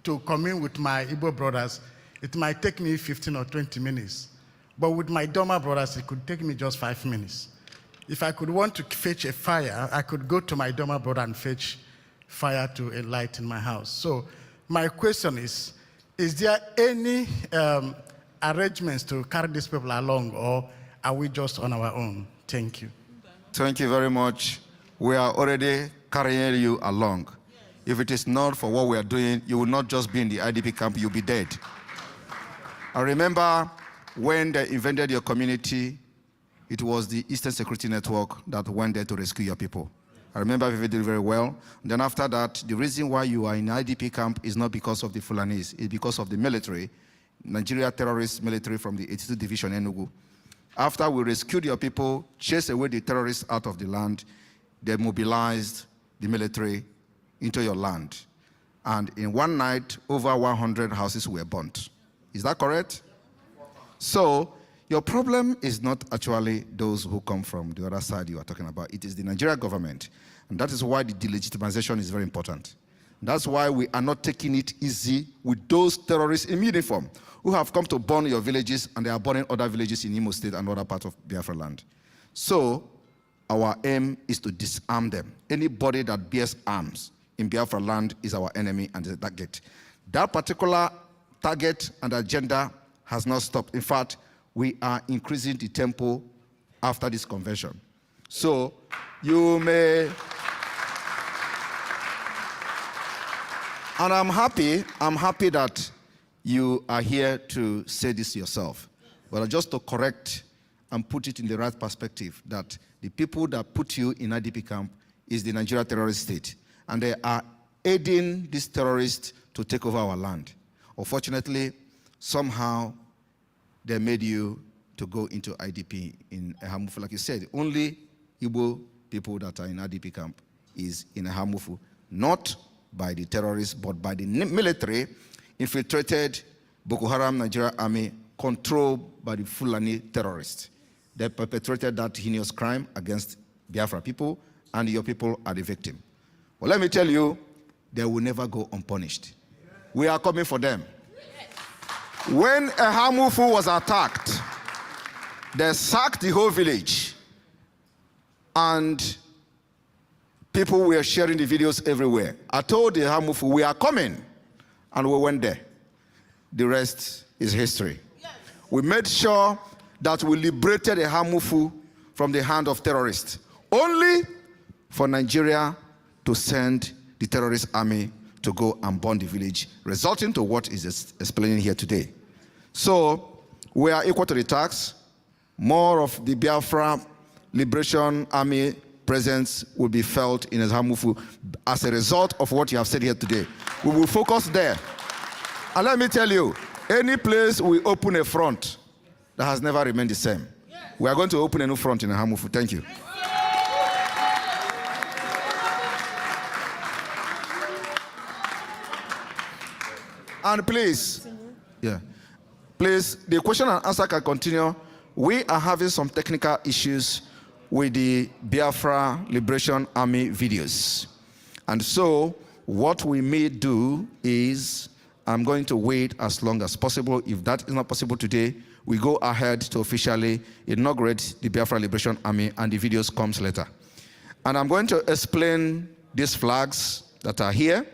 to commune with my Igbo brothers, it might take me 15 or 20 minutes. But with my Doma brothers, it could take me just 5 minutes. If I could want to fetch a fire, I could go to my Doma brother and fetch fire to enlighten my house. So my question is there any arrangements to carry these people along, or are we just on our own? Thank you. Thank you very much. We are already carrying you along. If it is not for what we are doing, you will not just be in the IDP camp, you'll be dead. I remember when they invented your community, it was the Eastern Security Network that went there to rescue your people. I remember vividly very well. And then after that, the reason why you are in IDP camp is not because of the Fulanis, it's because of the military, Nigeria terrorist military from the 82 Division Enugu. After we rescued your people, chased away the terrorists out of the land, they mobilized the military into your land. And in one night, over 100 houses were burnt. Is that correct? So your problem is not actually those who come from the other side you are talking about. It is the Nigeria government. And that is why the delegitimization is very important. That's why we are not taking it easy with those terrorists in uniform who have come to burn your villages, and they are burning other villages in Imo State and other parts of Biafra land. So our aim is to disarm them. Anybody that bears arms in Biafra land is our enemy and the target. That particular target and agenda has not stopped. In fact, we are increasing the tempo after this convention. So you may, and I'm happy that you are here to say this yourself. But just to correct and put it in the right perspective, that the people that put you in IDP camp is the Nigeria terrorist state. And they are aiding these terrorists to take over our land. Unfortunately, somehow they made you to go into IDP in Ehamufu. Like you said, only Igbo people that are in IDP camp is in Ehamufu, not by the terrorists, but by the military infiltrated Boko Haram Nigeria army controlled by the Fulani terrorists. They perpetrated that heinous crime against Biafra people, and your people are the victim. Well, let me tell you, they will never go unpunished. We are coming for them. When Ehamufu was attacked, they sacked the whole village, and people were sharing the videos everywhere. I told the Ehamufu, we are coming, and we went there. The rest is history. We made sure that we liberated Ehamufu from the hand of terrorists, only for Nigeria to send the terrorist army to go and burn the village, resulting to what is explaining here today. So we are equal to the task. More of the Biafra Liberation Army presence will be felt in Ehamufu as a result of what you have said here today. We will focus there. And let me tell you, any place we open a front that has never remained the same. We are going to open a new front in Ehamufu. Thank you. And please, please, the question and answer can continue. We are having some technical issues with the Biafra Liberation Army videos. And so what we may do is, I'm going to wait as long as possible. If that is not possible today, we go ahead to officially inaugurate the Biafra Liberation Army, and the videos comes later. And I'm going to explain these flags that are here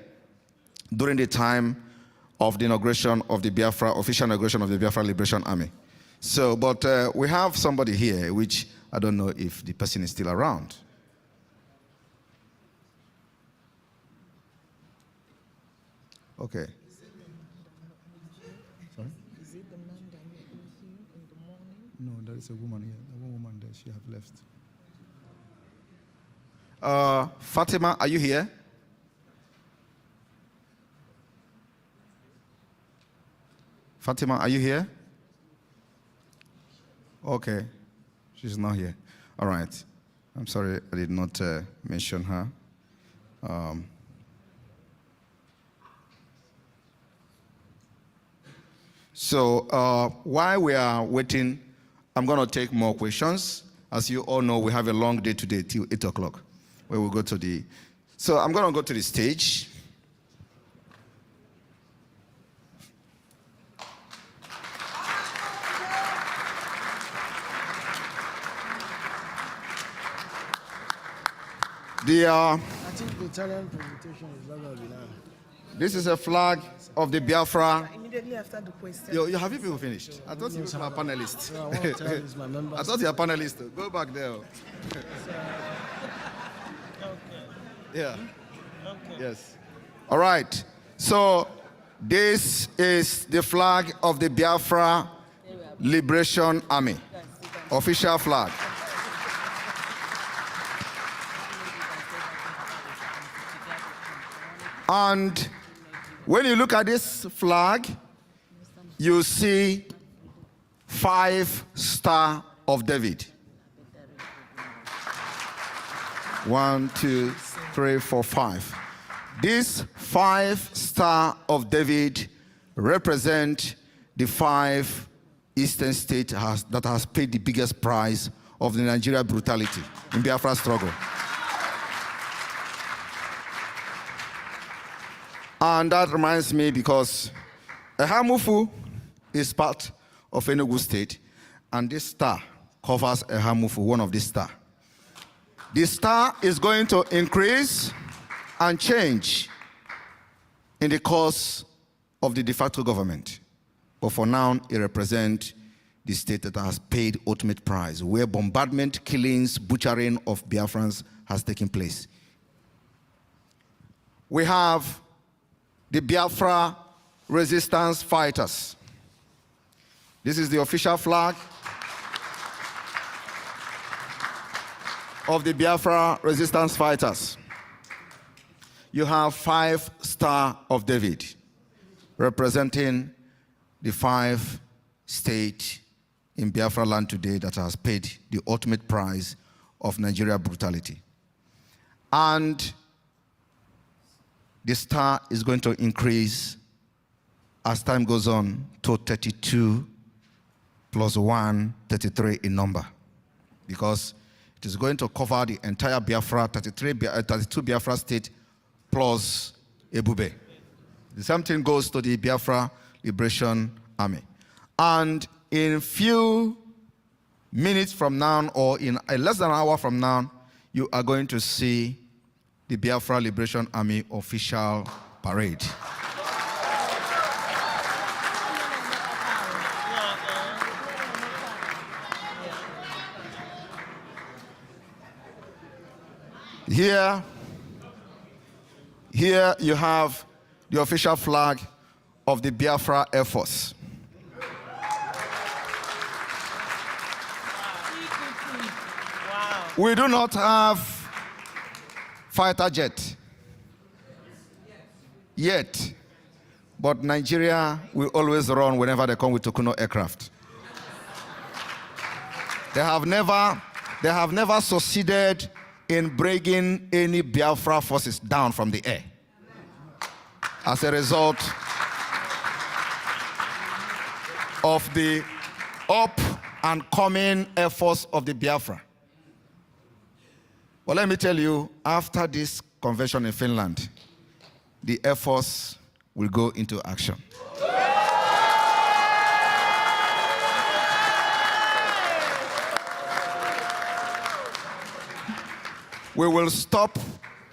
during the time of the inauguration of the Biafra, official inauguration of the Biafra Liberation Army. So, but we have somebody here, which I don't know if the person is still around. Okay. Sorry? Is it the man that met you here in the morning? No, there is a woman here. One woman there, she have left. Fatima, are you here? Fatima, are you here? Okay, she's not here. All right. I'm sorry I did not mention her. So while we are waiting, I'm going to take more questions. As you all know, we have a long day today till 8 o'clock, where we'll go to the... So I'm going to go to the stage. I think the Italian presentation is not going to be now. This is a flag of the Biafra. Immediately after the question. Have you people finished? I thought you were a panelist. No, I want to tell you, my members. I thought you were a panelist. Go back there. Okay. Yeah. Okay. Yes. All right. So this is the flag of the Biafra Liberation Army. Official flag. And when you look at this flag, you see 5 Star of David. 1, 2, 3, 4, 5. These 5 Star of David represent the 5 eastern states that has paid the biggest price of the Nigeria brutality in Biafra struggle. And that reminds me, because Ehamufu is part of Enugu State, and this star covers Ehamufu, one of these stars. The star is going to increase and change in the course of the de facto government. But for now, it represents the state that has paid ultimate price, where bombardment, killings, butchering of Biafrans has taken place. We have the Biafra resistance fighters. This is the official flag of the Biafra resistance fighters. You have 5 Star of David, representing the 5 states in Biafra land today that has paid the ultimate price of Nigeria brutality. And the star is going to increase as time goes on to 32 plus 1, 33 in number, because it is going to cover the entire Biafra, 32 Biafra state plus Ebube. The same thing goes to the Biafra Liberation Army. And in a few minutes from now, or in less than an hour from now, you are going to see the Biafra Liberation Army official parade. Here you have the official flag of the Biafra Air Force. We do not have fighter jet yet, but Nigeria will always run whenever they come with Tokuno aircraft. They have never succeeded in bringing any Biafra forces down from the air. As a result of the up and coming efforts of the Biafra. Well, let me tell you, after this convention in Finland, the Air Force will go into action. We will stop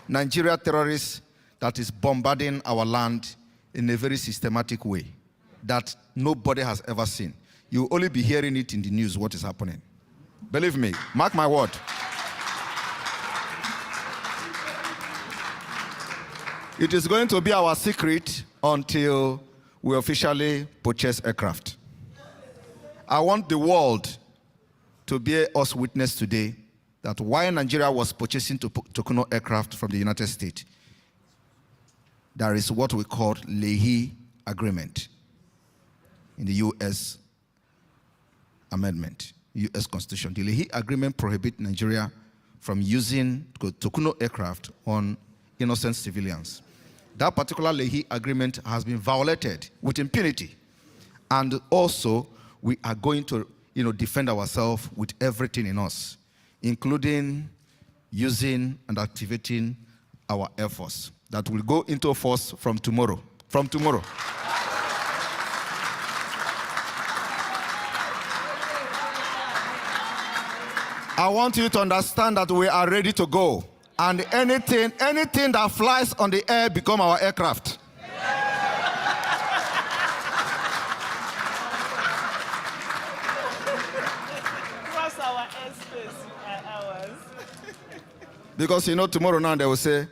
Nigeria terrorists that is bombarding our land in a very systematic way that nobody has ever seen. You will only be hearing it in the news, what is happening. Believe me, mark my word. It is going to be our secret until we officially purchase aircraft. I want the world to bear us witness today that while Nigeria was purchasing Tokuno aircraft from the United States, there is what we call Leahy Agreement in the U.S. amendment, U.S. Constitution. The Leahy Agreement prohibits Nigeria from using Tokuno aircraft on innocent civilians. That particular Leahy Agreement has been violated with impunity. And also, we are going to defend ourselves with everything in us, including using and activating our Air Force that will go into force from tomorrow. From tomorrow. I want you to understand that we are ready to go. And anything that flies on the air become our aircraft. Cross our airspace ours. Because tomorrow now they will say,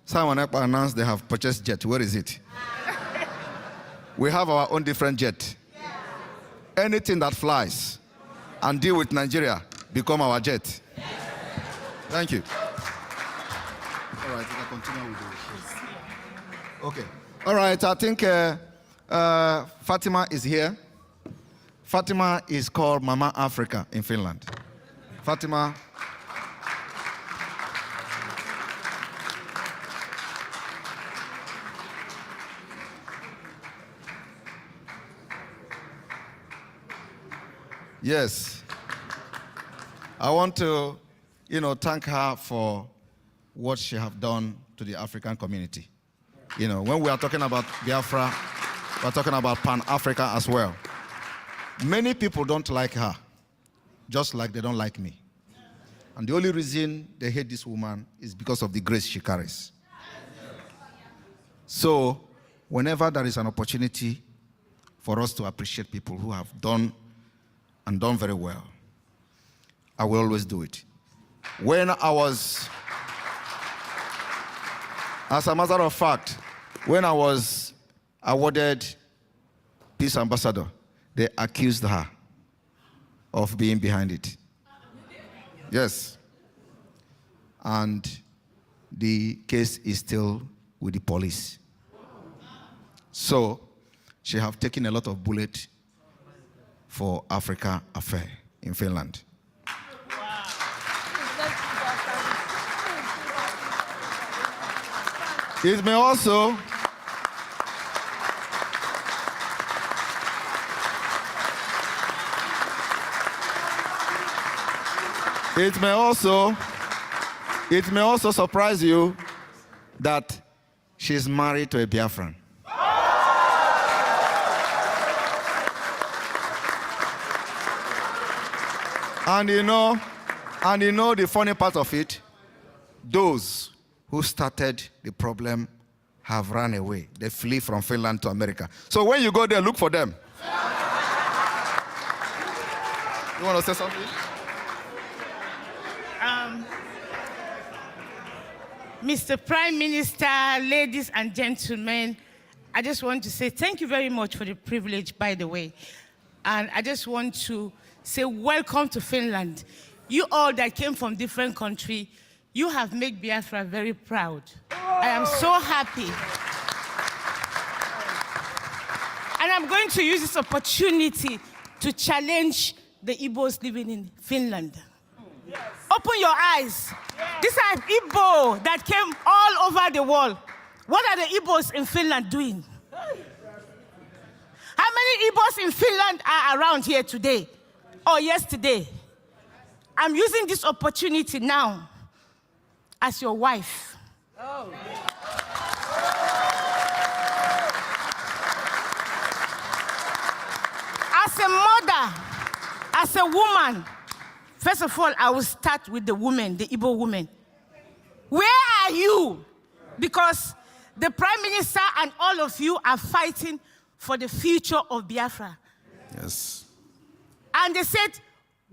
Simon Ekpa announced they have purchased jet. Where is it? We have our own different jet. Anything that flies and deal with Nigeria become our jet. Thank you. All right, I continue with this. Okay. All right, I think Fatima is here. Fatima is called Mama Africa in Finland. Fatima. Yes. I want to, thank her for what she have done to the African community. When we are talking about Biafra, we're talking about Pan-Africa as well. Many people don't like her, just like they don't like me. And the only reason they hate this woman is because of the grace she carries. So, whenever there is an opportunity for us to appreciate people who have done and done very well, I will always do it. As a matter of fact, when I was awarded Peace Ambassador, they accused her of being behind it. Yes. And the case is still with the police. So, she have taken a lot of bullets for Africa affair in Finland. It may also surprise you that she's married to a Biafran. And the funny part of it, those who started the problem have run away. They flee from Finland to America. So when you go there, look for them. You want to say something? Mr. Prime Minister, ladies and gentlemen, I just want to say thank you very much for the privilege, by the way. And I just want to say welcome to Finland. You all that came from different countries, you have made Biafra very proud. I am so happy. And I'm going to use this opportunity to challenge the Igbos living in Finland. Yes. Open your eyes. Yes. These are Igbo that came all over the world. What are the Igbos in Finland doing? How many Igbos in Finland are around here today or yesterday? I'm using this opportunity now as your wife. Oh. As a mother, as a woman, first of all, I will start with the woman, the Igbo woman. Where are you? Because the Prime Minister and all of you are fighting for the future of Biafra. Yes. And they said,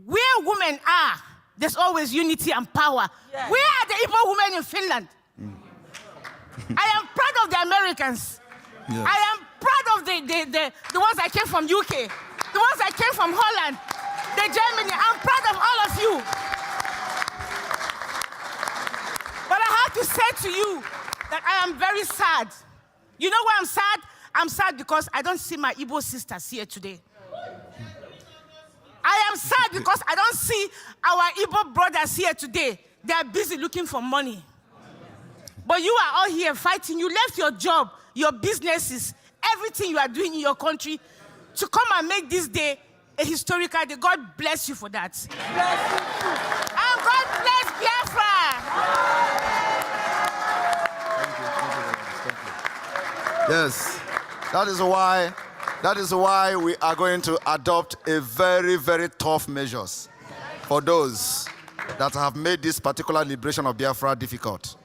where women are, there's always unity and power. Yes. Where are the Igbo women in Finland? I am proud of the Americans. Yes. I am proud of the ones that came from UK, the ones that came from Holland, the Germany. I'm proud of all of you. But I have to say to you that I am very sad. You know why I'm sad? I'm sad because I don't see my Igbo sisters here today. I am sad because I don't see our Igbo brothers here today. They are busy looking for money. But you are all here fighting. You left your job, your businesses, everything you are doing in your country to come and make this day a historical day. God bless you for that. And God bless Biafra. Yes, that is why we are going to adopt a very, very tough measures for those that have made this particular liberation of Biafra difficult.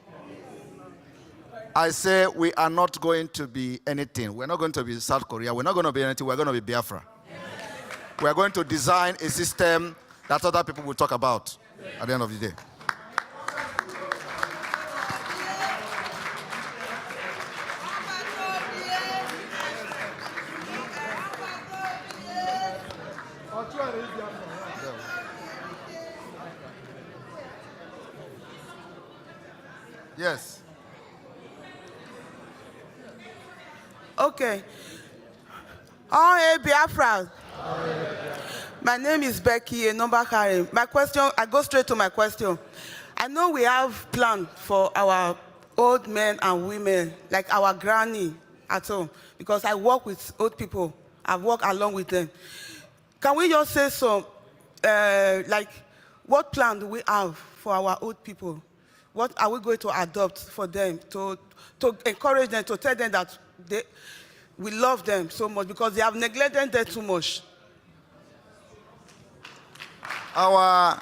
I say we are not going to be anything. We're not going to be South Korea. We're not going to be anything. We're going to be Biafra. We're going to design a system that other people will talk about at the end of the day. Yes. Okay. All hail Biafra. My name is Becky, a number carrying. My question, I go straight to my question. I know we have plans for our old men and women, like our granny at home, because I work with old people. I work along with them. Can we just say some, like, what plan do we have for our old people? What are we going to adopt for them to encourage them, to tell them that we love them so much because they have neglected them too much? Our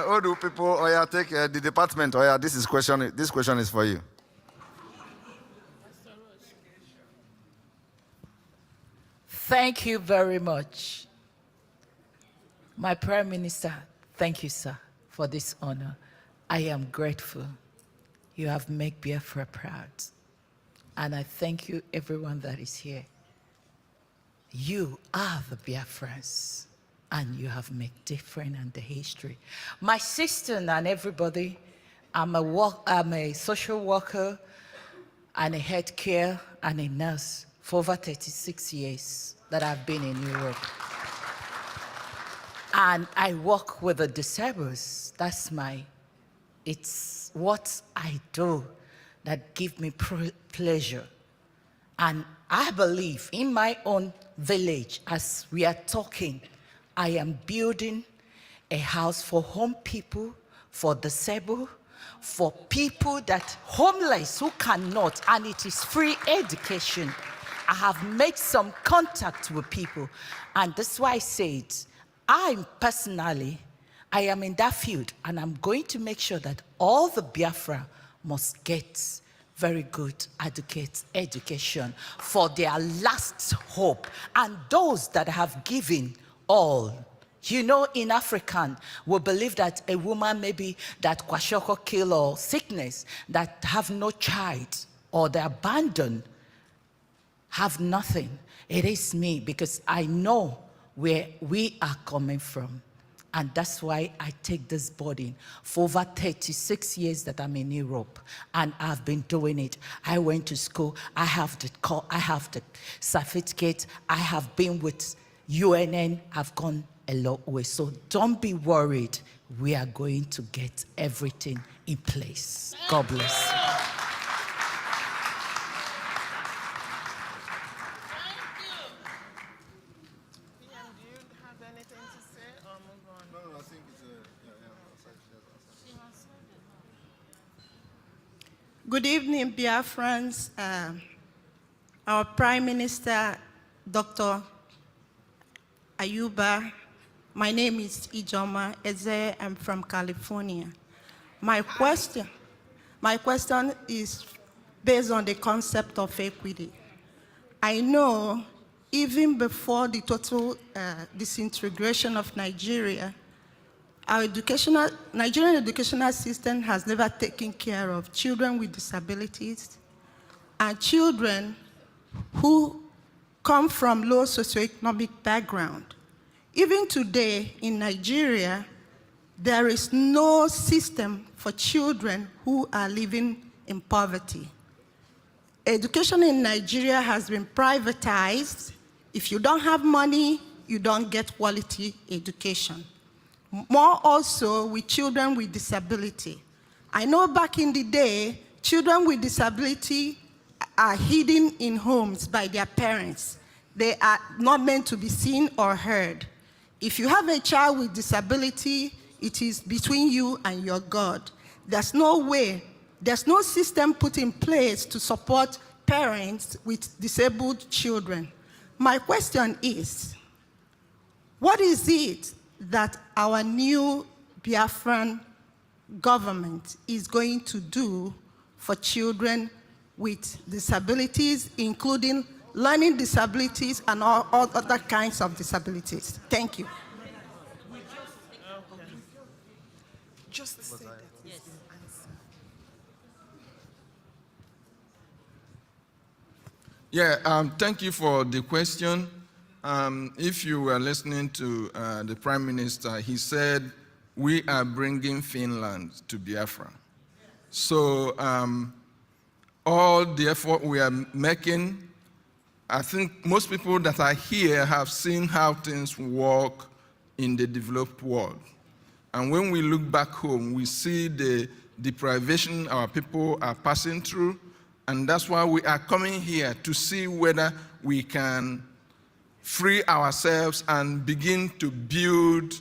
old people, or yeah, take the department, or yeah, this question is for you. Thank you very much. My Prime Minister, thank you, sir, for this honor. I am grateful. You have made Biafra proud. And I thank you, everyone that is here. You are the Biafrans, and you have made difference in the history. My sister and everybody, I'm a social worker and a healthcare and a nurse for over 36 years that I've been in Europe. And I work with the disabled. It's what I do that gives me pleasure. And I believe in my own village, as we are talking, I am building a house for home people, for disabled, for people that homeless who cannot, and it is free education. I have made some contact with people, and that's why I said, I am in that field, and I'm going to make sure that all the Biafra must get very good education for their last hope. And those that have given all. You know, in African, we believe that a woman maybe that kwashoko kill or sickness, that have no child or they abandoned, have nothing. It is me, because I know where we are coming from. And that's why I take this burden for over 36 years that I'm in Europe, and I've been doing it. I went to school, I have the certificate, I have been with UNN, I've gone a long way. So don't be worried, we are going to get everything in place. God bless. Good evening, Biafrans. Our Prime Minister, Dr. Ayuba. My name is Ijoma Eze. I'm from California. My question is based on the concept of equity. I know even before the total disintegration of Nigeria, our Nigerian educational system has never taken care of children with disabilities and children who come from low socioeconomic background. Even today in Nigeria, there is no system for children who are living in poverty. Education in Nigeria has been privatized. If you don't have money, you don't get quality education. More also with children with disability. I know back in the day, children with disability are hidden in homes by their parents. They are not meant to be seen or heard. If you have a child with disability, it is between you and your God. There's no way, there's no system put in place to support parents with disabled children. My question is, what is it that our new Biafran government is going to do for children with disabilities, including learning disabilities and all other kinds of disabilities? Thank you. Just say that. Yes. Yeah, thank you for the question. If you were listening to the Prime Minister, he said, we are bringing Finland to Biafra. So all the effort we are making, I think most people that are here have seen how things work in the developed world. And when we look back home, we see the deprivation our people are passing through, and that's why we are coming here to see whether we can free ourselves and begin to build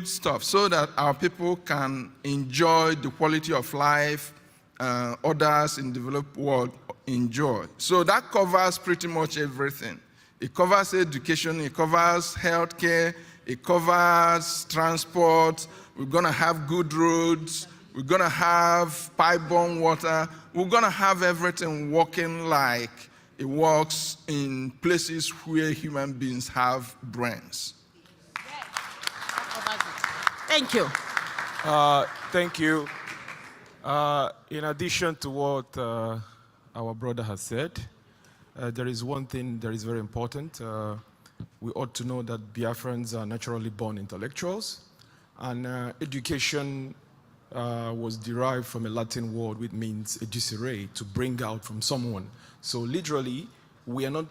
stuff so that our people can enjoy the quality of life others in the developed world enjoy. So that covers pretty much everything. It covers education, it covers healthcare, it covers transport. We're going to have good roads. We're going to have pipe-borne water. We're going to have everything working like it works in places where human beings have brains. Thank you. Thank you. In addition to what our brother has said, there is one thing that is very important. We ought to know that Biafrans are naturally born intellectuals, and education was derived from a Latin word which means educere, to bring out from someone. So literally, we are not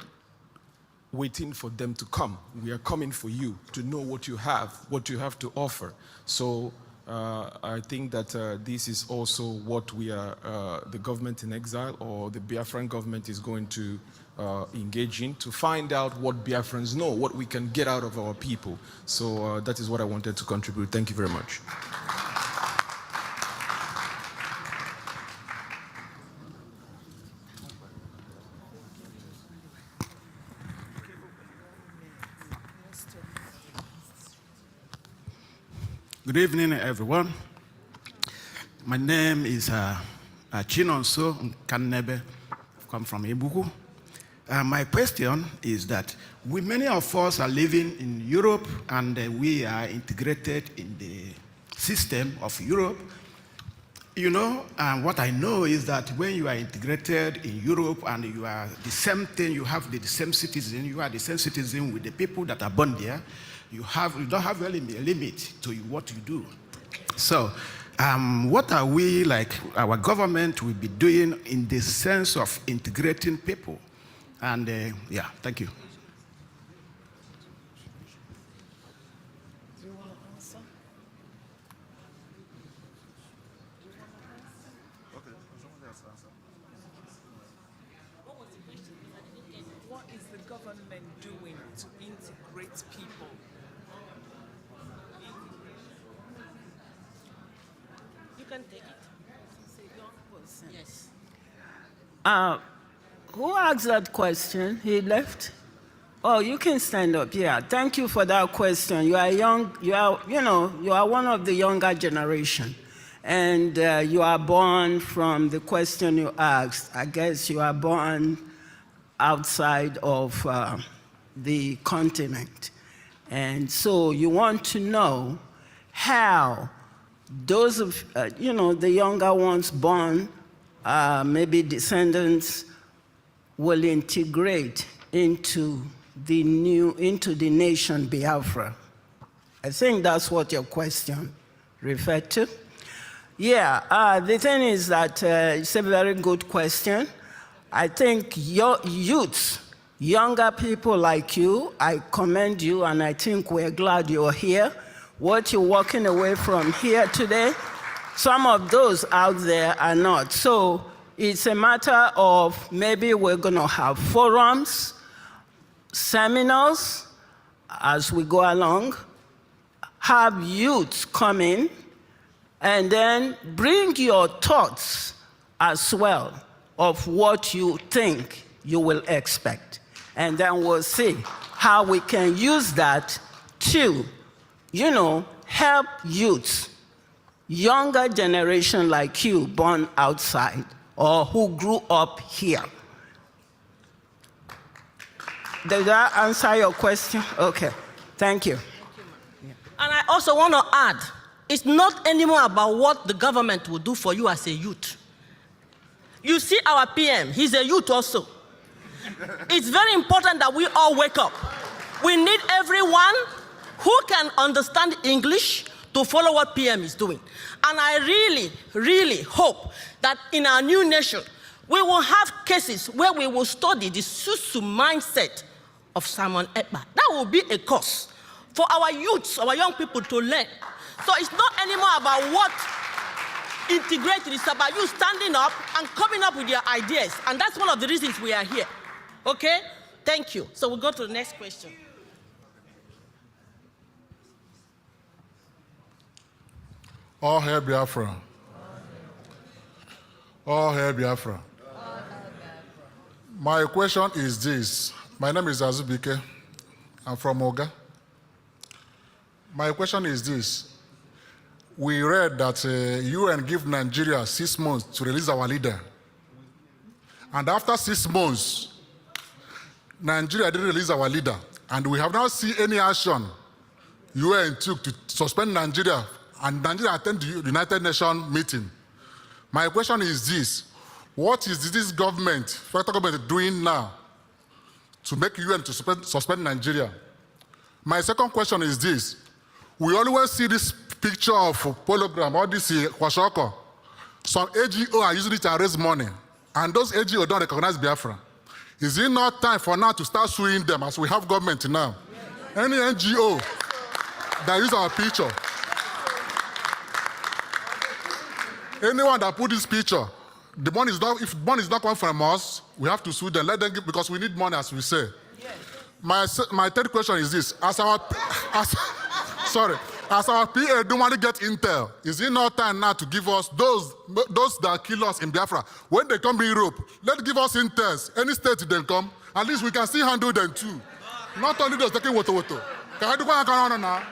waiting for them to come. We are coming for you to know what you have to offer. So I think that this is also what we are, the government in exile or the Biafran government is going to engage in, to find out what Biafrans know, what we can get out of our people. So that is what I wanted to contribute. Thank you very much. Good evening, everyone. My name is Chinonso Nkanebe. I've come from Ebuku. My question is that many of us are living in Europe and we are integrated in the system of Europe. You know, what I know is that when you are integrated in Europe and you are the same thing, you have the same citizen, you are the same citizen with the people that are born there, you don't have really a limit to what you do. So what are we, like our government will be doing in the sense of integrating people? And yeah, thank you. Do you want to answer? Okay, someone else answer. What was the question? What is the government doing to integrate people? You can take it. It's a young person. Yes. Who asked that question? He left? Oh, you can stand up. Yeah, thank you for that question. You are young. You are one of the younger generation, and you are born from the question you asked. I guess you are born outside of the continent, and so you want to know how those of the younger ones born, maybe descendants, will integrate into the nation Biafra. I think that's what your question referred to. Yeah, the thing is that it's a very good question. I think your youths, younger people like you, I commend you, and I think we're glad you're here. What you're walking away from here today, some of those out there are not. So it's a matter of maybe we're going to have forums, seminars as we go along, have youths come in, and then bring your thoughts as well of what you think you will expect. And then we'll see how we can use that to, help youths, younger generation like you, born outside or who grew up here. Did that answer your question? Okay, thank you. And I also want to add, it's not anymore about what the government will do for you as a youth. You see our PM, he's a youth also. It's very important that we all wake up. We need everyone who can understand English to follow what PM is doing. And I really, really hope that in our new nation, we will have cases where we will study the Susu mindset of Simon Ekpa. That will be a course for our youths, our young people to learn. So it's not anymore about what integrated, it's about you standing up and coming up with your ideas. And that's one of the reasons we are here. Okay? Thank you. So we'll go to the next question. All hail Biafra. All hail Biafra. My question is this. My name is Azubike. I'm from Oga. My question is this. We read that UN give Nigeria 6 months to release our leader. And after 6 months, Nigeria didn't release our leader. And we have not seen any action UN took to suspend Nigeria, and Nigeria attended the United Nations meeting. My question is this. What is this government, federal government, doing now to make UN to suspend Nigeria? My second question is this. We always see this picture of hologram, all this kwashoko. Some AGO are using it to raise money, and those AGO don't recognize Biafra. Is it not time for now to start suing them as we have government now? Any NGO that use our picture, anyone that put this picture, the money is not, if money is not coming from us, we have to sue them, let them give, because we need money, as we say. Yes. My third question is this. As our PA don't want to get intel, is it not time now to give us those that kill us in Biafra? When they come to Europe, let's give us intels. Any state they come, at least we can still handle them too. Not only those taking woto. Can I do what I can now?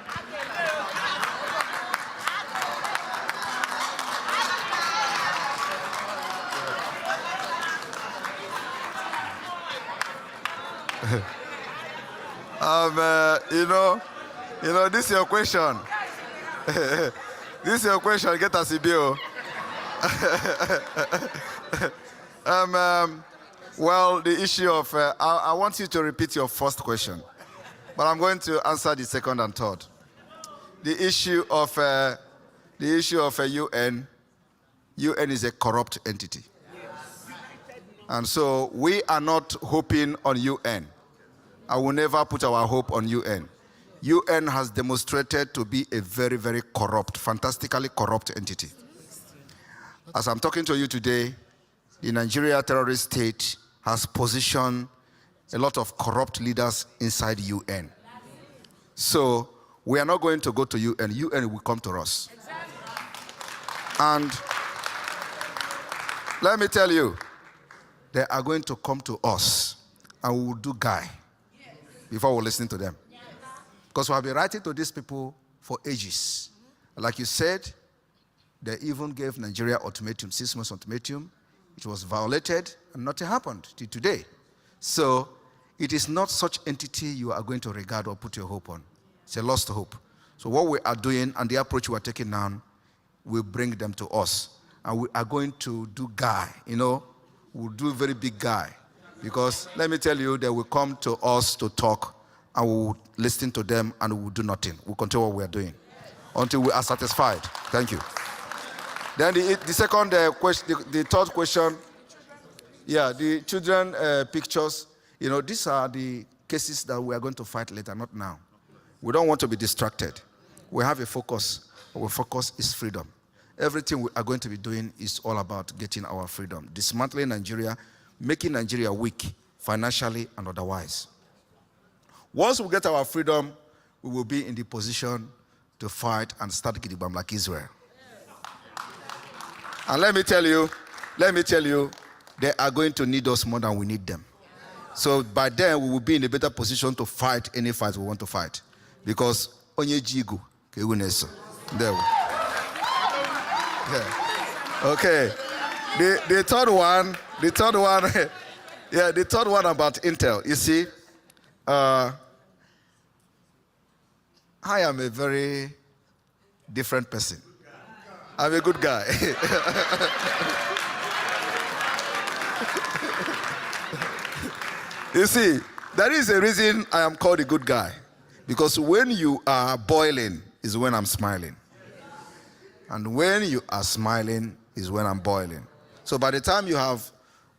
This is your question. This is your question. Get us a bill. Well, the issue of I want you to repeat your first question, but I'm going to answer the second and third. The issue of UN. UN is a corrupt entity, and so we are not hoping on UN. I will never put our hope on UN. UN has demonstrated to be a very, very corrupt, fantastically corrupt entity. As I'm talking to you today, the Nigeria terrorist state has positioned a lot of corrupt leaders inside UN. So we are not going to go to UN. UN will come to us. And let me tell you, they are going to come to us, and we will do guy. before we listen to them. Because we have been writing to these people for ages. Like you said, they even gave Nigeria ultimatum, 6 months ultimatum. It was violated, and nothing happened till today. So it is not such entity you are going to regard or put your hope on. It's a lost hope. So what we are doing and the approach we are taking now will bring them to us. And we are going to do guy, we'll do a very big guy. Because let me tell you, they will come to us to talk, and we will listen to them, and we will do nothing. We'll continue what we are doing until we are satisfied. Thank you. Then the second question, the third question, the children pictures, these are the cases that we are going to fight later, not now. We don't want to be distracted. We have a focus. Our focus is freedom. Everything we are going to be doing is all about getting our freedom, dismantling Nigeria, making Nigeria weak financially and otherwise. Once we get our freedom, we will be in the position to fight and start Gidigam like Israel. And let me tell you, they are going to need us more than we need them. So by then, we will be in a better position to fight any fight we want to fight. Because onye jigu ke uneso. There we. Yeah. Okay. The third one, the third one about Intel. You see, I am a very different person. I'm a good guy. You see, there is a reason I am called a good guy. Because when you are boiling is when I'm smiling. And when you are smiling is when I'm boiling. So by the time you have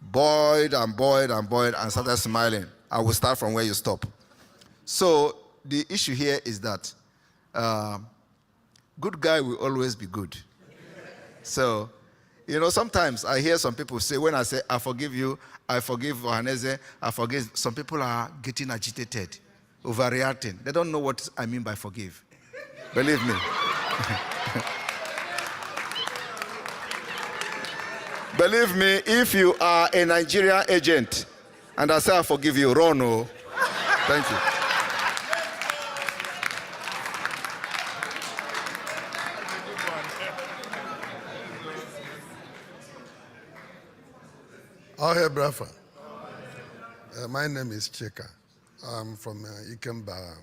boiled and started smiling, I will start from where you stop. So the issue here is that good guy will always be good. So, sometimes I hear some people say, when I say, I forgive you, I forgive Ohaneze, I forgive, some people are getting agitated, overreacting. They don't know what I mean by forgive. Believe me. Believe me, if you are a Nigerian agent and I say I forgive you, run. Oh. Thank you. Oh, hey, Biafra. My name is Chika. I'm from Ikemba.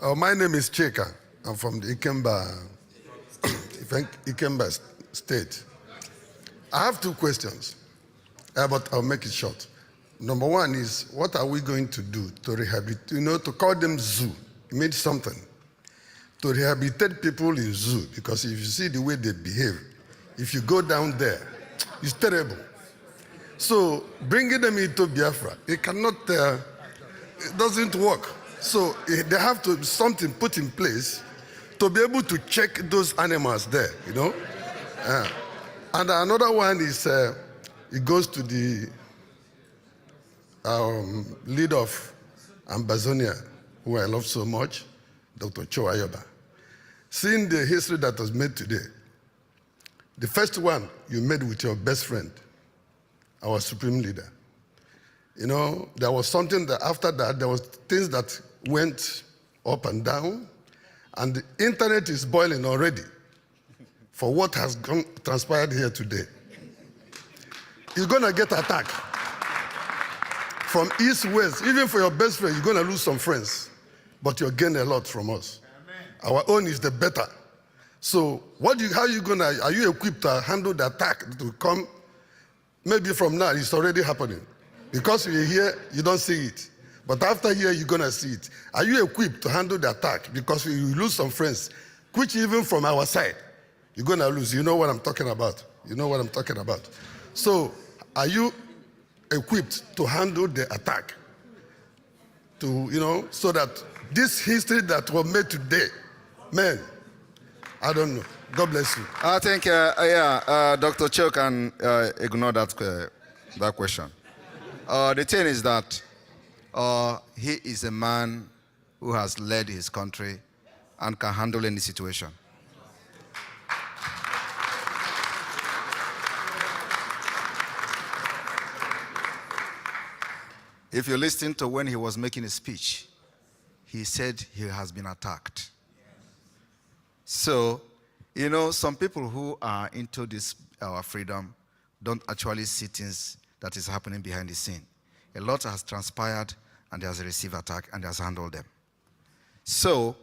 Oh, my name is Chika. I'm from the Ikemba state. I have two questions, but I'll make it short. Number one is, what are we going to do to rehabilitate, to call them zoo? It means something. To rehabilitate people in zoo, because if you see the way they behave, if you go down there, it's terrible. So bringing them into Biafra, it cannot, it doesn't work. So they have to something put in place to be able to check those animals there, And another one is, it goes to the leader of Amazonia, who I love so much, Dr. Cho Aaba. Seeing the history that was made today, the first one you made with your best friend, our supreme leader. There was something that after that, there was things that went up and down, and the internet is boiling already for what has transpired here today. You're gonna get attacked from east, west. Even for your best friend, you're gonna lose some friends, but you'll gain a lot from us. Amen. Our own is the better. So are you equipped to handle the attack to come? Maybe from now, it's already happening. Because you're here, you don't see it. But after here, you're gonna see it. Are you equipped to handle the attack? Because we lose some friends, which even from our side, you're gonna lose. You know what I'm talking about. So are you equipped to handle the attack? So that this history that was made today, man, I don't know. God bless you. I think, Dr. Cho can ignore that question. The thing is that he is a man who has led his country and can handle any situation. If you listen to when he was making a speech, he said he has been attacked. So, you know, some people who are into this, our freedom, don't actually see things that is happening behind the scene. A lot has transpired, and he has received attack, and he has handled them. So,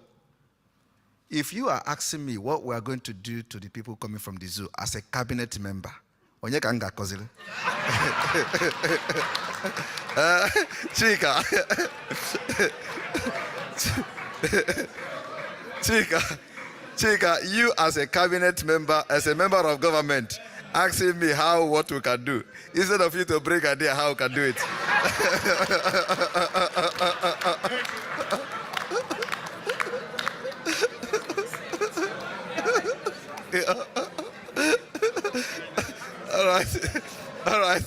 if you are asking me what we are going to do to the people coming from the zoo as a cabinet member, Chika, Chika, you as a cabinet member, as a member of government, asking me what we can do, instead of you to bring idea how we can do it. All right.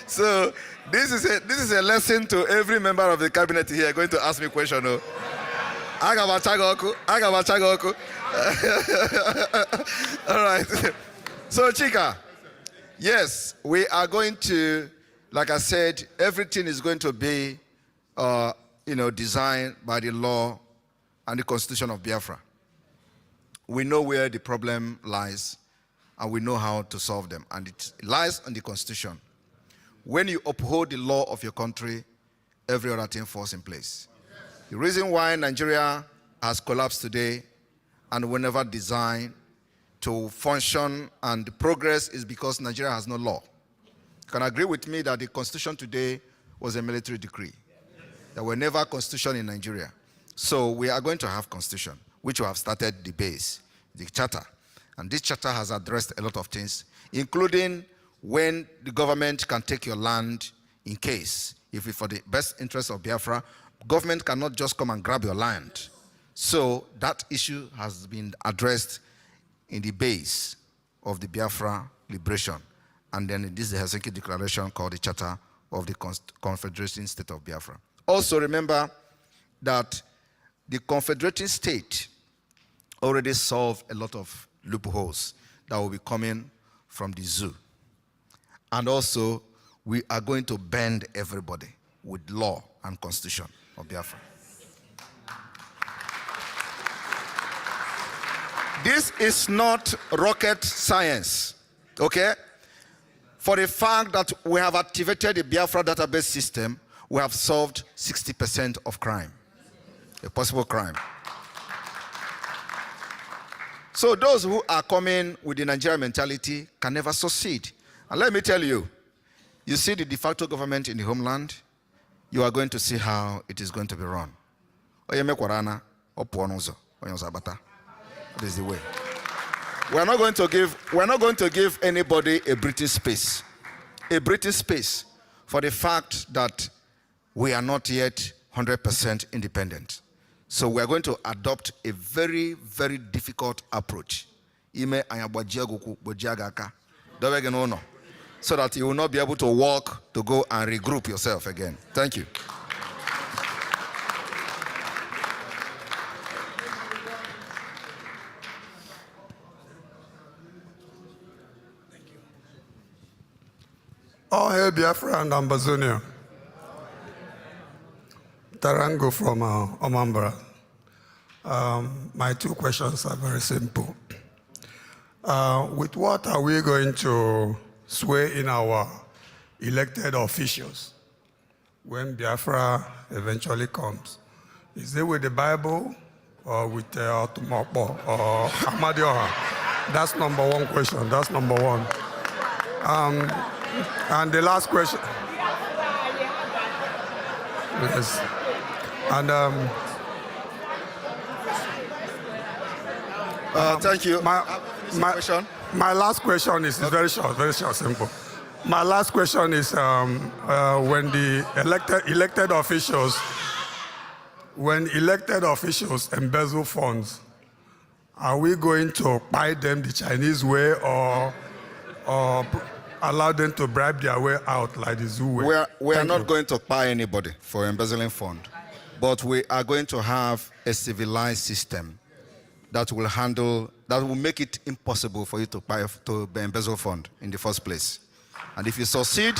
So this is a lesson to every member of the cabinet here going to ask me a question. Agabachagoku. All right. So Chika, yes, we are going to, like I said, everything is going to be, designed by the law and the Constitution of Biafra. We know where the problem lies, and we know how to solve them. And it lies on the Constitution. When you uphold the law of your country, every other thing falls in place. The reason why Nigeria has collapsed today and will never design to function and progress is because Nigeria has no law. You can agree with me that the Constitution today was a military decree. There were never constitution in Nigeria. So we are going to have constitution, which we have started the base, the charter. And this charter has addressed a lot of things, including when the government can take your land in case, if it's for the best interest of Biafra, government cannot just come and grab your land. So that issue has been addressed in the base of the Biafra liberation. And then this is the Helsinki Declaration called the Charter of the Confederating State of Biafra. Also remember that the Confederating State already solved a lot of loopholes that will be coming from the zoo. And also, we are going to bend everybody with law and constitution of Biafra. This is not rocket science, okay? For the fact that we have activated the Biafra database system, we have solved 60% of crime, a possible crime. So those who are coming with the Nigerian mentality can never succeed. And let me tell you, you see the de facto government in the homeland, you are going to see how it is going to be run. That is the way. We're not going to give anybody a breathing space. A breathing space for the fact that we are not yet 100% independent. So we are going to adopt a very, very difficult approach. So that you will not be able to walk to go and regroup yourself again. Thank you. All hail Biafra and Ambazonia. Tarango from Omambra. My two questions are very simple. With what are we going to sway in our elected officials when Biafra eventually comes? Is it with the Bible or with Otumopo or Amadioha? That's number one question. That's number one. And the last question. Yes. And thank you. My last question is very short, simple. My last question is when the elected officials embezzle funds, are we going to buy them the Chinese way or allow them to bribe their way out like the zoo way? We are not going to buy anybody for embezzling fund, but we are going to have a civilized system that will make it impossible for you to embezzle fund in the first place. And if you succeed,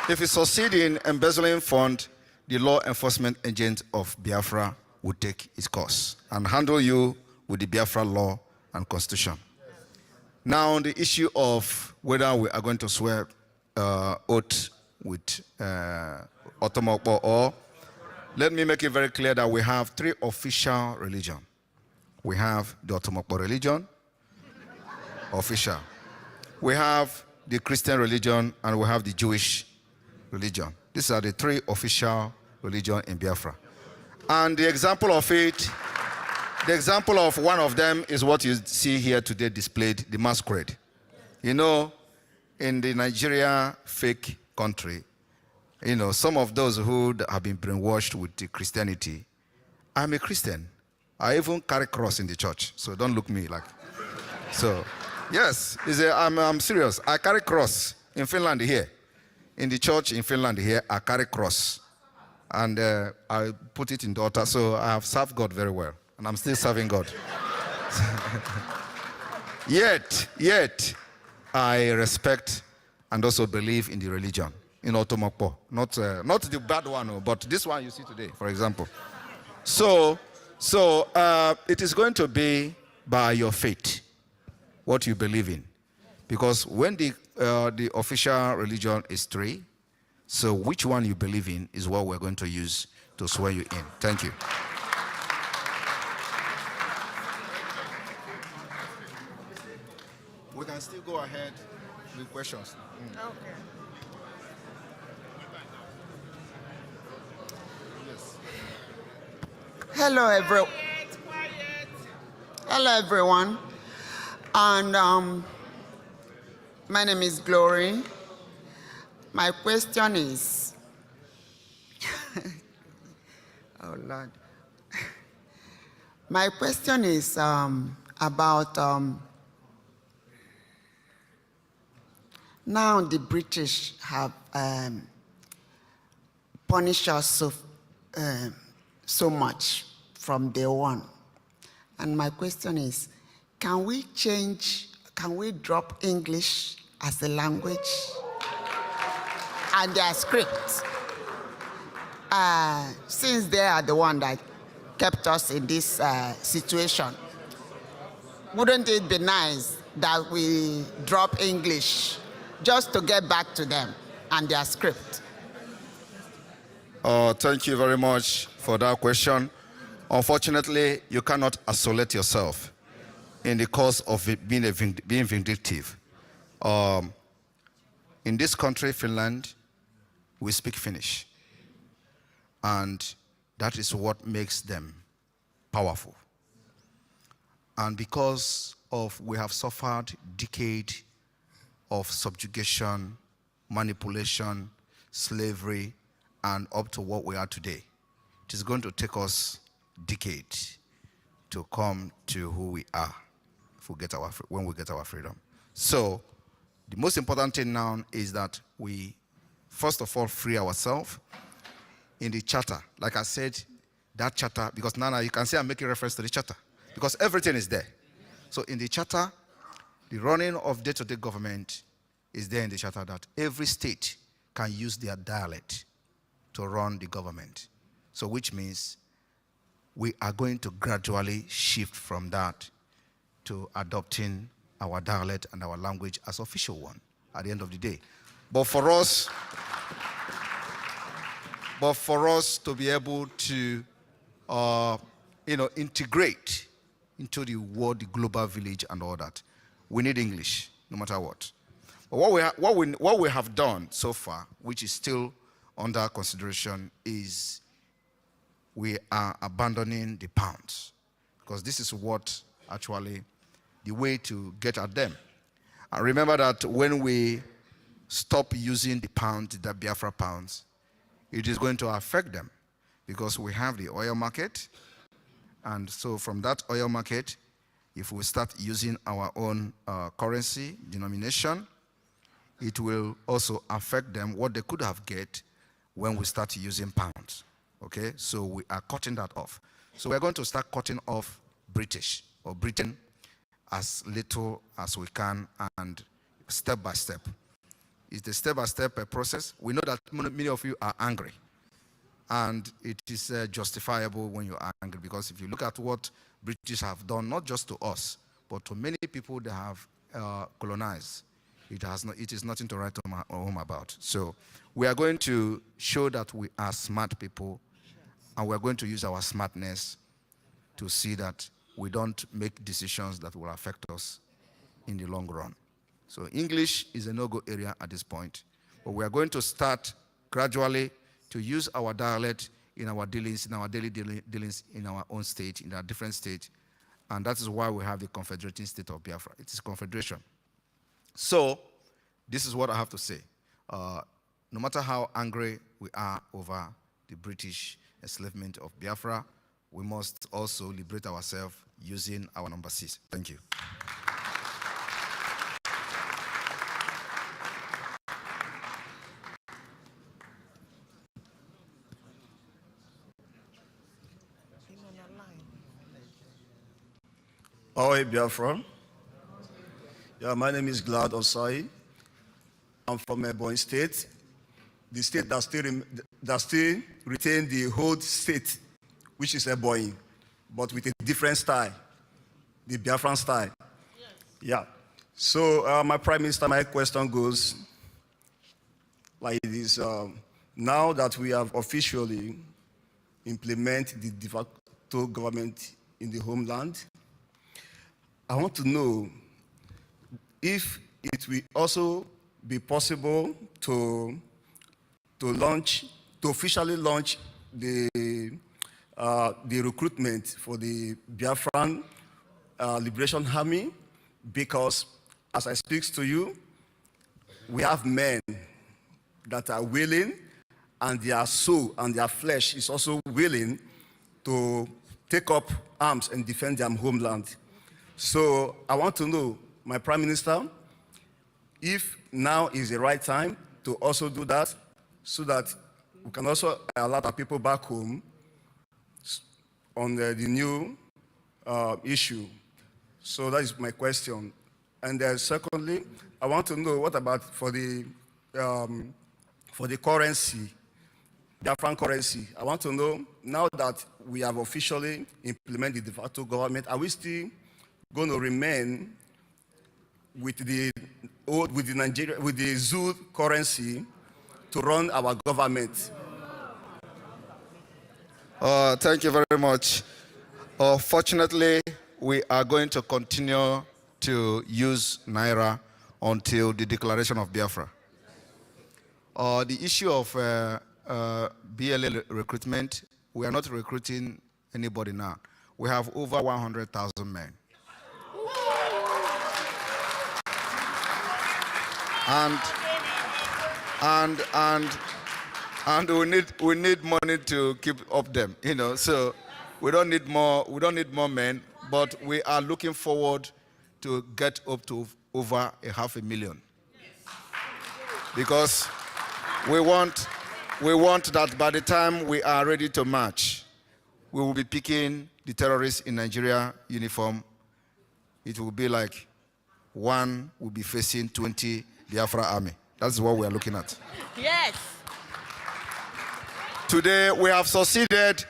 If you succeed in embezzling fund, the law enforcement agent of Biafra will take its course and handle you with the Biafra law and constitution. Now, on the issue of whether we are going to swear oath with Otomokpo, or let me make it very clear that we have 3 official religions. We have the Otomokpo religion, official. We have the Christian religion, and we have the Jewish religion. These are the 3 official religions in Biafra. And the example of it, the example of one of them is what you see here today displayed, the masquerade. You know, in the Nigeria fake country, you know, some of those who have been brainwashed with the Christianity, I'm a Christian. I even carry cross in the church, so don't look me like. So, yes, I'm serious. I carry cross in Finland here. In the church in Finland here, I carry cross. And I put it in the altar, so I have served God very well. And I'm still serving God. Yet, I respect and also believe in the religion, in Otomokpo. Not the bad one, but this one you see today, for example. So it is going to be by your faith, what you believe in. Because when the official religion is 3, so which one you believe in is what we're going to use to swear you in. Thank you. We can still go ahead with questions. Okay. Yes. Hello, Hello, everyone. And my name is Glory. My question is, oh Lord. My question is about now the British have punished us so much from day one. And my question is, can we drop English as a language and their script? Since they are the one that kept us in this situation, wouldn't it be nice that we drop English just to get back to them and their script? Thank you very much for that question. Unfortunately, you cannot isolate yourself in the cause of it being vindictive. In this country, Finland, we speak Finnish. And that is what makes them powerful. And because we have suffered decades of subjugation, manipulation, slavery, and up to what we are today, it is going to take us decades to come to who we are when we get our freedom. So the most important thing now is that we, first of all, free ourselves. In the charter, like I said, that charter, because now you can see I'm making reference to the charter, because everything is there. So in the charter, the running of day-to-day government is there in the charter, that every state can use their dialect to run the government. So which means we are going to gradually shift from that to adopting our dialect and our language as official one at the end of the day. But for us to be able to integrate into the world, the global village and all that, we need English, no matter what. But what we have done so far, which is still under consideration, is we are abandoning the pounds, because this is what actually the way to get at them. And remember that when we stop using the pound, the Biafra pounds, it is going to affect them, because we have the oil market. And so from that oil market, if we start using our own currency denomination, it will also affect them what they could have get when we start using pounds. Okay, so we are cutting that off. So we're going to start cutting off British or Britain as little as we can, and step by step. It's a step-by-step process. We know that many of you are angry. And it is justifiable when you're angry, because if you look at what British have done, not just to us, but to many people they have colonized, it is nothing to write home about. So we are going to show that we are smart people, and we're going to use our smartness to see that we don't make decisions that will affect us in the long run. So English is a no-go area at this point, but we are going to start gradually to use our dialect in our dealings, in our daily dealings in our own state, in our different states. And that is why we have the Confederating State of Biafra. It is confederation. So this is what I have to say. No matter how angry we are over the British enslavement of Biafra, we must also liberate ourselves using our number 6. Thank you. Ahoy, Biafra. Yeah, my name is Glad Osai. I'm from Ebonyi State, the state that still retain the whole state, which is Ebonyi, but with a different style, the Biafran style. Yes. Yeah. So my Prime Minister, my question goes like this. Now that we have officially implemented the de facto government in the homeland, I want to know if it will also be possible to officially launch the recruitment for the Biafran Liberation Army, because as I speak to you, we have men that are willing, and their soul and their flesh is also willing to take up arms and defend their homeland. So I want to know, my Prime Minister, if now is the right time to also do that, so that we can also allow our people back home on the new issue. So that is my question. And secondly, I want to know, what about for the currency, Biafran currency? I want to know, now that we have officially implemented the de facto government, are we still going to remain with the Zulu currency to run our government? Thank you very much. Fortunately, we are going to continue to use Naira until the declaration of Biafra. The issue of BLA recruitment, we are not recruiting anybody now. We have over 100,000 men. And we need money to keep up them, you know. So we don't need more men, but we are looking forward to get up to over 500,000, because we want that by the time we are ready to march, we will be picking the terrorists in Nigeria uniform. It will be like one will be facing 20 Biafra army. That's what we are looking at. Yes. Today we have succeeded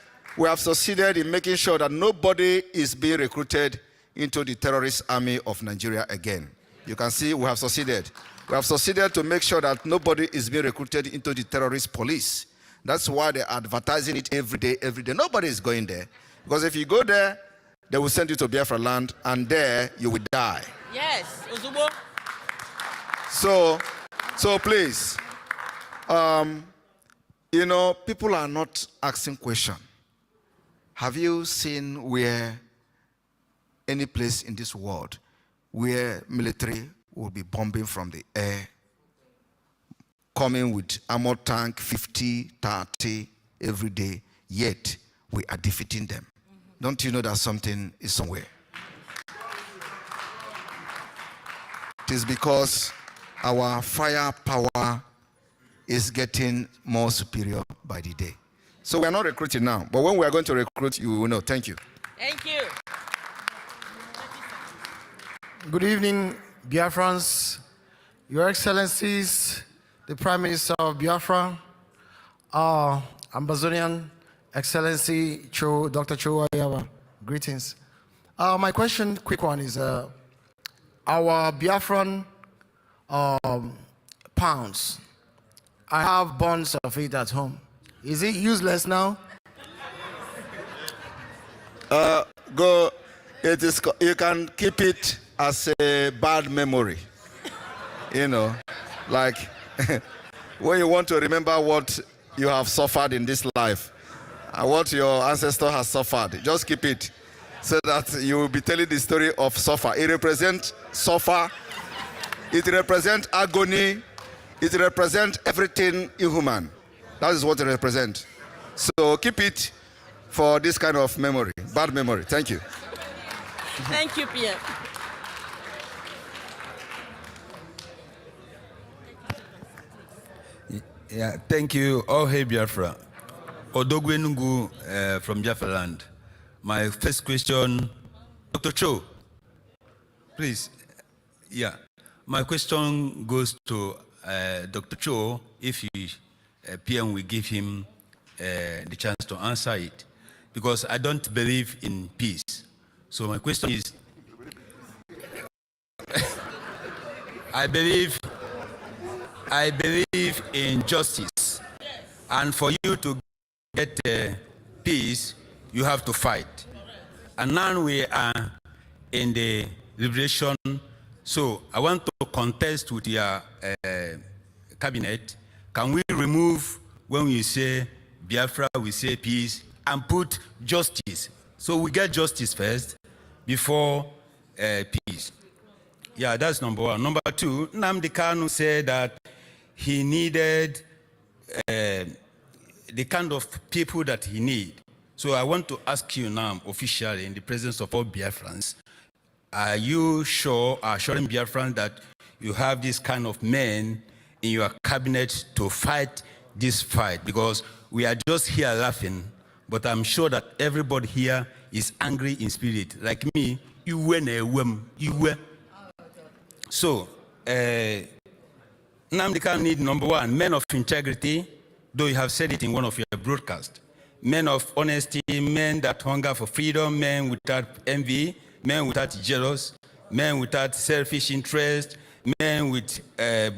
in making sure that nobody is being recruited into the terrorist army of Nigeria again. You can see we have succeeded. We have succeeded to make sure that nobody is being recruited into the terrorist police. That's why they're advertising it every day. Nobody is going there. Because if you go there, they will send you to Biafra land, and there you will die. Yes, Ozubo. So please, you know, people are not asking questions. Have you seen where any place in this world where military will be bombing from the air, coming with armored tank 50, 30 every day, yet we are defeating them? Don't you know that something is somewhere? It is because our firepower is getting more superior by the day. So we are not recruiting now, but when we are going to recruit, you will know. Thank you. Thank you. Good evening, Biafrans, Your Excellencies, the Prime Minister of Biafra, Ambazonian Excellency Dr. Cho Aaba. Greetings. My question, quick one, is our Biafran pounds. I have bonds of it at home. Is it useless now? You can keep it as a bad memory. You know, like when you want to remember what you have suffered in this life and what your ancestor has suffered, just keep it so that you will be telling the story of suffer. It represents suffer, it represents agony, it represents everything inhuman. That is what it represents. So keep it for this kind of memory, bad memory. Thank you. Thank you, Pierre. Yeah, thank you. Oh, hey, Biafra. Odogwenungu from Biafra land. My first question, Dr. Cho, please. Yeah, my question goes to Dr. Cho, if PM will give him the chance to answer it, because I don't believe in peace. So my question is, I believe in justice, and for you to get peace, you have to fight. And now we are in the liberation, so I want to contest with your cabinet. Can we remove, when we say Biafra, we say peace, and put justice? So we get justice first before peace. Yeah, that's number one. Number two, Nnamdi Kanu said that he needed the kind of people that he need. So I want to ask you now, officially, in the presence of all Biafrans, are you sure, assuring Biafrans that you have this kind of men in your cabinet to fight this fight? Because we are just here laughing, but I'm sure that everybody here is angry in spirit. Like me, you were. So, Nnamdi Kanu need, number one, men of integrity, though you have said it in one of your broadcasts. Men of honesty, men that hunger for freedom, men without envy, men without jealous, men without selfish interest, men with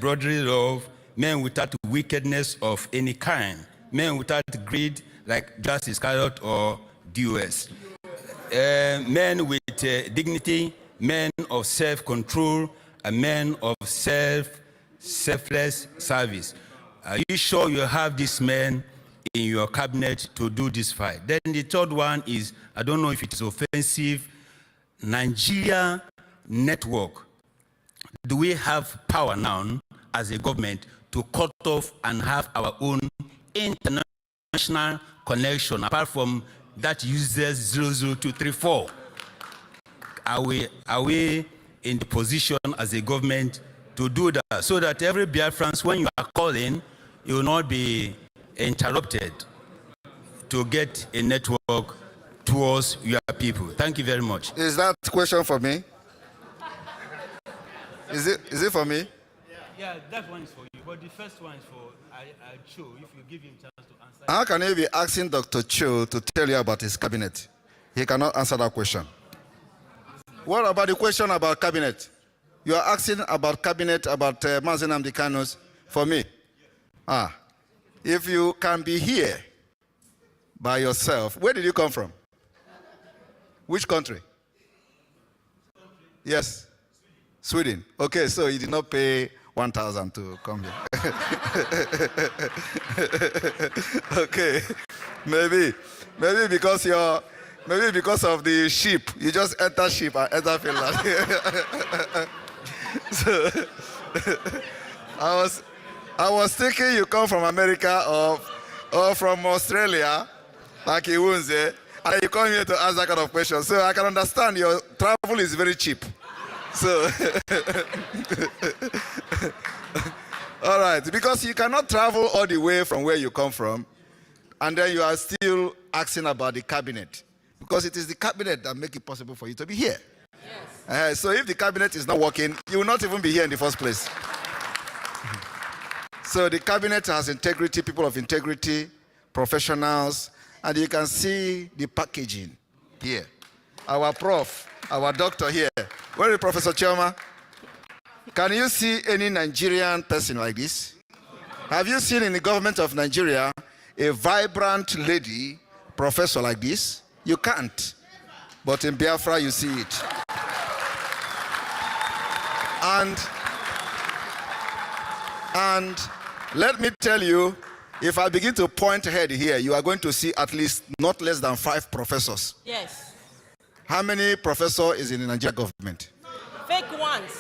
brotherly love, men without wickedness of any kind, men without greed like Judas Iscariot or DOS. Men with dignity, men of self-control, and men of selfless service. Are you sure you have these men in your cabinet to do this fight? Then the third one is, I don't know if it is offensive, Nigeria network. Do we have power now as a government to cut off and have our own international connection apart from that uses 00234? Are we in the position as a government to do that, so that every Biafran, when you are calling, you will not be interrupted to get a network towards your people? Thank you very much. Is that question for me? Is it for me? Yeah, that one is for you, but the first one is for Cho, if you give him a chance to answer. How can you be asking Dr. Cho to tell you about his cabinet? He cannot answer that question. What about the question about cabinet? You are asking about cabinet, about Mazi Nnamdi Kanu's, for me. If you can be here by yourself, where did you come from? Which country? Yes, Sweden. Okay, so you did not pay 1,000 to come here. Okay, maybe because of the ship, you just enter ship and enter Finland. So I was thinking you come from America or from Australia, like you won't say, and you come here to ask that kind of question. So I can understand your travel is very cheap. So, all right, because you cannot travel all the way from where you come from, and then you are still asking about the cabinet, because it is the cabinet that makes it possible for you to be here. Yes. So if the cabinet is not working, you will not even be here in the first place. So the cabinet has integrity, people of integrity, professionals, and you can see the packaging here. Our prof, our doctor here. Where is Professor Chioma? Can you see any Nigerian person like this? Have you seen in the government of Nigeria a vibrant lady professor like this? You can't. But in Biafra, you see it. And let me tell you, if I begin to point ahead here, you are going to see at least not less than 5 professors. Yes. How many professors is in the Nigerian government? Fake ones.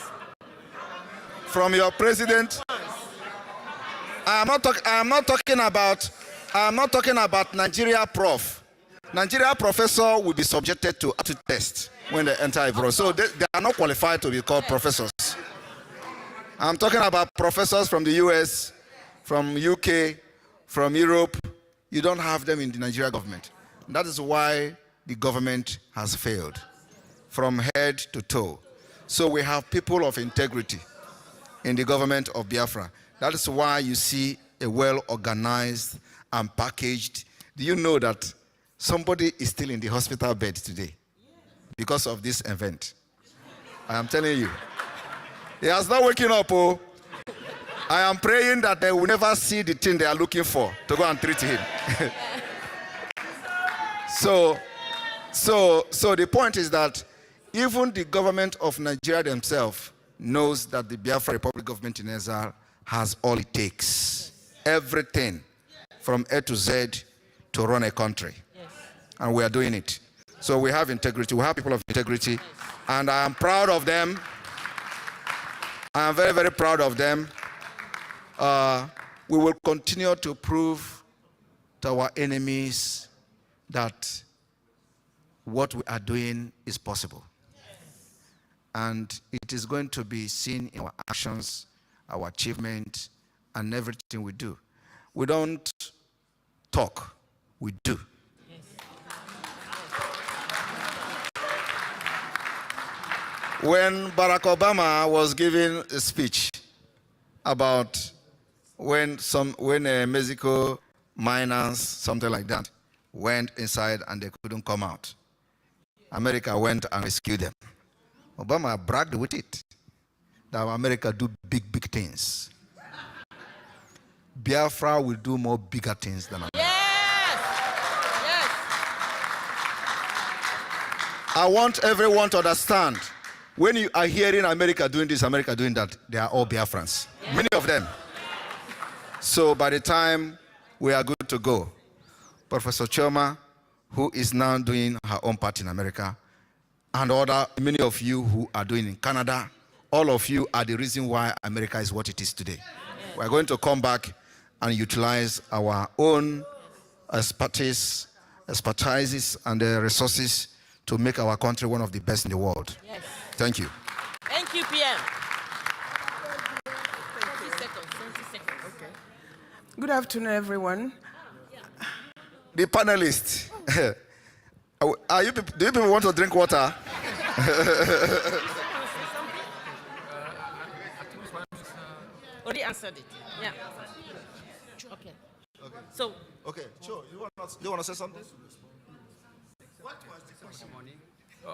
From your president. I'm not talking about Nigeria prof. Nigeria professor will be subjected to aptitude test when they enter abroad. So they are not qualified to be called professors. I'm talking about professors from the US, from UK, from Europe. You don't have them in the Nigeria government. That is why the government has failed from head to toe. So we have people of integrity in the government of Biafra. That is why you see a well-organized and packaged. Do you know that somebody is still in the hospital bed today because of this event? I am telling you. He has not waken up. Oh. I am praying that they will never see the thing they are looking for to go and treat him. So the point is that even the government of Nigeria themselves knows that the Biafra Republic government in exile has all it takes. Everything from A to Z to run a country. Yes. And we are doing it. So we have integrity. We have people of integrity. Yes. And I am proud of them. I am very, very proud of them. We will continue to prove to our enemies that what we are doing is possible. And it is going to be seen in our actions, our achievements, and everything we do. We don't talk, we do. Yes. When Barack Obama was giving a speech about when Mexico miners, something like that, went inside and they couldn't come out, America went and rescued them. Obama bragged with it that America do big, big things. Biafra will do more bigger things than America. Yes! Yes! I want everyone to understand, when you are hearing America doing this, America doing that, they are all Biafrans. Yes. Many of them. So by the time we are good to go, Professor Chioma, who is now doing her own part in America, and many of you who are doing in Canada, all of you are the reason why America is what it is today. Yes. We're going to come back and utilize our own expertise and resources to make our country one of the best in the world. Yes. Thank you. Thank you, PM. 20 seconds. Okay. Good afternoon, everyone. The panelists. Do you people want to drink water? Already answered it. Yeah. Okay. So. Okay. Sure. You want to say something? What was the question?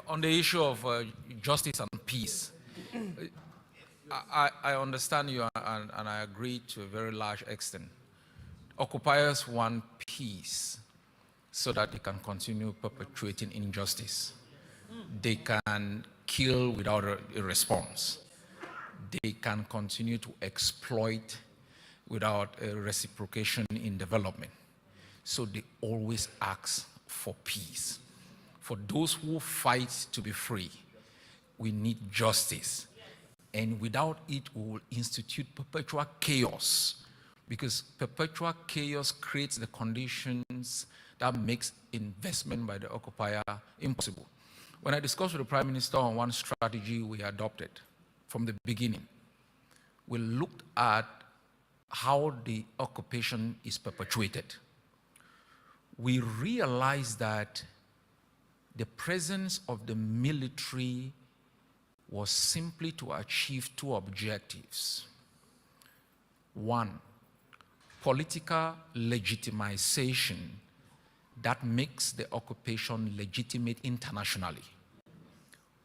On the issue of justice and peace, I understand you and I agree to a very large extent. Occupiers want peace so that they can continue perpetuating injustice. They can kill without a response. They can continue to exploit without a reciprocation in development. So they always ask for peace. For those who fight to be free, we need justice. And without it, we will institute perpetual chaos, because perpetual chaos creates the conditions that makes investment by the occupier impossible. When I discussed with the Prime Minister on one strategy we adopted from the beginning, we looked at how the occupation is perpetuated. We realized that the presence of the military was simply to achieve 2 objectives. One, political legitimization that makes the occupation legitimate internationally.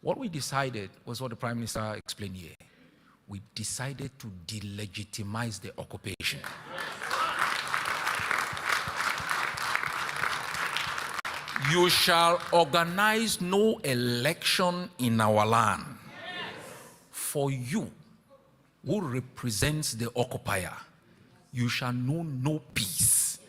What we decided was what the Prime Minister explained here. We decided to delegitimize the occupation. You shall organize no election in our land for you who represents the occupier. You shall know no peace.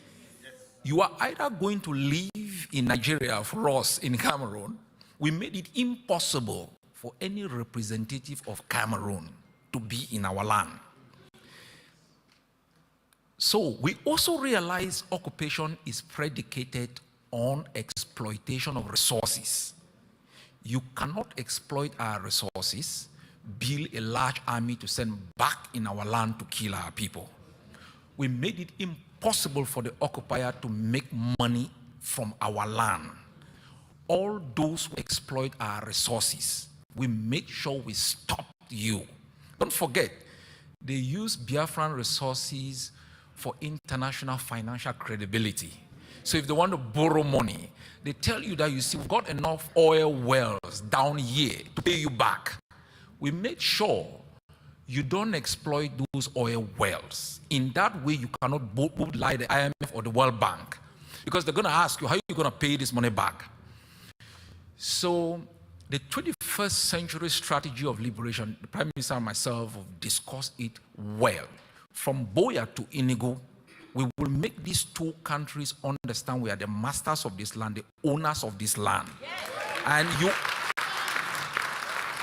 You are either going to live in Nigeria for us in Cameroon. We made it impossible for any representative of Cameroon to be in our land. So we also realize occupation is predicated on exploitation of resources. You cannot exploit our resources, build a large army to send back in our land to kill our people. We made it impossible for the occupier to make money from our land. All those who exploit our resources, we make sure we stop you. Don't forget, they use Biafran resources for international financial credibility. So if they want to borrow money, they tell you that, you see, we've got enough oil wells down here to pay you back. We made sure you don't exploit those oil wells. In that way, you cannot lie the IMF or the World Bank, because they're going to ask you, how are you going to pay this money back? So the 21st century strategy of liberation, the Prime Minister and myself have discussed it well. From Boya to Inigo, we will make these two countries understand we are the masters of this land, the owners of this land. And you,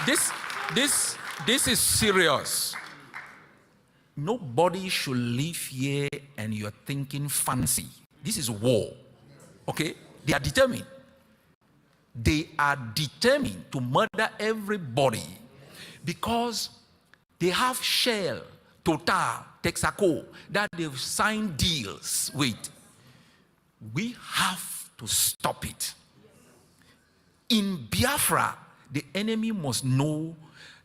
this is serious. Nobody should live here and you're thinking fancy. This is war, okay? They are determined. They are determined to murder everybody because they have Shell, Total, Texaco that they've signed deals with. We have to stop it. In Biafra, the enemy must know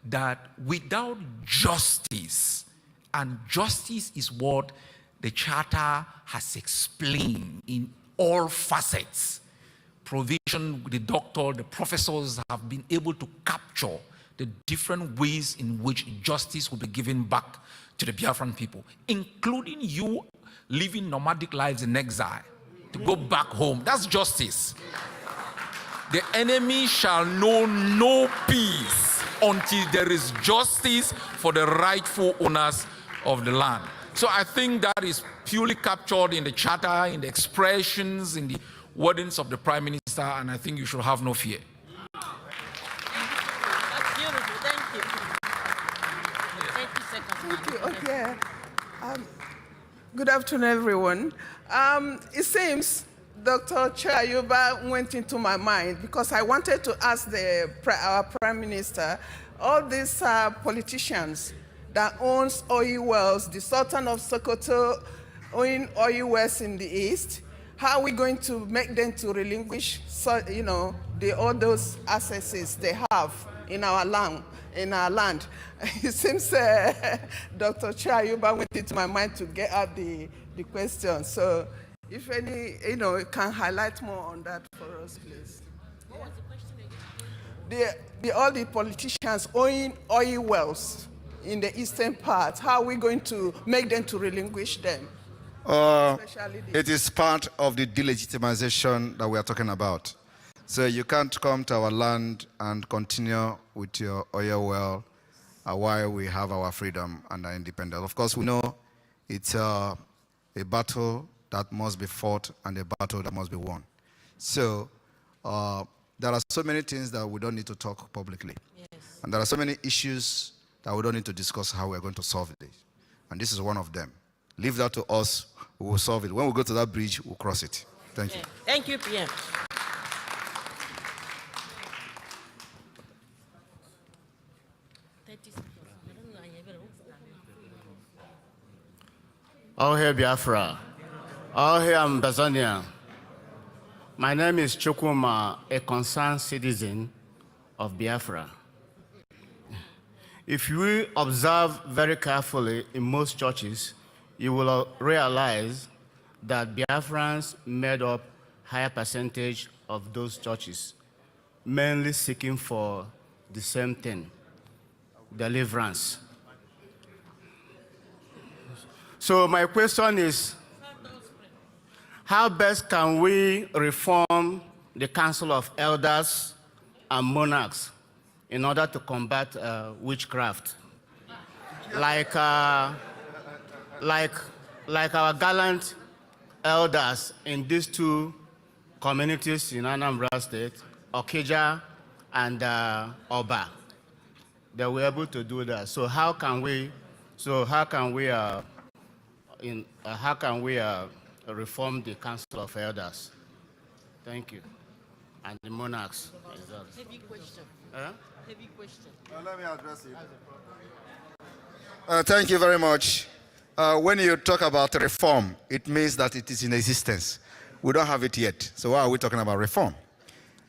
that without justice, and justice is what the Charter has explained in all facets, provision, the doctor, the professors have been able to capture the different ways in which justice will be given back to the Biafran people, including you living nomadic lives in exile to go back home. That's justice. The enemy shall know no peace until there is justice for the rightful owners of the land. So I think that is purely captured in the Charter, in the expressions, in the wordings of the Prime Minister, and I think you should have no fear. That's beautiful. Thank you. 30 seconds. Thank you. Okay. Good afternoon, everyone. It seems Dr. Cho Aaba went into my mind because I wanted to ask our Prime Minister, all these politicians that owns oil wells, the Sultan of Sokoto owning oil wells in the east, how are we going to make them to relinquish, all those assets they have in our land? It seems Dr. Cho Aaba went into my mind to get out the question. So if any, can highlight more on that for us, please. What was the question again? All the politicians owning oil wells in the eastern part, how are we going to make them to relinquish them? It is part of the delegitimization that we are talking about. So you can't come to our land and continue with your oil well while we have our freedom and our independence. Of course, we know it's a battle that must be fought and a battle that must be won. So there are so many things that we don't need to talk publicly. Yes. And there are so many issues that we don't need to discuss how we're going to solve it. And this is one of them. Leave that to us, we will solve it. When we go to that bridge, we'll cross it. Thank you. Thank you, PM. All hail Biafra. All hail Ambazonia. My name is Chukwuma, a concerned citizen of Biafra. If we observe very carefully in most churches, you will realize that Biafrans made up higher percentage of those churches, mainly seeking for the same thing, deliverance. So my question is, how best can we reform the Council of Elders and Monarchs in order to combat witchcraft? Like our gallant elders in these two communities in Anambra State, Okija and Oba, they were able to do that. So how can we reform the Council of Elders? Thank you. And the monarchs. Heavy question. Heavy question. Let me address it. Thank you very much. When you talk about reform, it means that it is in existence. We don't have it yet. So why are we talking about reform?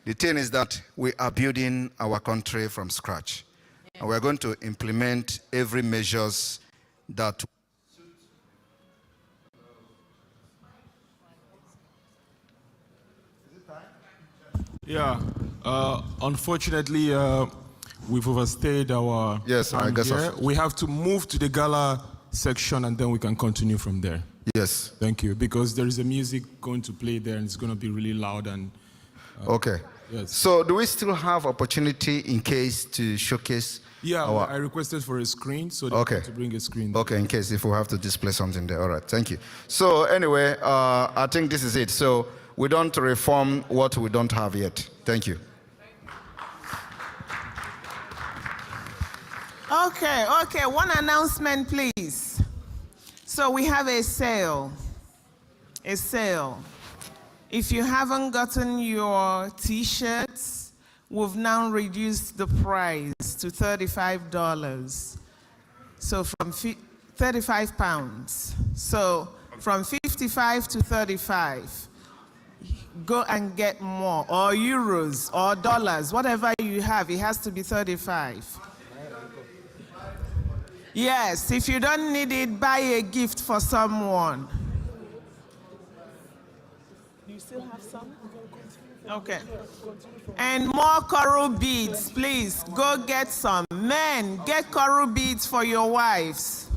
The thing is that we are building our country from scratch. And we're going to implement every measures that Yeah, unfortunately, we've overstayed our time here. We have to move to the gala section and then we can continue from there. Yes. Thank you, because there is a music going to play there and it's going to be really loud and... okay. Yes. So do we still have opportunity in case to showcase? Yeah, I requested for a screen, so they have to bring a screen. Okay, in case if we have to display something there. All right, thank you. So anyway, I think this is it. So we don't reform what we don't have yet. Thank you. Okay, one announcement, please. So we have a sale. If you haven't gotten your T-shirts, we've now reduced the price to $35. So from 35 pounds. So from 55 to 35. Go and get more, or euros, or dollars, whatever you have, it has to be 35. Yes, if you don't need it, buy a gift for someone. Do you still have some? Okay. And more coral beads, please. Go get some. Men, get coral beads for your wives.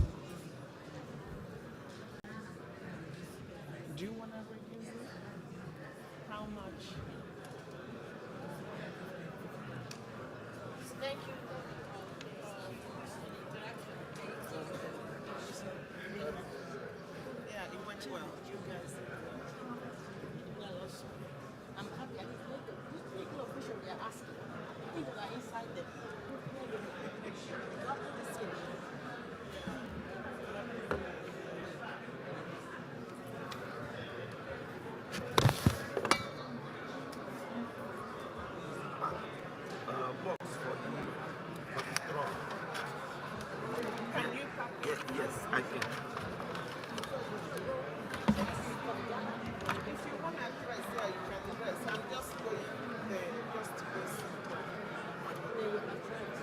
Do you want to reduce it? How much? Thank you. Yeah, it went well. You guys. I'm happy. These people of vision, they are asking. People are inside them. Yes, I can. If you want to address there, you can address. I'm just going there just to go see. They will address.